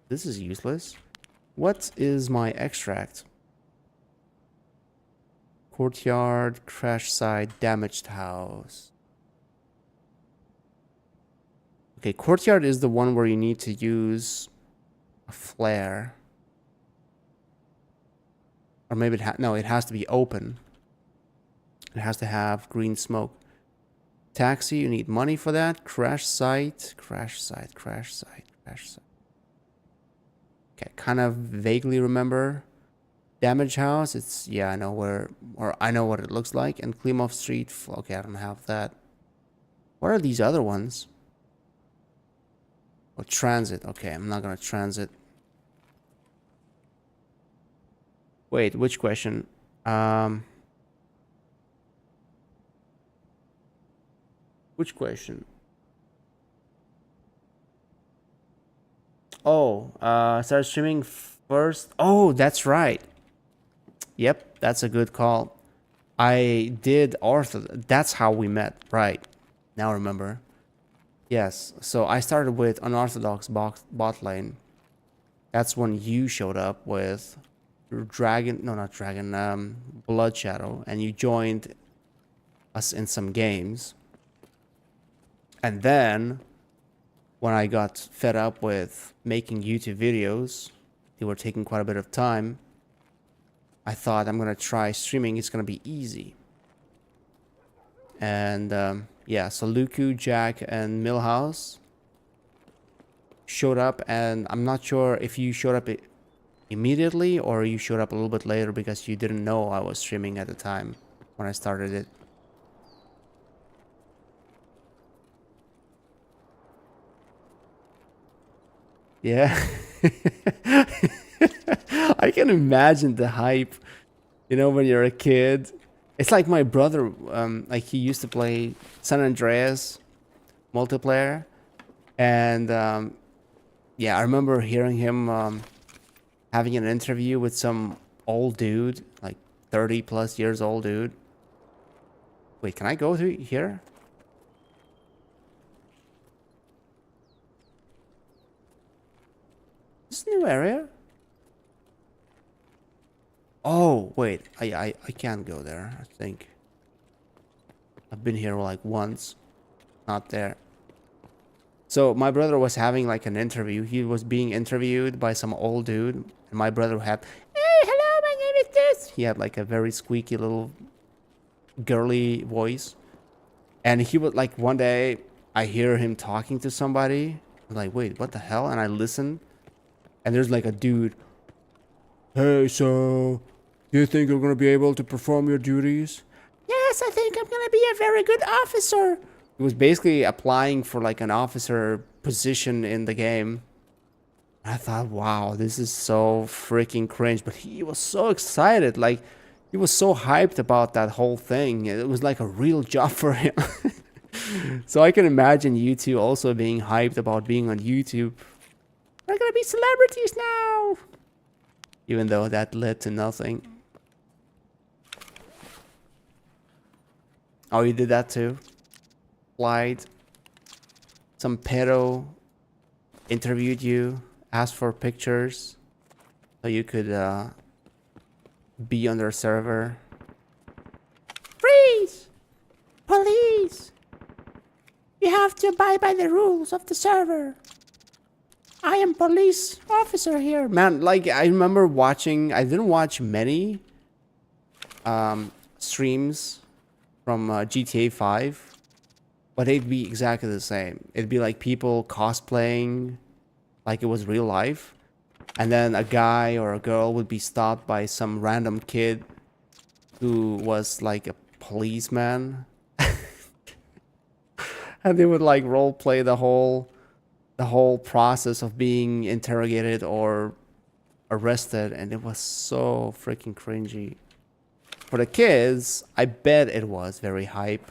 This is useless. What is my extract? Courtyard, crash site, damaged house. Okay, courtyard is the one where you need to use a flare. Or maybe no, it has to be open. It has to have green smoke. Taxi, you need money for that. Crash site, crash site, crash site, crash site. Okay, kind of vaguely remember. Damage house, it's, yeah, I know where, or I know what it looks like. And Klimov Street, okay, I don't have that. What are these other ones? Oh, transit, okay, I'm not gonna transit. Wait, which question? Which question? Oh, start streaming first. Oh, that's right. Yep, that's a good call. I did Ortho. That's how we met, right? Now I remember. Yes, so I started with unorthodox bot lane. That's when you showed up with Dragon, no, not Dragon, Blood Shadow, and you joined us in some games. And then, when I got fed up with making YouTube videos, they were taking quite a bit of time, I thought I'm gonna try streaming, it's gonna be easy. And yeah, so Luku, Jack, and Millhouse showed up, and I'm not sure if you showed up immediately or you showed up a little bit later because you didn't know I was streaming at the time when I started it. Yeah. I can imagine the hype, you know, when you're a kid. It's like my brother, like he used to play San Andreas multiplayer, and yeah, I remember hearing him having an interview with some old dude, like 30 plus years old dude. Wait, can I go through here? This new area? Oh, wait, I can't go there, I think. I've been here like once. Not there. So my brother was having like an interview. He was being interviewed by some old dude, and my brother had, "Hey, hello, my name is this." He had like a very squeaky little girly voice, and he would like one day I hear him talking to somebody. I'm like, wait, what the hell? And I listen, and there's like a dude. Hey, so do you think you're gonna be able to perform your duties? Yes, I think I'm gonna be a very good officer. He was basically applying for like an officer position in the game. I thought, wow, this is so freaking cringe. But he was so excited. Like, he was so hyped about that whole thing. It was like a real job for him. So I can imagine you two also being hyped about being on YouTube. We're gonna be celebrities now. Even though that led to nothing. Oh, you did that too? Lied. Some pedo interviewed you, asked for pictures, so you could be on their server. Freeze! Police! You have to abide by the rules of the server. I am police officer here. Man, like, I remember watching, I didn't watch many streams from GTA 5, but it'd be exactly the same. It'd be like people cosplaying like it was real life, and then a guy or a girl would be stopped by some random kid who was like a policeman, and they would like role play the whole process of being interrogated or arrested, and it was so freaking cringy. For the kids, I bet it was very hype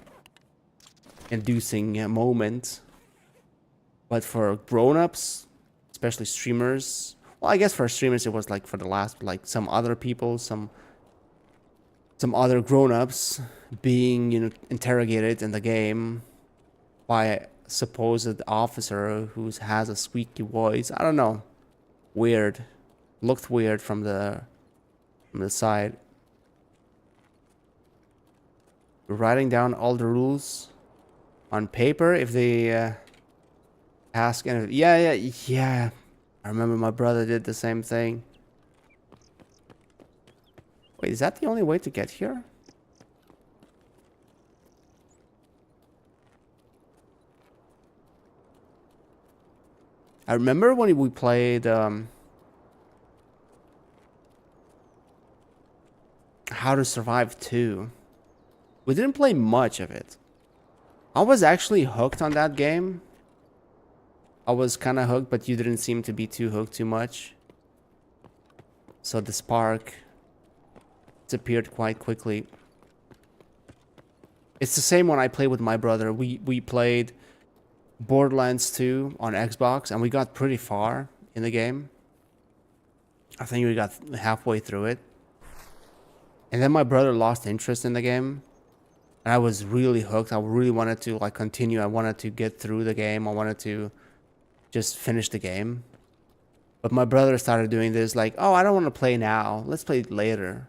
inducing a moment. But for grown-ups, especially streamers, well, I guess for streamers it was like for the last, like some other people, some other grown-ups being, you know, interrogated in the game by a supposed officer who has a squeaky voice. I don't know. Weird. Looked weird from the side. Writing down all the rules on paper if they ask. And yeah. I remember my brother did the same thing. Wait, is that the only way to get here? I remember when we played How to Survive 2. We didn't play much of it. I was actually hooked on that game. I was kind of hooked, but you didn't seem to be too hooked too much. So the spark disappeared quite quickly. It's the same when I played with my brother. We played Borderlands 2 on Xbox, and we got pretty far in the game. I think we got halfway through it. And then my brother lost interest in the game. And I was really hooked. I really wanted to like continue. I wanted to get through the game. I wanted to just finish the game. But my brother started doing this like, oh, I don't want to play now. Let's play it later.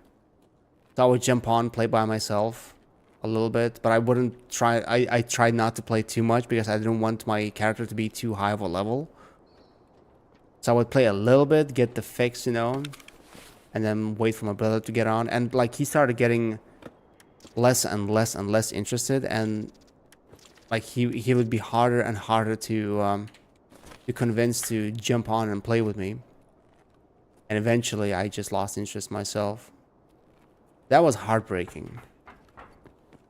So I would jump on, play by myself a little bit. But I wouldn't try. I tried not to play too much because I didn't want my character to be too high of a level. So I would play a little bit, get the fix, you know, and then wait for my brother to get on. And like he started getting less and less and less interested, and like he would be harder and harder to convince to jump on and play with me. And eventually I just lost interest myself. That was heartbreaking.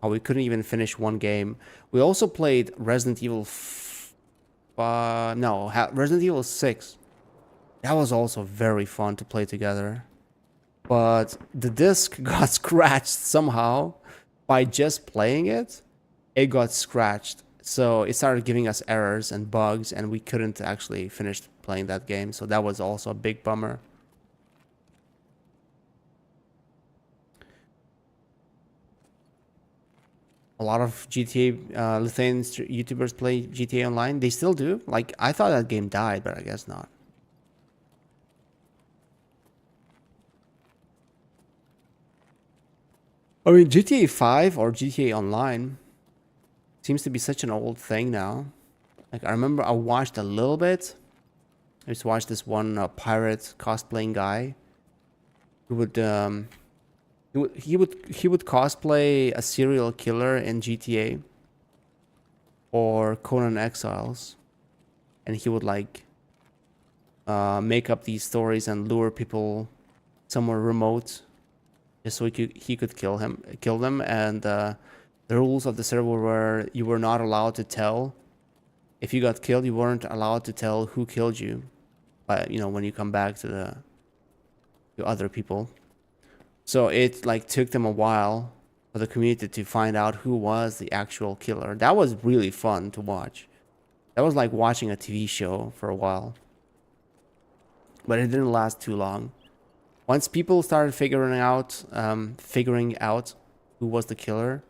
How we couldn't even finish one game. We also played Resident Evil Resident Evil 6. That was also very fun to play together. But the disc got scratched somehow. By just playing it, it got scratched. So it started giving us errors and bugs, and we couldn't actually finish playing that game. So that was also a big bummer. A lot of GTA Lithuanian YouTubers play GTA Online. They still do. Like, I thought that game died, but I guess not. I mean, GTA 5 or GTA Online seems to be such an old thing now. Like, I remember I watched a little bit. I used to watch this one pirate cosplaying guy who would he would cosplay a serial killer in GTA or Conan Exiles, and he would like make up these stories and lure people somewhere remote just so he could kill them. And the rules of the server were you were not allowed to tell if you got killed. You weren't allowed to tell who killed you, but when you come back to other people. So it like took them a while for the community to find out who was the actual killer. That was really fun to watch. That was like watching a TV show for a while. But it didn't last too long. Once people started figuring out who was the killer,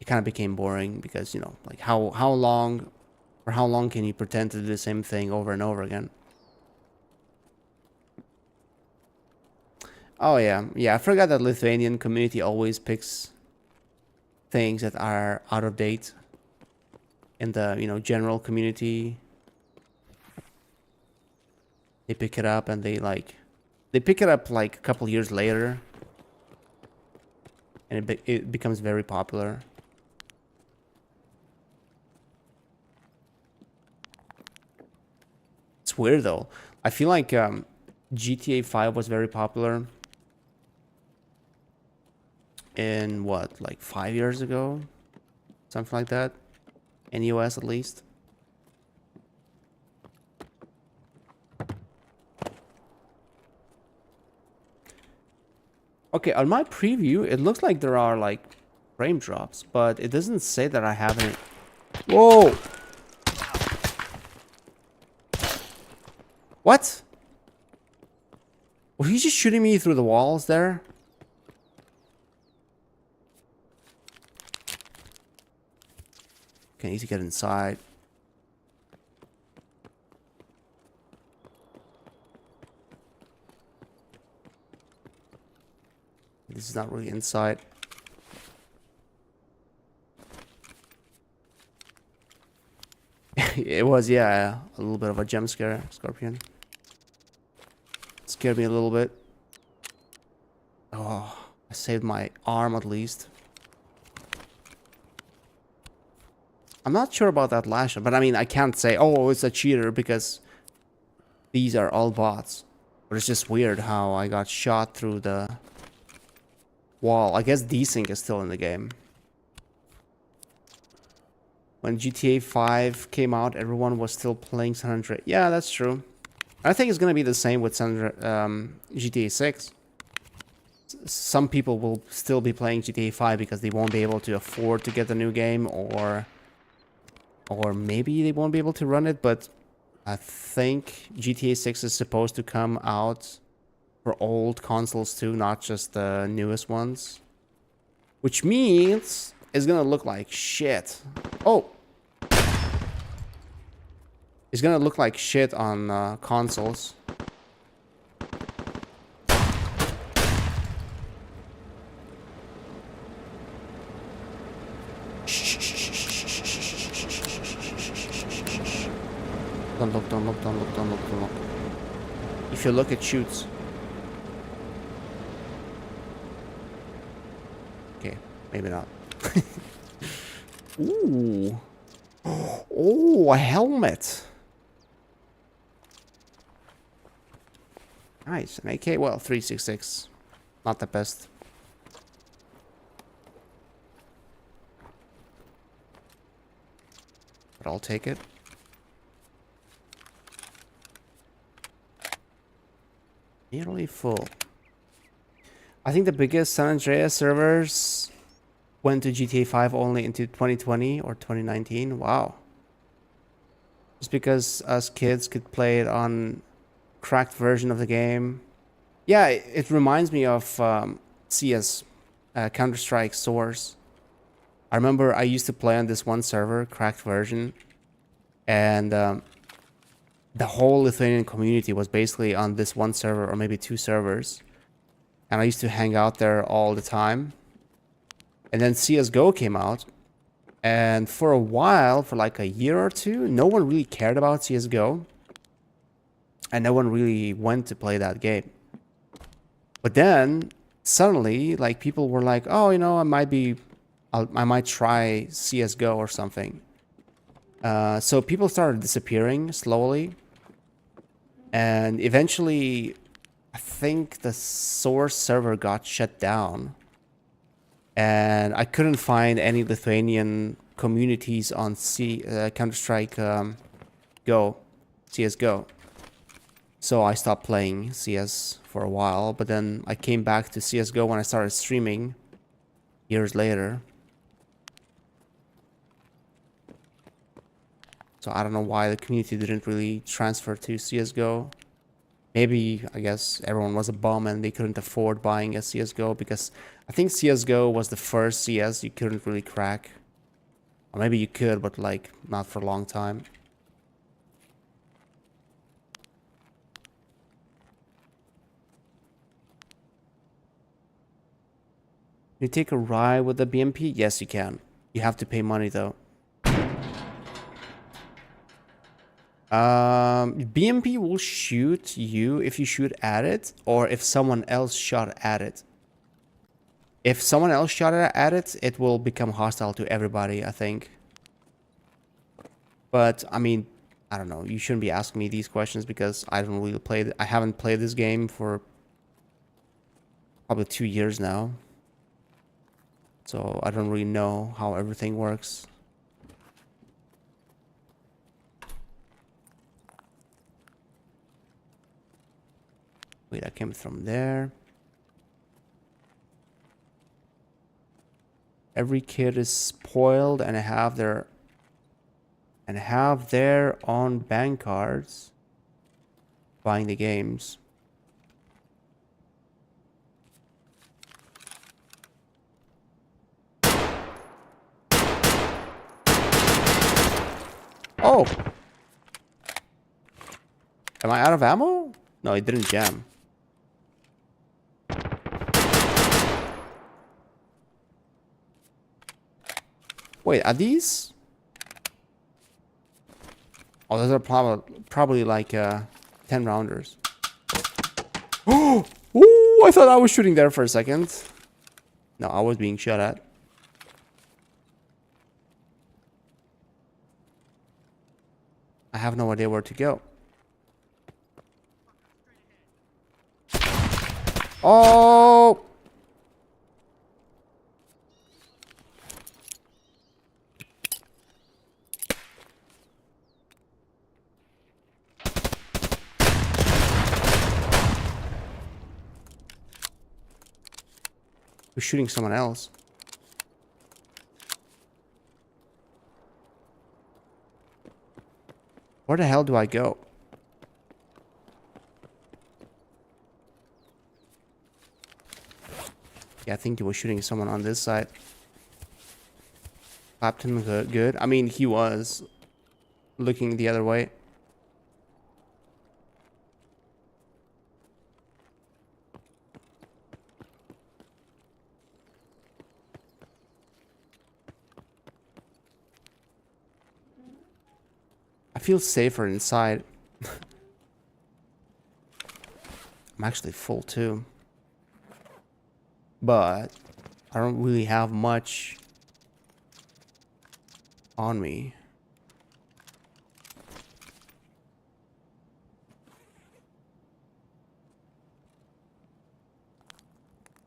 it kind of became boring because, like how long can you pretend to do the same thing over and over again? Oh yeah, I forgot that Lithuanian community always picks things that are out of date in the general community. They pick it up and they pick it up like a couple years later, and it becomes very popular. It's weird though. I feel like GTA 5 was very popular in what, like 5 years ago? Something like that. In US at least. Okay, on my preview, it looks like there are like frame drops, but it doesn't say that I have any. Whoa! What? Was he just shooting me through the walls there? Okay, I need to get inside. This is not really inside. It was, yeah, a little bit of a jump scare, Scorpion. Scared me a little bit. Oh, I saved my arm at least. I'm not sure about that last shot, but I mean, I can't say, oh, it's a cheater because these are all bots. But it's just weird how I got shot through the wall. I guess desync is still in the game. When GTA 5 came out, everyone was still playing San Andreas. Yeah, that's true. I think it's going to be the same with GTA 6. Some people will still be playing GTA 5 because they won't be able to afford to get the new game, or maybe they won't be able to run it, but I think GTA 6 is supposed to come out for old consoles too, not just the newest ones. Which means it's gonna look like shit. Oh! It's gonna look like shit on consoles. Don't look, don't look, don't look, don't look, don't look. If you look, it shoots. Okay, maybe not. Ooh. Oh, a helmet. Nice, an AK. Well, 366. Not the best. But I'll take it. Nearly full. I think the biggest San Andreas servers went to GTA 5 only into 2020 or 2019. Wow. Just because us kids could play it on cracked version of the game. Yeah, it reminds me of CS, Counter-Strike Source. I remember I used to play on this one server, cracked version, and the whole Lithuanian community was basically on this one server, or maybe two servers. And I used to hang out there all the time. And then CSGO came out. And for a while, for like a year or two, no one really cared about CSGO. And no one really went to play that game. But then, suddenly, like, people were like, oh, you know, I might try CSGO or something. So people started disappearing slowly. And eventually, I think the source server got shut down. And I couldn't find any Lithuanian communities on Counter-Strike Go, CSGO. So I stopped playing CS for a while, but then I came back to CSGO when I started streaming years later. So I don't know why the community didn't really transfer to CSGO. Maybe, I guess, everyone was a bum and they couldn't afford buying a CSGO, because I think CSGO was the first CS you couldn't really crack. Or maybe you could, but like, not for a long time. Can you take a ride with the BMP? Yes, you can. You have to pay money though. BMP will shoot you if you shoot at it, or if someone else shot at it. If someone else shot at it, it will become hostile to everybody, I think. But, I mean, I don't know. You shouldn't be asking me these questions because I don't really play... I haven't played this game for probably 2 years now. So, I don't really know how everything works. Wait, I came from there. Every kid is spoiled and have their own bank cards buying the games. Oh! Am I out of ammo? No, it didn't jam. Wait, are these? Oh, those are probably like 10 rounders. Oh! Ooh, I thought I was shooting there for a second. No, I was being shot at. I have no idea where to go. Oh! We're shooting someone else. Where the hell do I go? Yeah, I think he was shooting someone on this side. Clapped him good. I mean, he was looking the other way. I feel safer inside. I'm actually full too. But I don't really have much on me.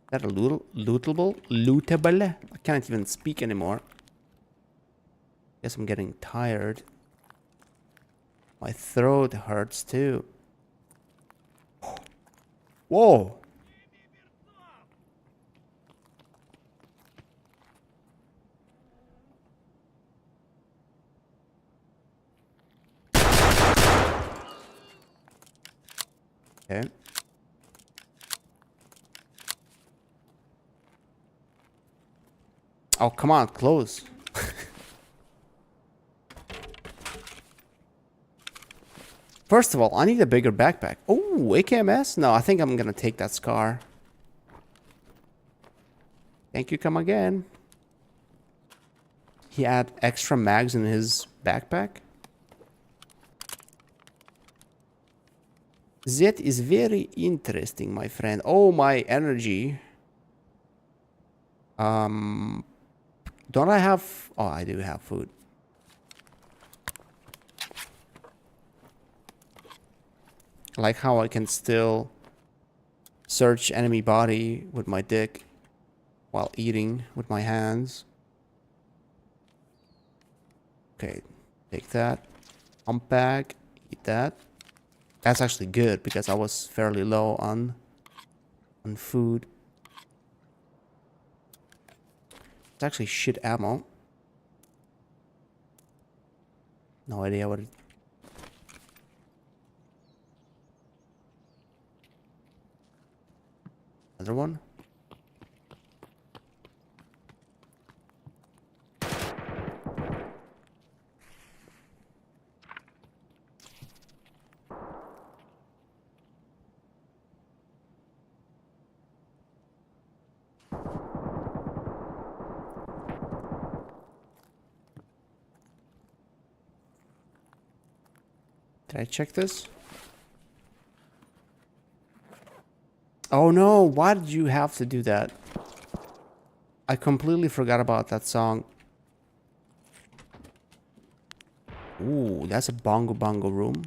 Is that a lootable? Lootable? I can't even speak anymore. Guess I'm getting tired. My throat hurts too. Whoa! Okay. Oh, come on, close. First of all, I need a bigger backpack. Oh, AKMS? No, I think I'm gonna take that scar. Thank you, come again. He had extra mags in his backpack? That is very interesting, my friend. Oh, my energy. Don't I have... Oh, I do have food. I like how I can still search enemy body with my dick while eating with my hands. Okay, take that. Pump bag. Eat that. That's actually good because I was fairly low on food. It's actually shit ammo. No idea what it... Another one? Did I check this? Oh no, why did you have to do that? I completely forgot about that song. Ooh, that's a bongo bongo room.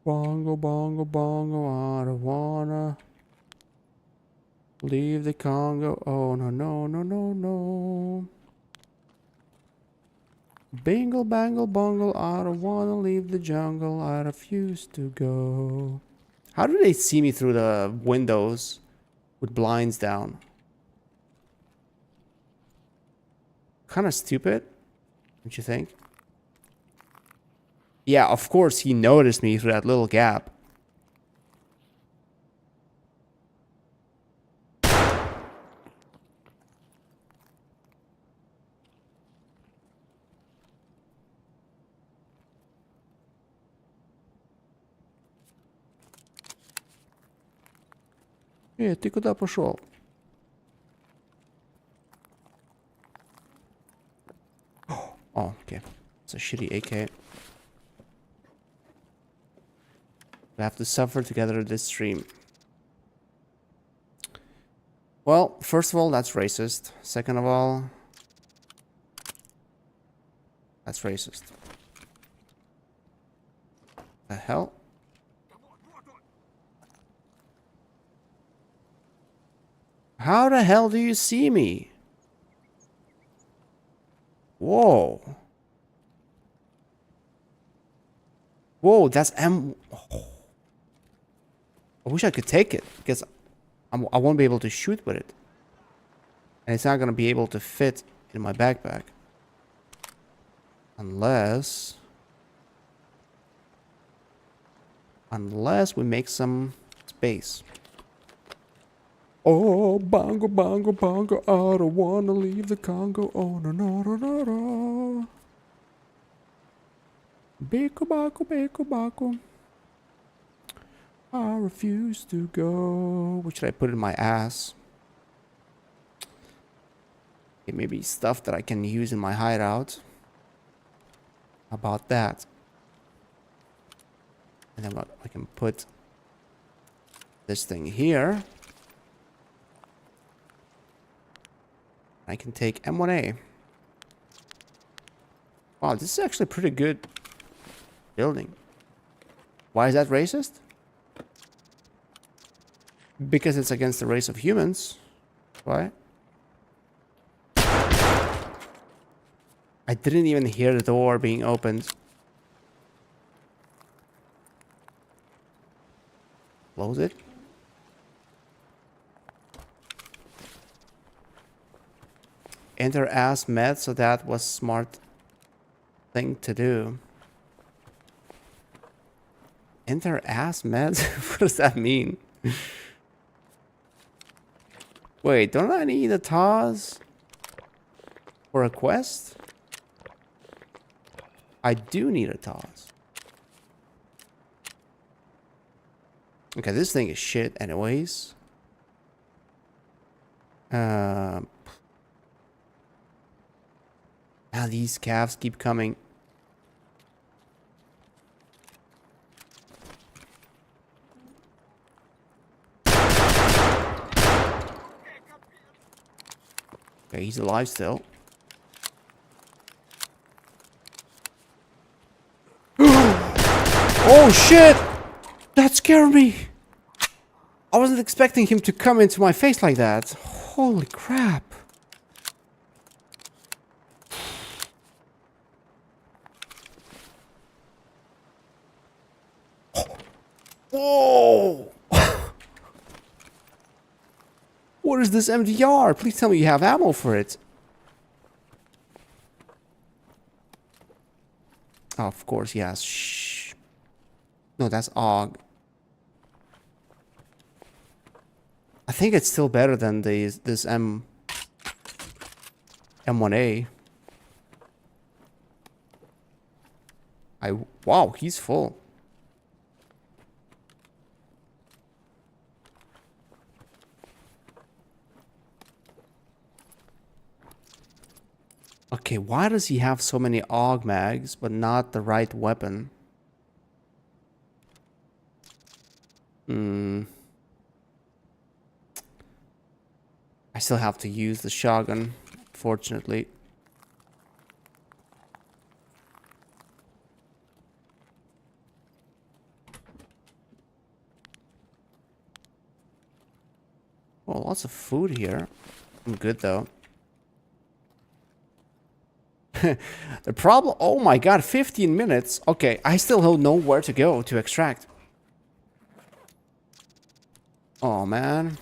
Bongo bongo bongo, I don't wanna leave the Congo. Oh no no no no no. Bingle bangle bongle, I don't wanna leave the jungle. I refuse to go. How do they see me through the windows with blinds down? Kind of stupid, don't you think? Yeah, of course he noticed me through that little gap. Ты куда пошел? Oh, okay. It's a shitty AK. We have to suffer together this stream. Well, first of all, that's racist. Second of all, that's racist. The hell? How the hell do you see me? Whoa. Whoa, that's M... Oh. I wish I could take it, because I won't be able to shoot with it. And it's not going to be able to fit in my backpack. Unless we make some space. Oh, bongo, bongo, bongo, I don't wanna leave the Congo. Oh, no, no, no, no, no. Bako, bako, bako, bako. I refuse to go. What should I put in my ass? Okay, maybe stuff that I can use in my hideout. How about that? And then I can put this thing here. I can take M1A. Wow, this is actually pretty good building. Why is that racist? Because it's against the race of humans. Why? I didn't even hear the door being opened. Close it. Enter as med, so that was smart thing to do. Enter as med? What does that mean? Wait, don't I need a TOS for a quest? I do need a TOS. Okay, this thing is shit anyways. Now these calves keep coming. Okay, he's alive still. Oh shit! That scared me! I wasn't expecting him to come into my face like that. Holy crap. Whoa! What is this MDR? Please tell me you have ammo for it. Oh, of course, yes. Shh. No, that's AUG. I think it's still better than this M1A. Wow, he's full. Okay, why does he have so many AUG mags, but not the right weapon? I still have to use the shotgun, fortunately. Well, lots of food here. I'm good, though. The problem... Oh my god, 15 minutes. Okay, I still don't know where to go to extract. Oh, man.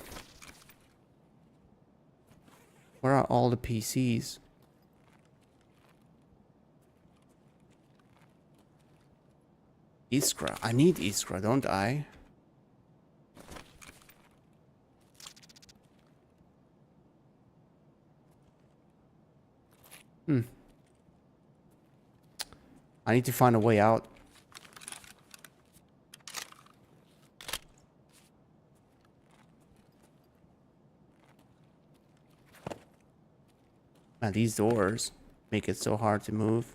Where are all the PCs? Iskra. I need Iskra, don't I? I need to find a way out. Man, these doors make it so hard to move.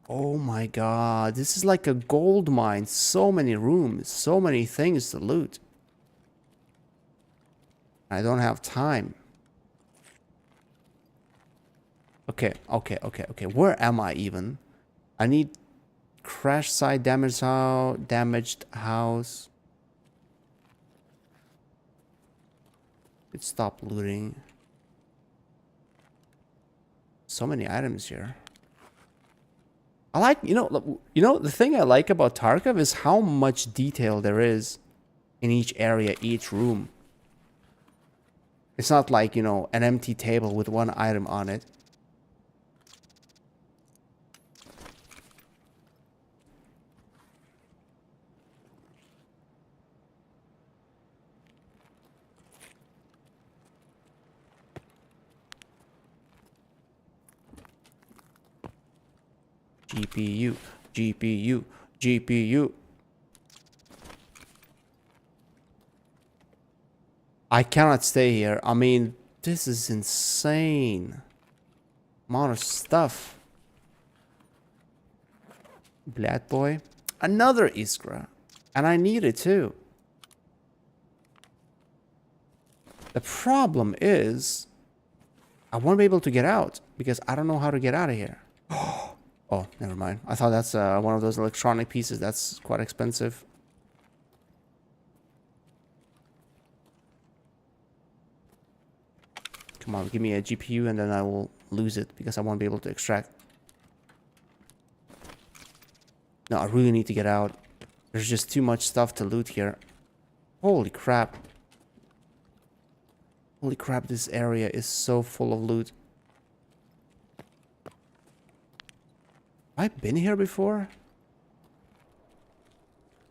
Oh my god, this is like a gold mine. So many rooms, so many things to loot. I don't have time. Okay. Where am I even? I need crash site, damaged house. Let's stop looting. So many items here. I like, you know, the thing I like about Tarkov is how much detail there is in each area, each room. It's not like, you know, an empty table with one item on it. GPU, GPU, GPU. I cannot stay here. I mean, this is insane. Amount of stuff. Black boy. Another Iskra. And I need it too. The problem is, I won't be able to get out because I don't know how to get out of here. Oh, never mind. I thought that's one of those electronic pieces that's quite expensive. Come on, give me a GPU and then I will lose it because I won't be able to extract. No, I really need to get out. There's just too much stuff to loot here. Holy crap. Holy crap, this area is so full of loot. Have I been here before?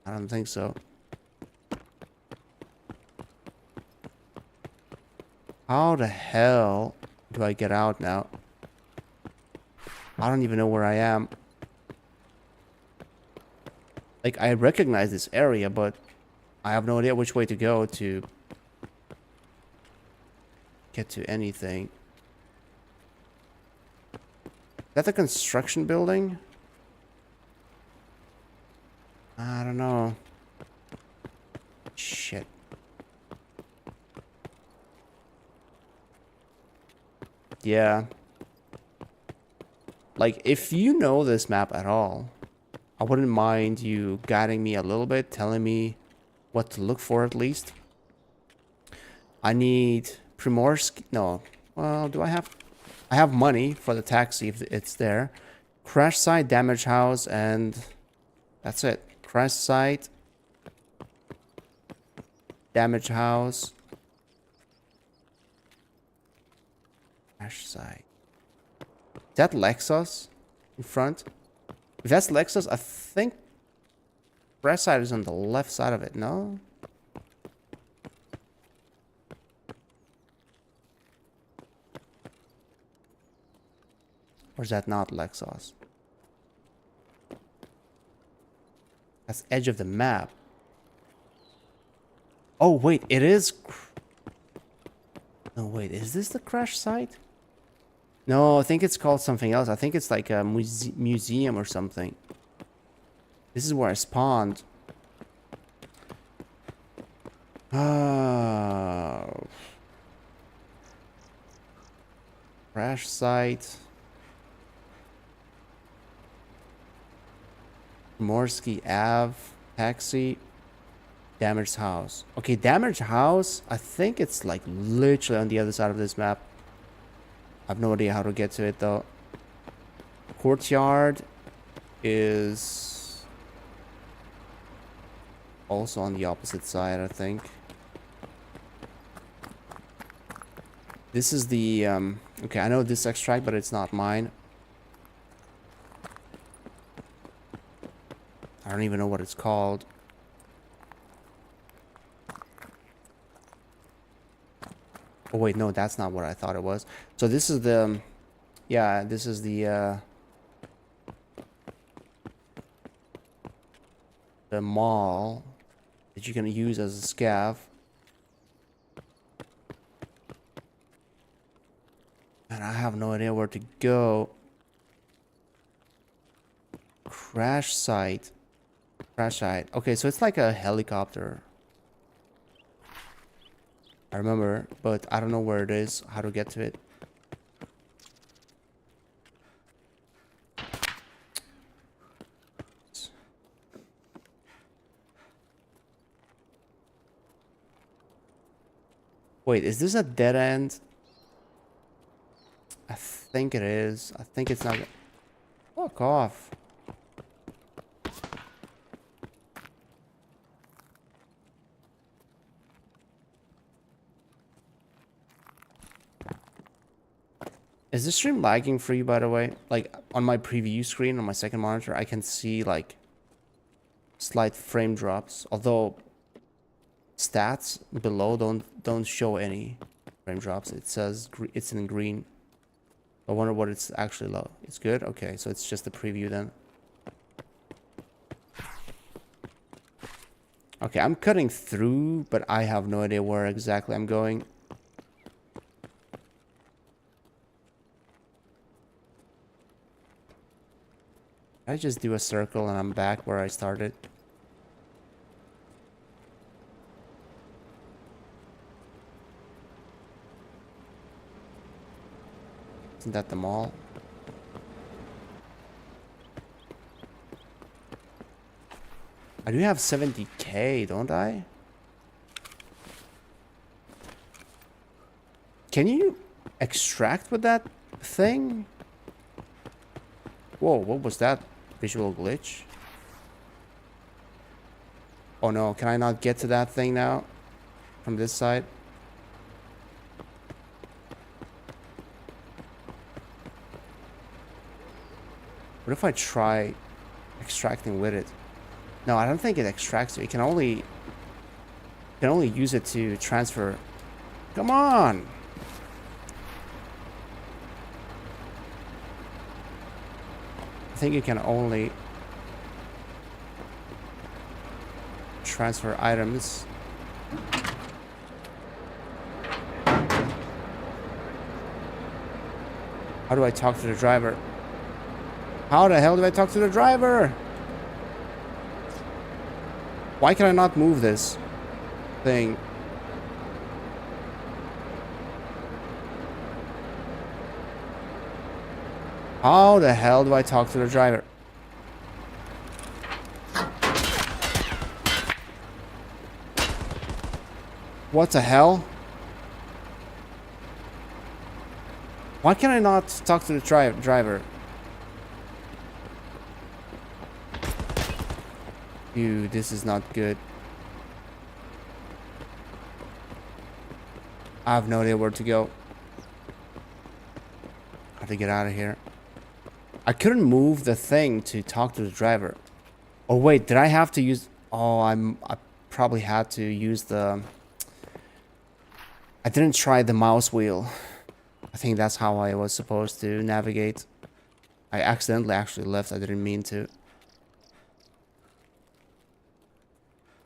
I don't think so. How the hell do I get out now? I don't even know where I am. Like, I recognize this area, but I have no idea which way to go to get to anything. Is that a construction building? I don't know. Shit. Yeah. Like, if you know this map at all, I wouldn't mind you guiding me a little bit, telling me what to look for at least. I need Primorsk. No. Well, do I have... I have money for the taxi if it's there. Crash site, damage house, and that's it. Crash site, damage house, crash site. Is that Lexus in front? If that's Lexus, I think crash site is on the left side of it. No? Or is that not Lexus? That's edge of the map. Oh, wait, it is... No, wait, is this the crash site? No, I think it's called something else. I think it's like a museum or something. This is where I spawned. Crash site. Morsky Ave, taxi, damaged house. Okay, damaged house. I think it's like literally on the other side of this map. I have no idea how to get to it though. Courtyard is also on the opposite side, I think. This is the okay, I know this extract, but it's not mine. I don't even know what it's called. Oh wait, no, that's not what I thought it was. So this is the, yeah, this is the mall that you're gonna use as a scav. And I have no idea where to go. Crash site. Crash site. Okay, so it's like a helicopter. I remember, but I don't know where it is, how to get to it. Wait, is this a dead end? I think it is. I think it's not. Fuck off. Is this stream lagging for you, by the way? Like, on my preview screen, on my second monitor, I can see, like, slight frame drops. Although, stats below don't show any frame drops. It says it's in green. I wonder what it's actually low. It's good? Okay, so it's just a preview then. Okay, I'm cutting through, but I have no idea where exactly I'm going. I just do a circle and I'm back where I started. Isn't that the mall? I do have 70k, don't I? Can you extract with that thing? Whoa, what was that? Visual glitch? Oh no, can I not get to that thing now? From this side? What if I try extracting with it? No, I don't think it extracts it. You can only use it to transfer. Come on! I think you can only... transfer items. How do I talk to the driver? How the hell do I talk to the driver? Why can I not move this thing? How the hell do I talk to the driver? What the hell? Why can I not talk to the driver? Dude, this is not good. I have no idea where to go. How to get out of here. I couldn't move the thing to talk to the driver. Oh wait, did I have to use... Oh, I probably had to use the... I didn't try the mouse wheel. I think that's how I was supposed to navigate. I accidentally actually left. I didn't mean to.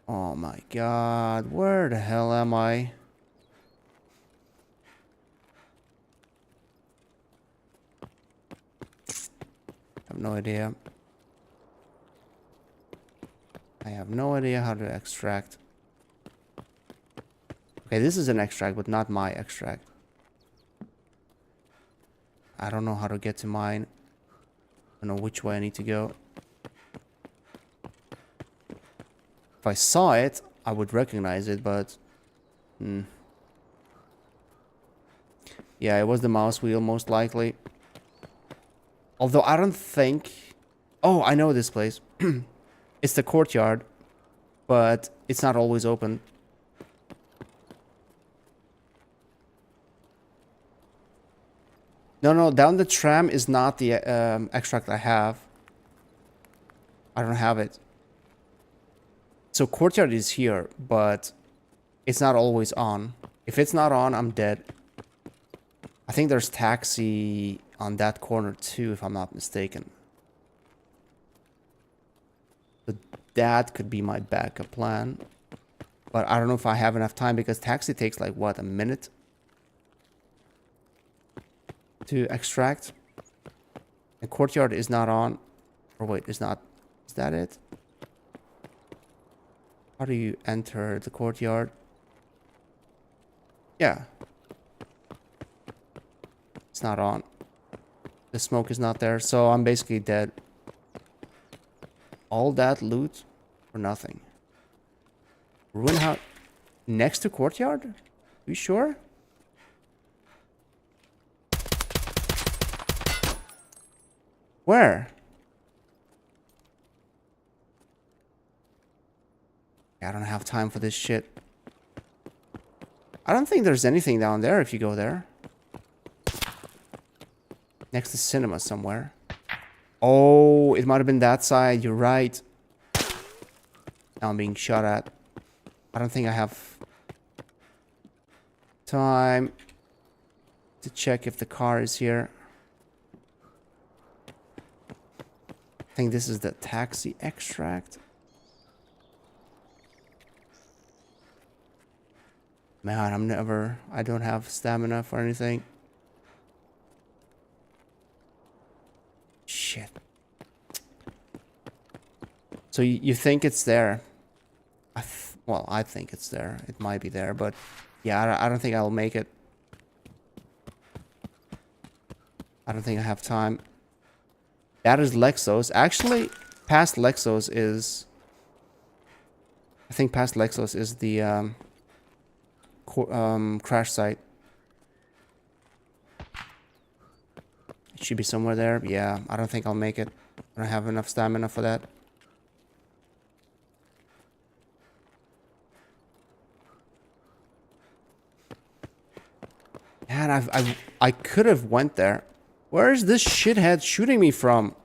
Oh my god. Where the hell am I? I have no idea. I have no idea how to extract. Okay, this is an extract, but not my extract. I don't know how to get to mine. I don't know which way I need to go. If I saw it, I would recognize it, but... Yeah, it was the mouse wheel, most likely. Although I don't think... Oh, I know this place. It's the courtyard, but it's not always open. No, down the tram is not the extract I have. I don't have it. So courtyard is here, but it's not always on. If it's not on, I'm dead. I think there's taxi on that corner too, if I'm not mistaken. But that could be my backup plan. But I don't know if I have enough time because taxi takes like, what, a minute? To extract. The courtyard is not on. Or wait, it's not. Is that it? How do you enter the courtyard? Yeah. It's not on. The smoke is not there, so I'm basically dead. All that loot for nothing. Ruin house next to courtyard? You sure? Where? I don't have time for this shit. I don't think there's anything down there if you go there. Next to cinema somewhere. Oh, it might have been that side. You're right. Now I'm being shot at. I don't think I have time to check if the car is here. I think this is the taxi extract. Man, I don't have stamina for anything. Shit. So you think it's there? Well, I think it's there. It might be there, but yeah, I don't think I'll make it. I don't think I have time. That is Lexos. Actually, past Lexos is... I think past Lexos is the crash site. It should be somewhere there. Yeah, I don't think I'll make it. I don't have enough stamina for that. Man, I could have went there. Where is this shithead shooting me from?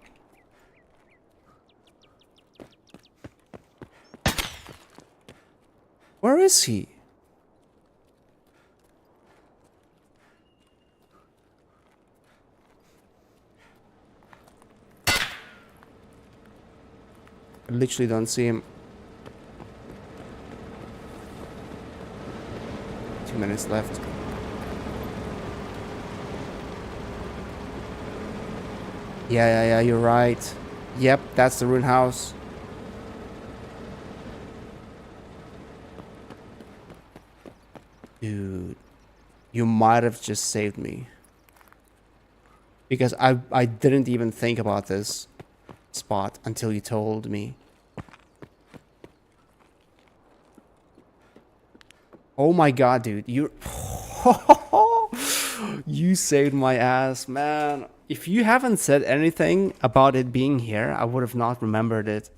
Where is he? I literally don't see him. minutes left. Yeah, you're right. Yep, that's the ruin house. Dude, you might have just saved me. Because I didn't even think about this spot until you told me. Oh my god, dude. You You saved my ass, man. If you haven't said anything about it being here, I would have not remembered it.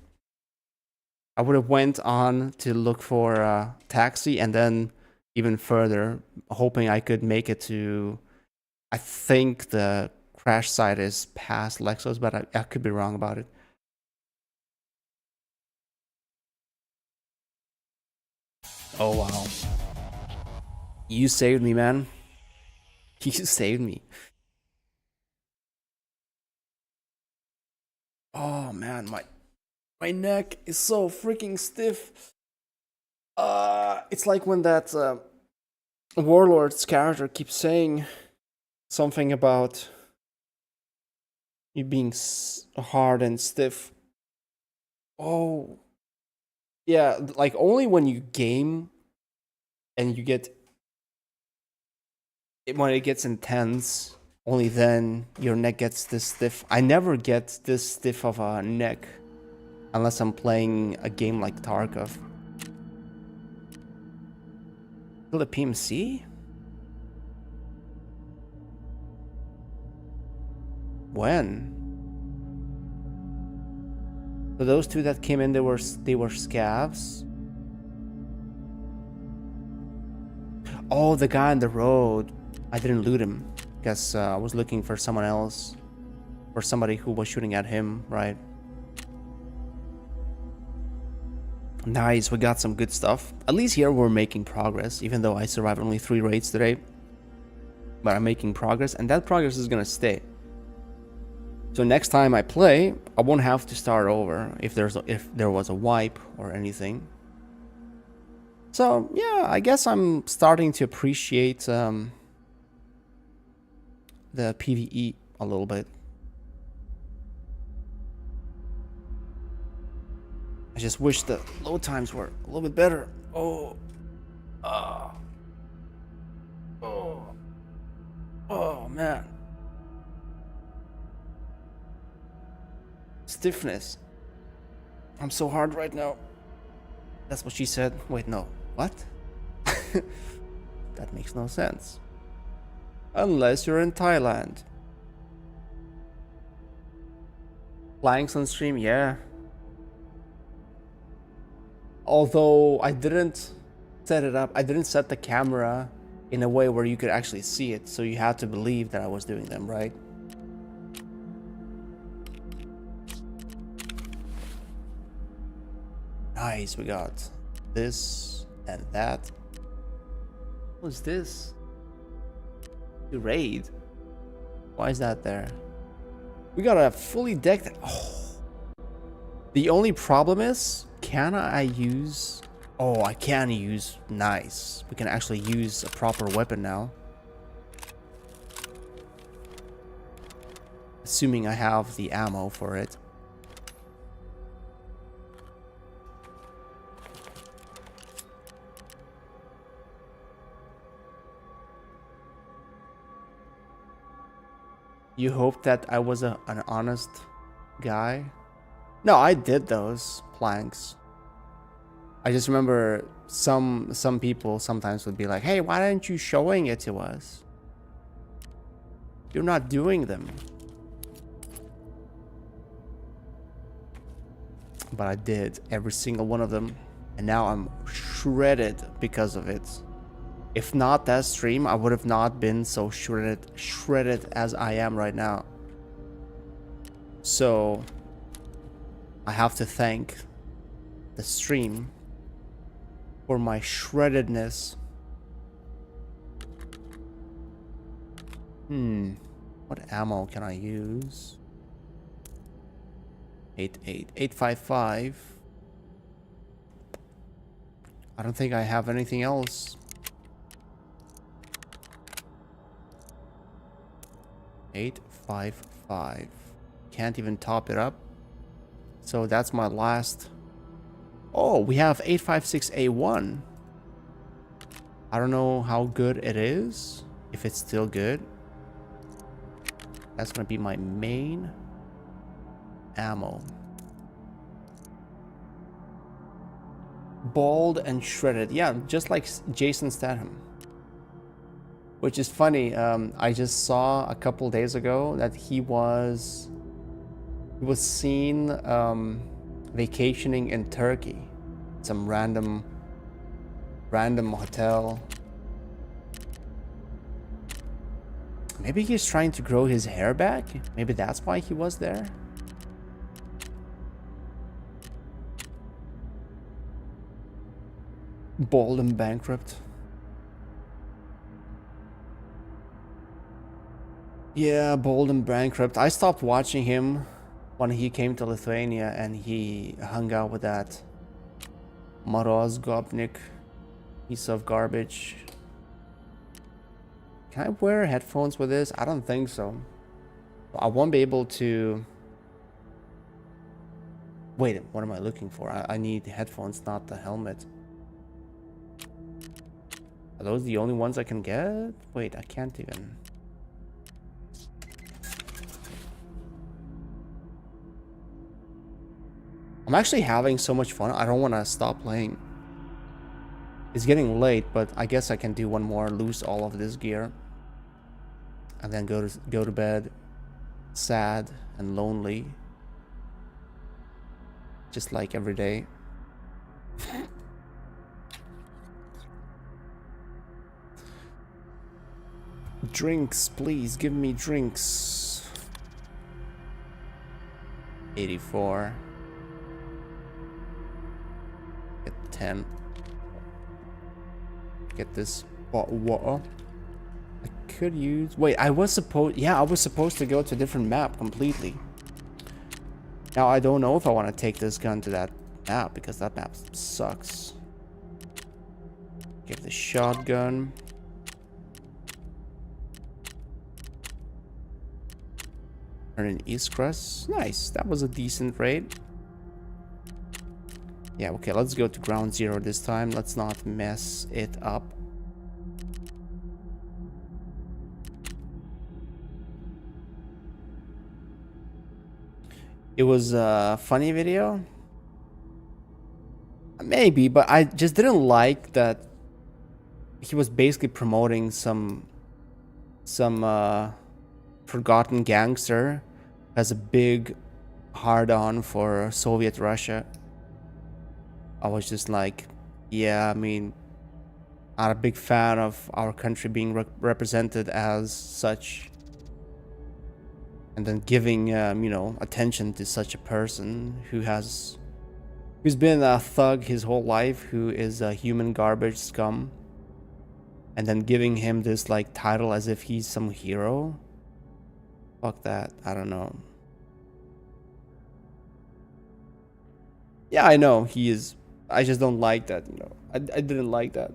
I would have went on to look for a taxi and then even further, hoping I could make it to... I think the crash site is past Lexos, but I could be wrong about it. Oh, wow. You saved me, man. You saved me. Oh, man, my neck is so freaking stiff. It's like when that Warlord's character keeps saying something about you being hard and stiff. Oh, yeah, like only when you game and you get... when it gets intense, only then your neck gets this stiff. I never get this stiff of a neck unless I'm playing a game like Tarkov. Kill the PMC? When? So those two that came in, they were scavs. Oh, the guy on the road. I didn't loot him because I was looking for someone else, or somebody who was shooting at him, right? Nice, we got some good stuff. At least here we're making progress, even though I survived only 3 raids today. But I'm making progress, and that progress is gonna stay. So next time I play, I won't have to start over if there was a wipe or anything. So yeah, I guess I'm starting to appreciate the PVE a little bit. I just wish the load times were a little bit better. Oh, oh man. Stiffness. I'm so hard right now. That's what she said. Wait, no. What? That makes no sense. Unless you're in Thailand. Planks on stream, yeah. Although I didn't set it up, I didn't set the camera in a way where you could actually see it, so you had to believe that I was doing them, right? Nice, we got this and that. What's this? To raid. Why is that there? We got a fully decked... Oh. The only problem is, can I use... Oh, I can use... Nice. We can actually use a proper weapon now. Assuming I have the ammo for it. You hope that I was an honest guy? No, I did those planks. I just remember some people sometimes would be like, hey, why aren't you showing it to us? You're not doing them. But I did every single one of them. And now I'm shredded because of it. If not that stream, I would have not been so shredded as I am right now. So I have to thank the stream for my shreddedness. What ammo can I use? 855. I don't think I have anything else. 855. Can't even top it up. So that's my last. Oh, we have 856A1. I don't know how good it is. If it's still good. That's gonna be my main ammo. Bald and shredded. Yeah, just like Jason Statham. Which is funny. I just saw a couple days ago that he was seen vacationing in Turkey. Some random hotel. Maybe he's trying to grow his hair back. Maybe that's why he was there. Bald and bankrupt. Yeah, bald and bankrupt. I stopped watching him when he came to Lithuania and he hung out with that Moroz Gopnik piece of garbage. Can I wear headphones with this? I don't think so. I won't be able to... Wait, what am I looking for? I need headphones, not the helmet. Are those the only ones I can get? Wait, I can't even... I'm actually having so much fun. I don't want to stop playing. It's getting late, but I guess I can do one more, lose all of this gear, and then go to bed sad and lonely, just like every day. Drinks, please give me drinks. 84. Get 10. Get this bottle of water. I could use... Wait, I was supposed... Yeah, I was supposed to go to a different map completely. Now, I don't know if I want to take this gun to that map, because that map sucks. Get the shotgun. Earn an East Crest. Nice, that was a decent raid. Yeah, okay, let's go to ground zero this time. Let's not mess it up. It was a funny video. Maybe, but I just didn't like that he was basically promoting some forgotten gangster as a big hard-on for Soviet Russia. I was just like, yeah, I mean, not a big fan of our country being represented as such. And then giving, you know, attention to such a person who's been a thug his whole life, who is a human garbage scum. And then giving him this, like, title as if he's some hero. Fuck that. I don't know. Yeah, I know he is. I just don't like that, you know. I didn't like that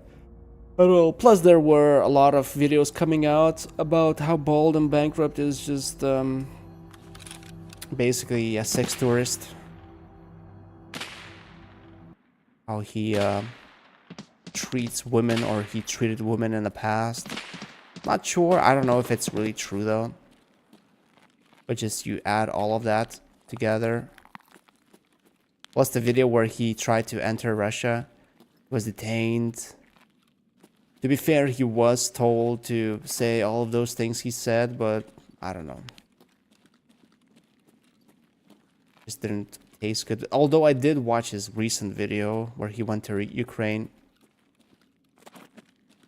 at all. Plus, there were a lot of videos coming out about how bald and bankrupt is just basically a sex tourist. How he treats women, or he treated women in the past. Not sure. I don't know if it's really true though. But just you add all of that together. Plus the video where he tried to enter Russia, was detained. To be fair, he was told to say all of those things he said, but I don't know. Just didn't taste good. Although I did watch his recent video where he went to Ukraine.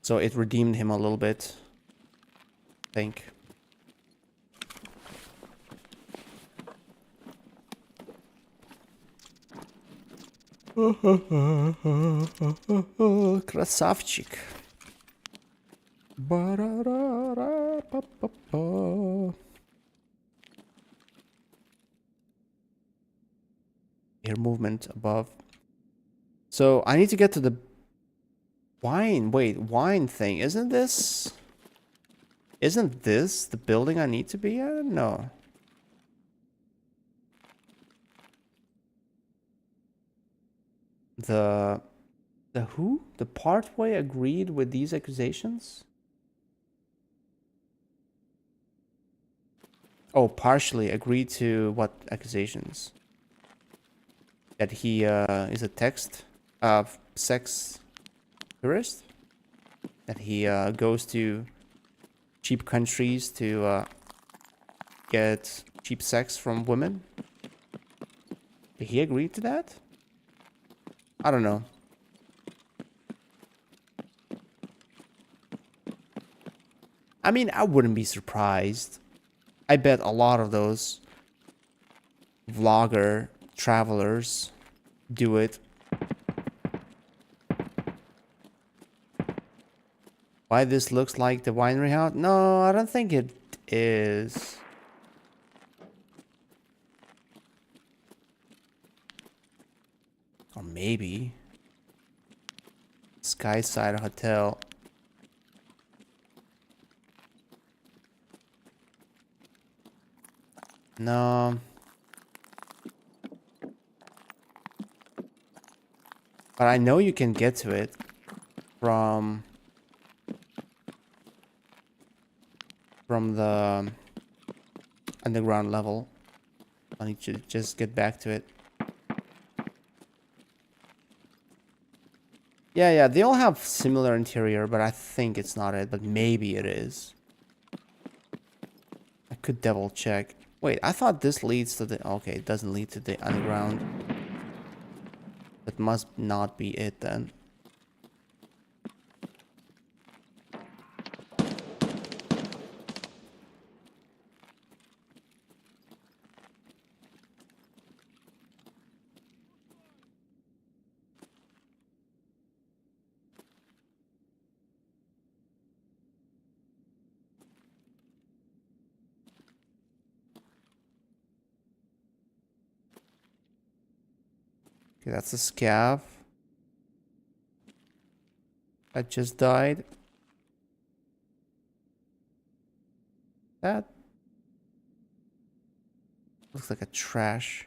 So it redeemed him a little bit, I think. Красавчик. Air movement above. So I need to get to the wine. Wait, wine thing. Isn't this? Isn't this the building I need to be at? No. The who? The Partway agreed with these accusations? Oh, partially agreed to what accusations? That he is a sex tourist? That he goes to cheap countries to get cheap sex from women? Did he agree to that? I don't know. I mean, I wouldn't be surprised. I bet a lot of those vlogger travelers do it. Why this looks like the winery house? No, I don't think it is. Or maybe. Skyside Hotel. No. But I know you can get to it from the underground level. I need to just get back to it. Yeah, they all have similar interior, but I think it's not it, but maybe it is. I could double check. Wait, I thought this leads to the... Okay, it doesn't lead to the underground. That must not be it then. Okay, that's a scav. That just died. That looks like a trash.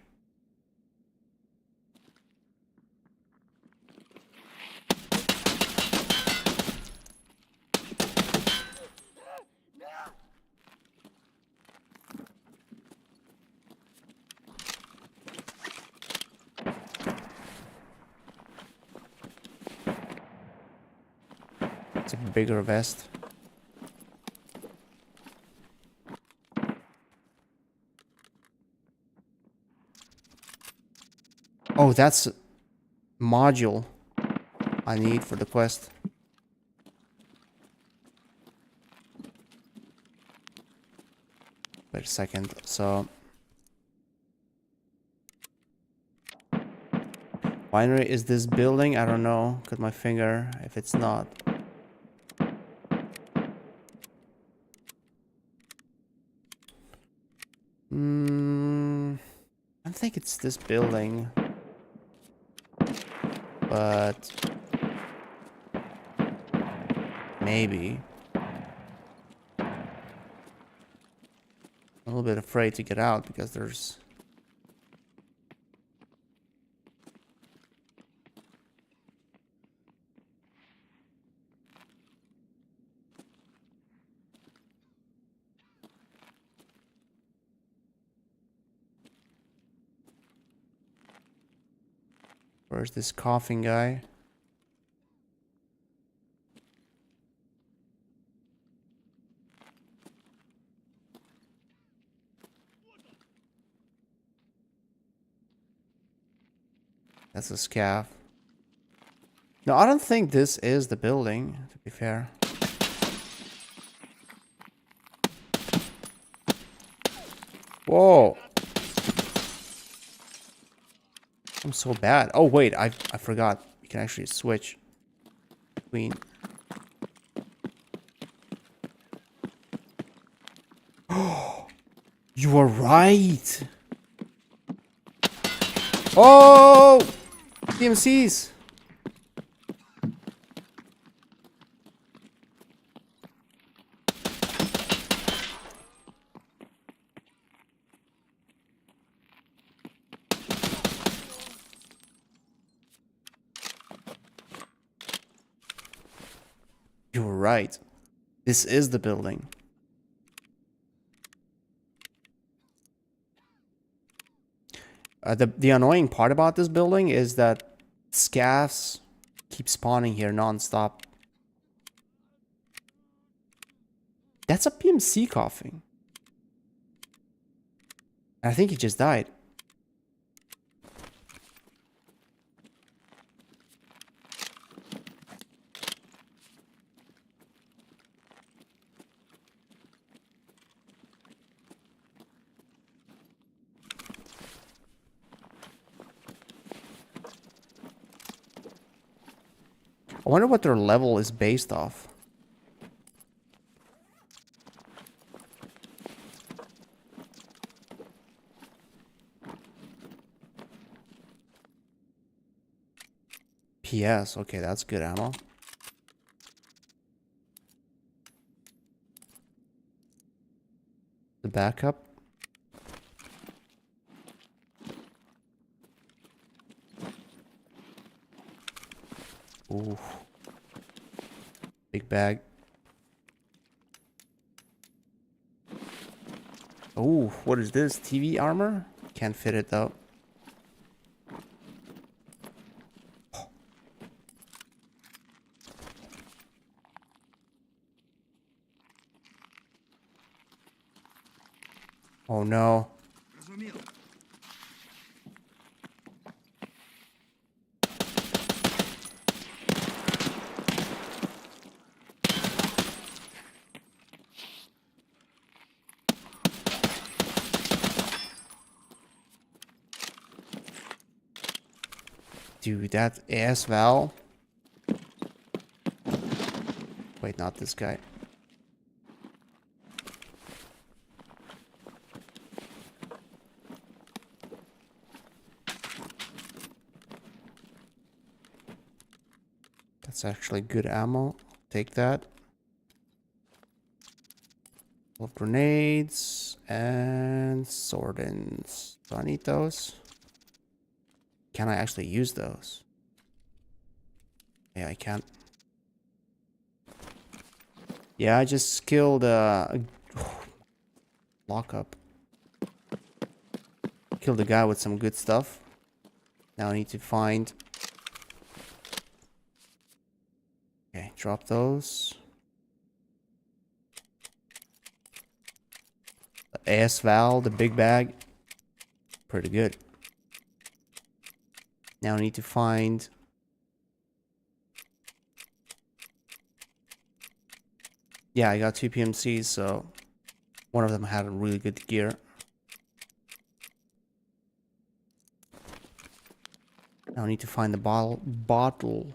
It's a bigger vest. Oh, that's a module I need for the quest. Wait a second. So, winery is this building? I don't know. Cut my finger if it's not. I think it's this building. But maybe. I'm a little bit afraid to get out because there's... Where's this coughing guy? That's a scav. No, I don't think this is the building, to be fair. Whoa. I'm so bad. Oh, wait, I forgot. You can actually switch between... You are right. Oh, DMCs. right. This is the building. The annoying part about this building is that scavs keep spawning here non-stop. That's a PMC coughing. I think he just died. I wonder what their level is based off. PS, okay, that's good ammo. The backup. Ooh. Big bag. Ooh, what is this? TV armor? Can't fit it though. Oh no. Dude, that ass Val. Wait, not this guy. That's actually good ammo. Take that. Of grenades and swordins. Do I need those? Can I actually use those? Yeah, I can. Yeah, I just killed lockup. Killed a guy with some good stuff. Now I need to find. Okay, drop those. The AS Val, the big bag. Pretty good. Now I need to find. Yeah, I got 2 PMCs, so one of them had a really good gear. Now I need to find the bottle.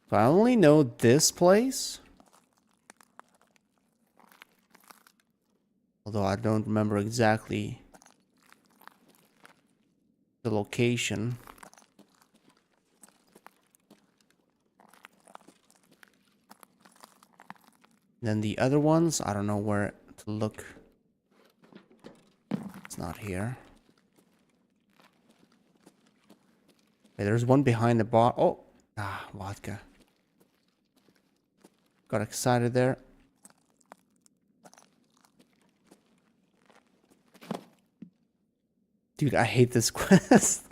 So I only know this place. Although I don't remember exactly the location. Then the other ones, I don't know where to look. It's not here. Okay, there's one behind the bar. Oh, vodka. Got excited there. Dude, I hate this quest.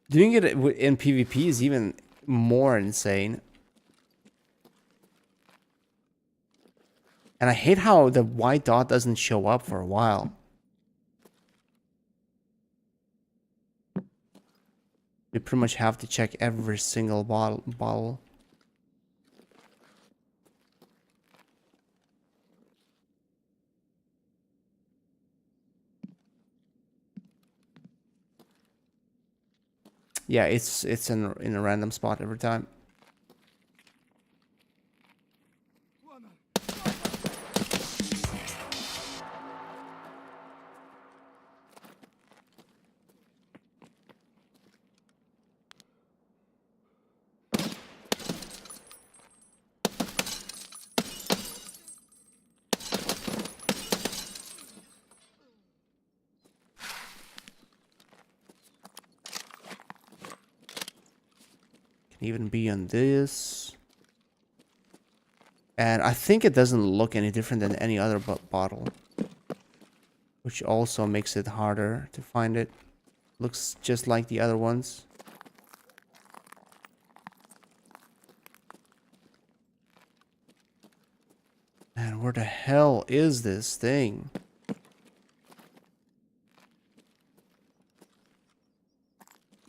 Doing it in PvP is even more insane. And I hate how the white dot doesn't show up for a while. You pretty much have to check every single bottle. Yeah, it's in a random spot every time. even be on this. And I think it doesn't look any different than any other bottle, which also makes it harder to find it. Looks just like the other ones. Man, where the hell is this thing? If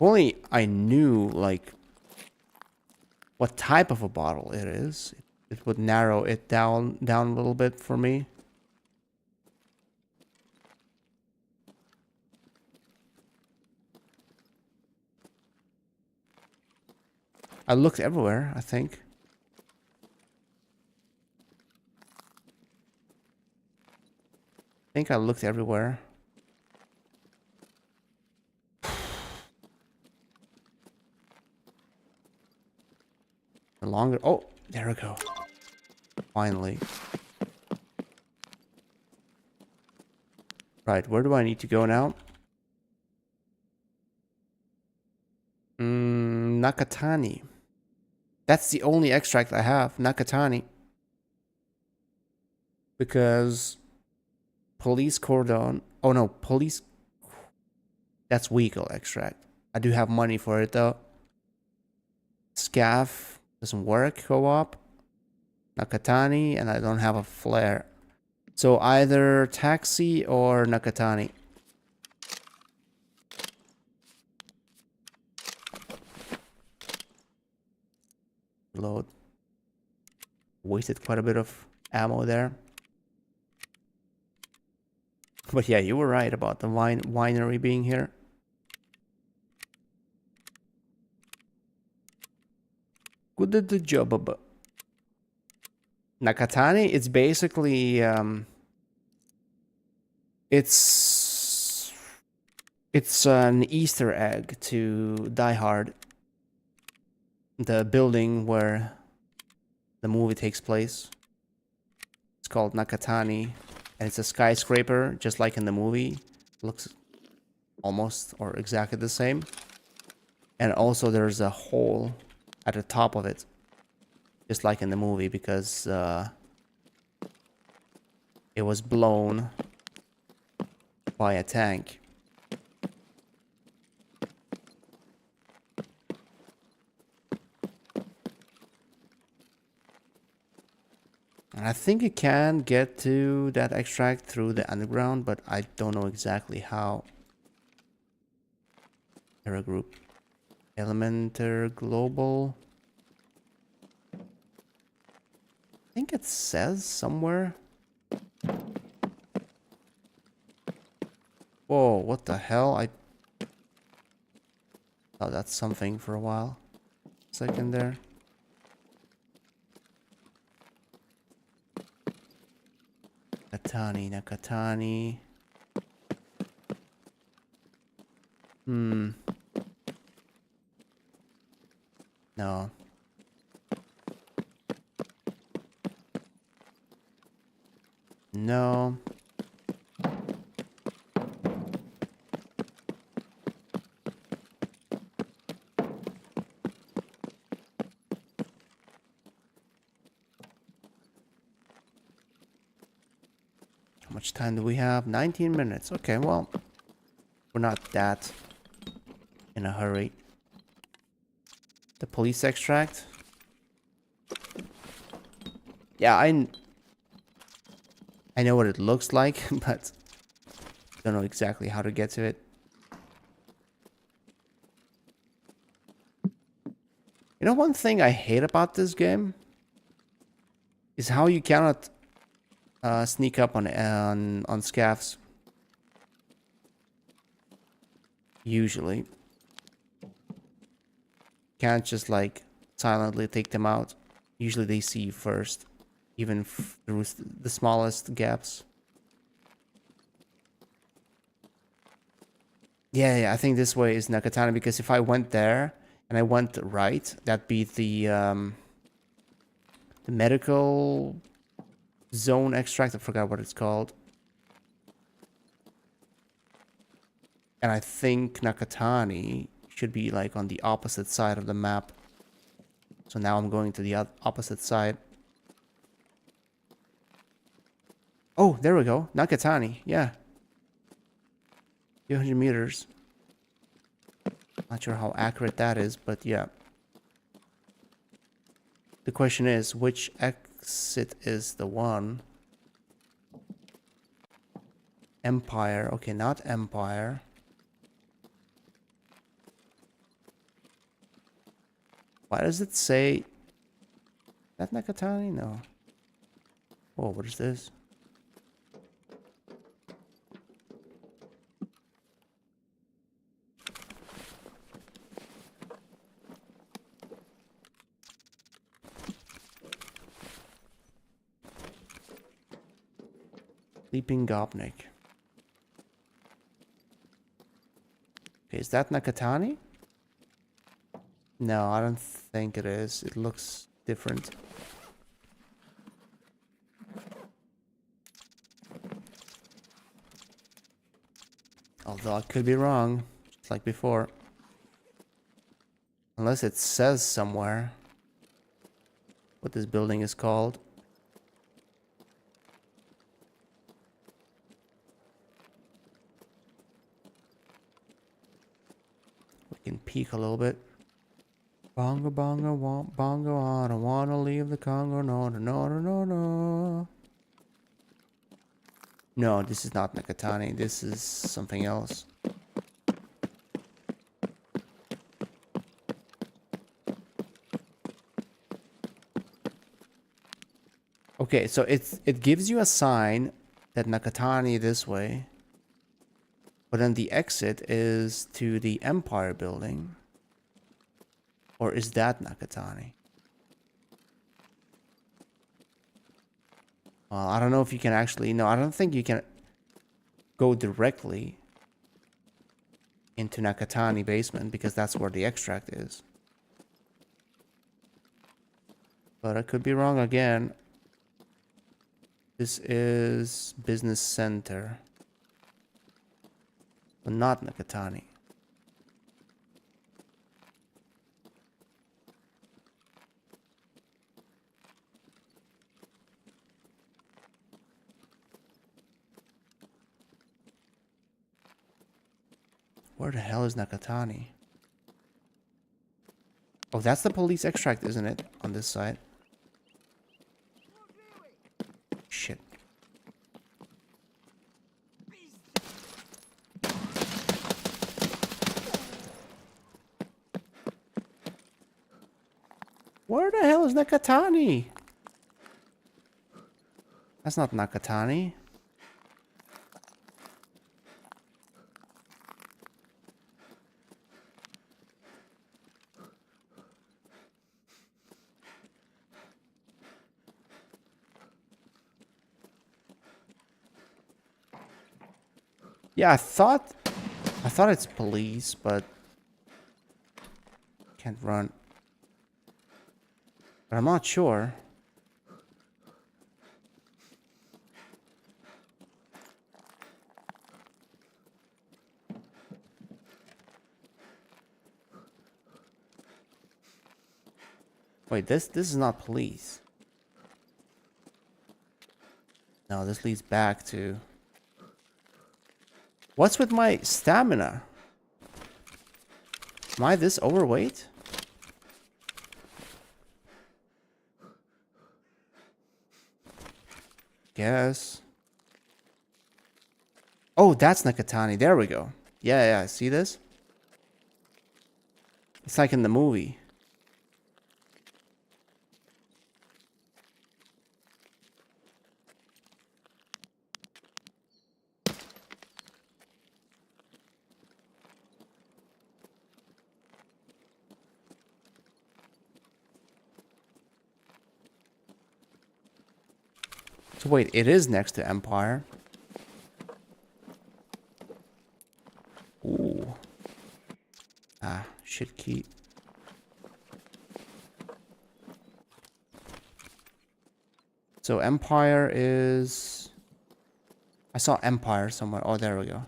only I knew, like, what type of a bottle it is. It would narrow it down a little bit for me. I looked everywhere, I think. I looked everywhere. The longer... Oh, there we go. Finally. Right, where do I need to go now? Nakatani. That's the only extract I have, Nakatani. Because police cordon... Oh no, police... That's vehicle extract. I do have money for it though. Scav doesn't work, co-op. Nakatani, and I don't have a flare. So either taxi or Nakatani. Load. Wasted quite a bit of ammo there. But yeah, you were right about the winery being here. Good at the job. Nakatani, it's basically it's an Easter egg to Die Hard, the building where the movie takes place. It's called Nakatani, and it's a skyscraper, just like in the movie. Looks almost or exactly the same. And also there's a hole at the top of it, just like in the movie, because it was blown by a tank. And I think you can get to that extract through the underground, but I don't know exactly how. Error group. Elementer Global. I think it says somewhere. Whoa, what the hell? I thought that's something for a while. Second there. Nakatani. No. No. How much time do we have? 19 minutes. Okay, well, we're not that in a hurry. The police extract. Yeah, I know what it looks like, but don't know exactly how to get to it. You know, one thing I hate about this game is how you cannot sneak up on scavs. Usually, can't just like silently take them out. Usually they see you first, even through the smallest gaps. Yeah, I think this way is Nakatani, because if I went there and I went right, that'd be the medical zone extract. I forgot what it's called. And I think Nakatani should be like on the opposite side of the map. So now I'm going to the opposite side. Oh, there we go. Nakatani. Yeah. 200 meters. Not sure how accurate that is, but yeah. The question is, which exit is the one? Empire. Okay, not Empire. Why does it say... That Nakatani? No. Oh, what is this? Sleeping Gopnik. Okay, is that Nakatani? No, I don't think it is. It looks different. Although I could be wrong, just like before. Unless it says somewhere what this building is called. We can peek a little bit. Bongo bongo bongo, I don't wanna leave the Congo, no no no no no no. No, this is not Nakatani, this is something else. Okay, so it gives you a sign that Nakatani this way. But then the exit is to the Empire building. Or is that Nakatani? Well, I don't know if you can actually... No, I don't think you can go directly into Nakatani basement because that's where the extract is. But I could be wrong again. This is business center. But not Nakatani. Where the hell is Nakatani? Oh, that's the police extract, isn't it? On this side. Shit. Where the hell is Nakatani? That's not Nakatani. Yeah, I thought it's police, but can't run. But I'm not sure. Wait, this is not police. No, this leads back to... What's with my stamina? Am I this overweight? Guess. Oh, that's Nakatani. There we go. Yeah, yeah. See this? It's like in the movie. So wait, it is next to Empire. Ooh. Ah, shit key. So Empire is... I saw Empire somewhere. Oh, there we go.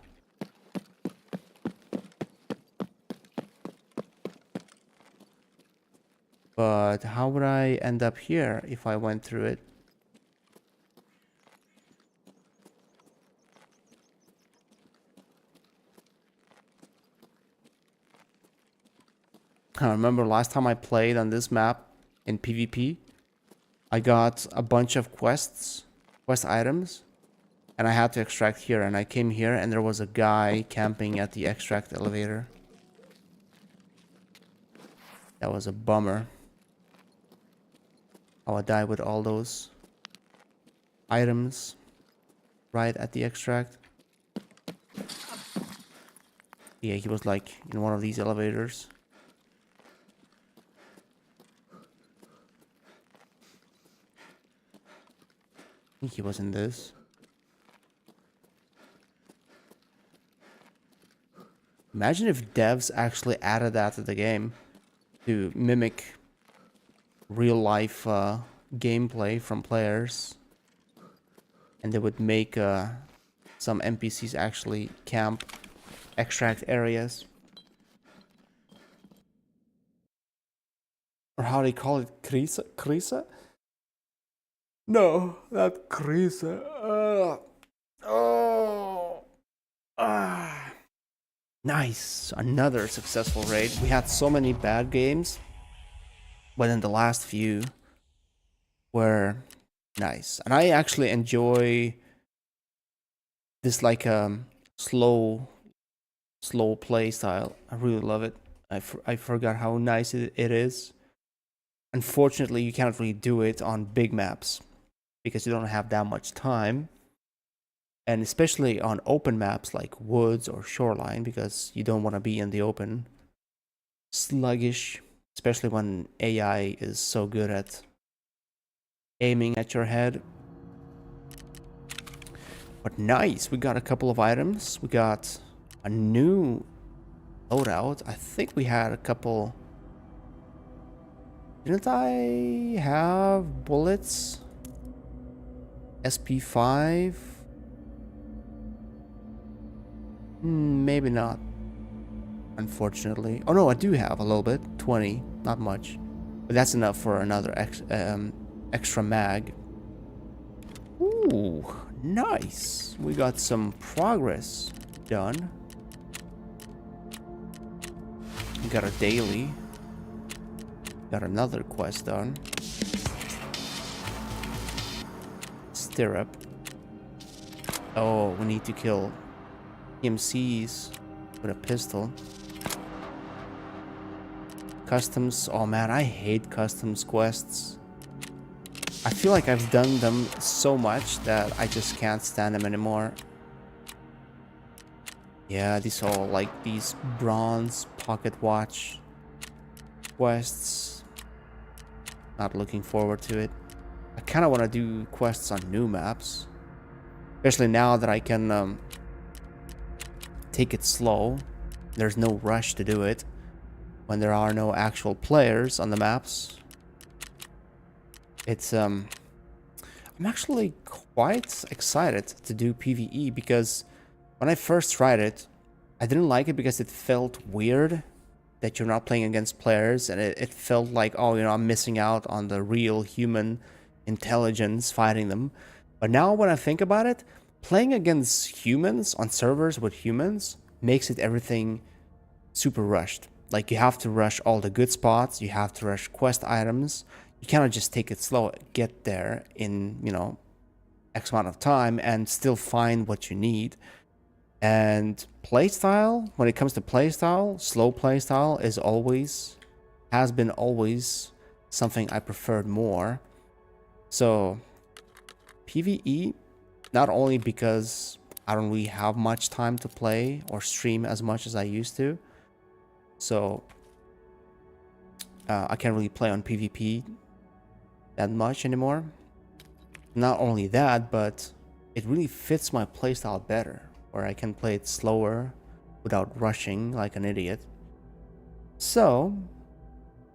But how would I end up here if I went through it? I remember last time I played on this map in PvP, I got a bunch of quest items, and I had to extract here, and I came here and there was a guy camping at the extract elevator. That was a bummer. How I died with all those items right at the extract. Yeah, he was like in one of these elevators. I think he was in this. Imagine if devs actually added that to the game to mimic real life gameplay from players, and they would make some NPCs actually camp extract areas, or how they call it, Krisa? No, not Krisa. Nice, another successful raid. We had so many bad games, but in the last few were nice. And I actually enjoy this like slow play style. I really love it. I forgot how nice it is. Unfortunately, you cannot really do it on big maps because you don't have that much time. And especially on open maps like woods or shoreline, because you don't want to be in the open. Sluggish, especially when AI is so good at aiming at your head. But nice, we got a couple of items. We got a new loadout. I think we had a couple. Didn't I have bullets? SP5? Maybe not. Unfortunately. Oh no, I do have a little bit. 20. Not much. But that's enough for another extra mag. Ooh, nice. We got some progress done. We got a daily. Got another quest done. Stirrup. Oh, we need to kill PMCs with a pistol. Customs. Oh man, I hate customs quests. I feel like I've done them so much that I just can't stand them anymore. Yeah, these all like these bronze pocket watch quests. Not looking forward to it. I kind of want to do quests on new maps, especially now that I can take it slow. There's no rush to do it when there are no actual players on the maps. It's I'm actually quite excited to do PvE, because when I first tried it, I didn't like it because it felt weird that you're not playing against players, and it felt like, oh, you know, I'm missing out on the real human intelligence fighting them. But now when I think about it, playing against humans on servers with humans makes it everything super rushed. Like, you have to rush all the good spots, you have to rush quest items. You cannot just take it slow, get there in, you know, X amount of time and still find what you need. And playstyle, when it comes to playstyle, slow playstyle is always, has been always something I preferred more. So PvE, not only because I don't really have much time to play or stream as much as I used to, so I can't really play on PvP that much anymore. Not only that, but it really fits my playstyle better, where I can play it slower without rushing like an idiot. So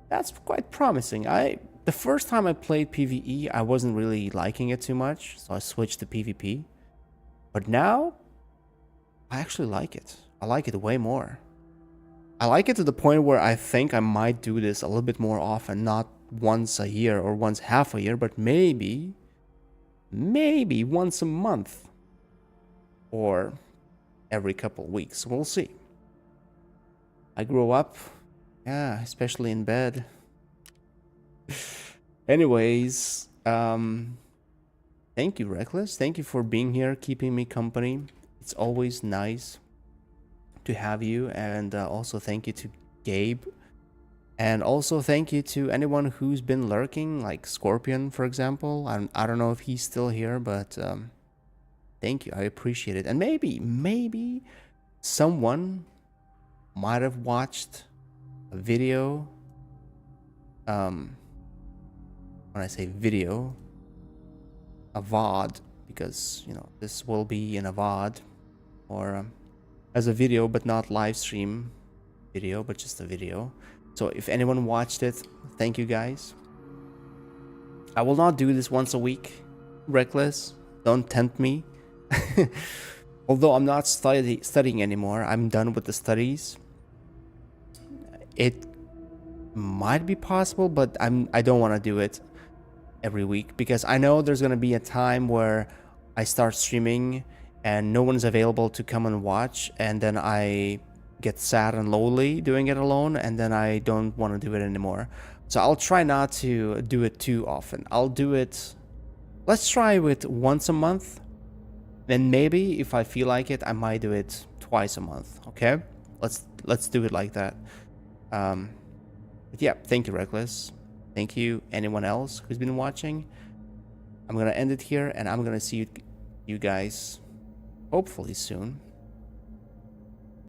that's quite promising. The first time I played PvE, I wasn't really liking it too much, so I switched to PvP. But now I actually like it. I like it way more. I like it to the point where I think I might do this a little bit more often, not once a year or once half a year, but maybe once a month or every couple weeks. We'll see. I grew up, yeah, especially in bed. Anyways, thank you, Reckless. Thank you for being here, keeping me company. It's always nice to have you. And also thank you to Gabe. And also thank you to anyone who's been lurking, like Scorpion, for example. I don't know if he's still here, but thank you. I appreciate it. And maybe someone might have watched a video. When I say video, a VOD, because, you know, this will be in a VOD or as a video, but not live stream video, but just a video. So if anyone watched it, thank you guys. I will not do this once a week. Reckless, don't tempt me. Although I'm not studying anymore, I'm done with the studies. It might be possible, but I don't want to do it every week, because I know there's going to be a time where I start streaming and no one's available to come and watch, and then I get sad and lonely doing it alone, and then I don't want to do it anymore. So I'll try not to do it too often. I'll do it, let's try with once a month, and maybe if I feel like it, I might do it twice a month. Okay, let's do it like that. But yeah, thank you, Reckless. Thank you, anyone else who's been watching. I'm gonna end it here, and I'm gonna see you guys hopefully soon.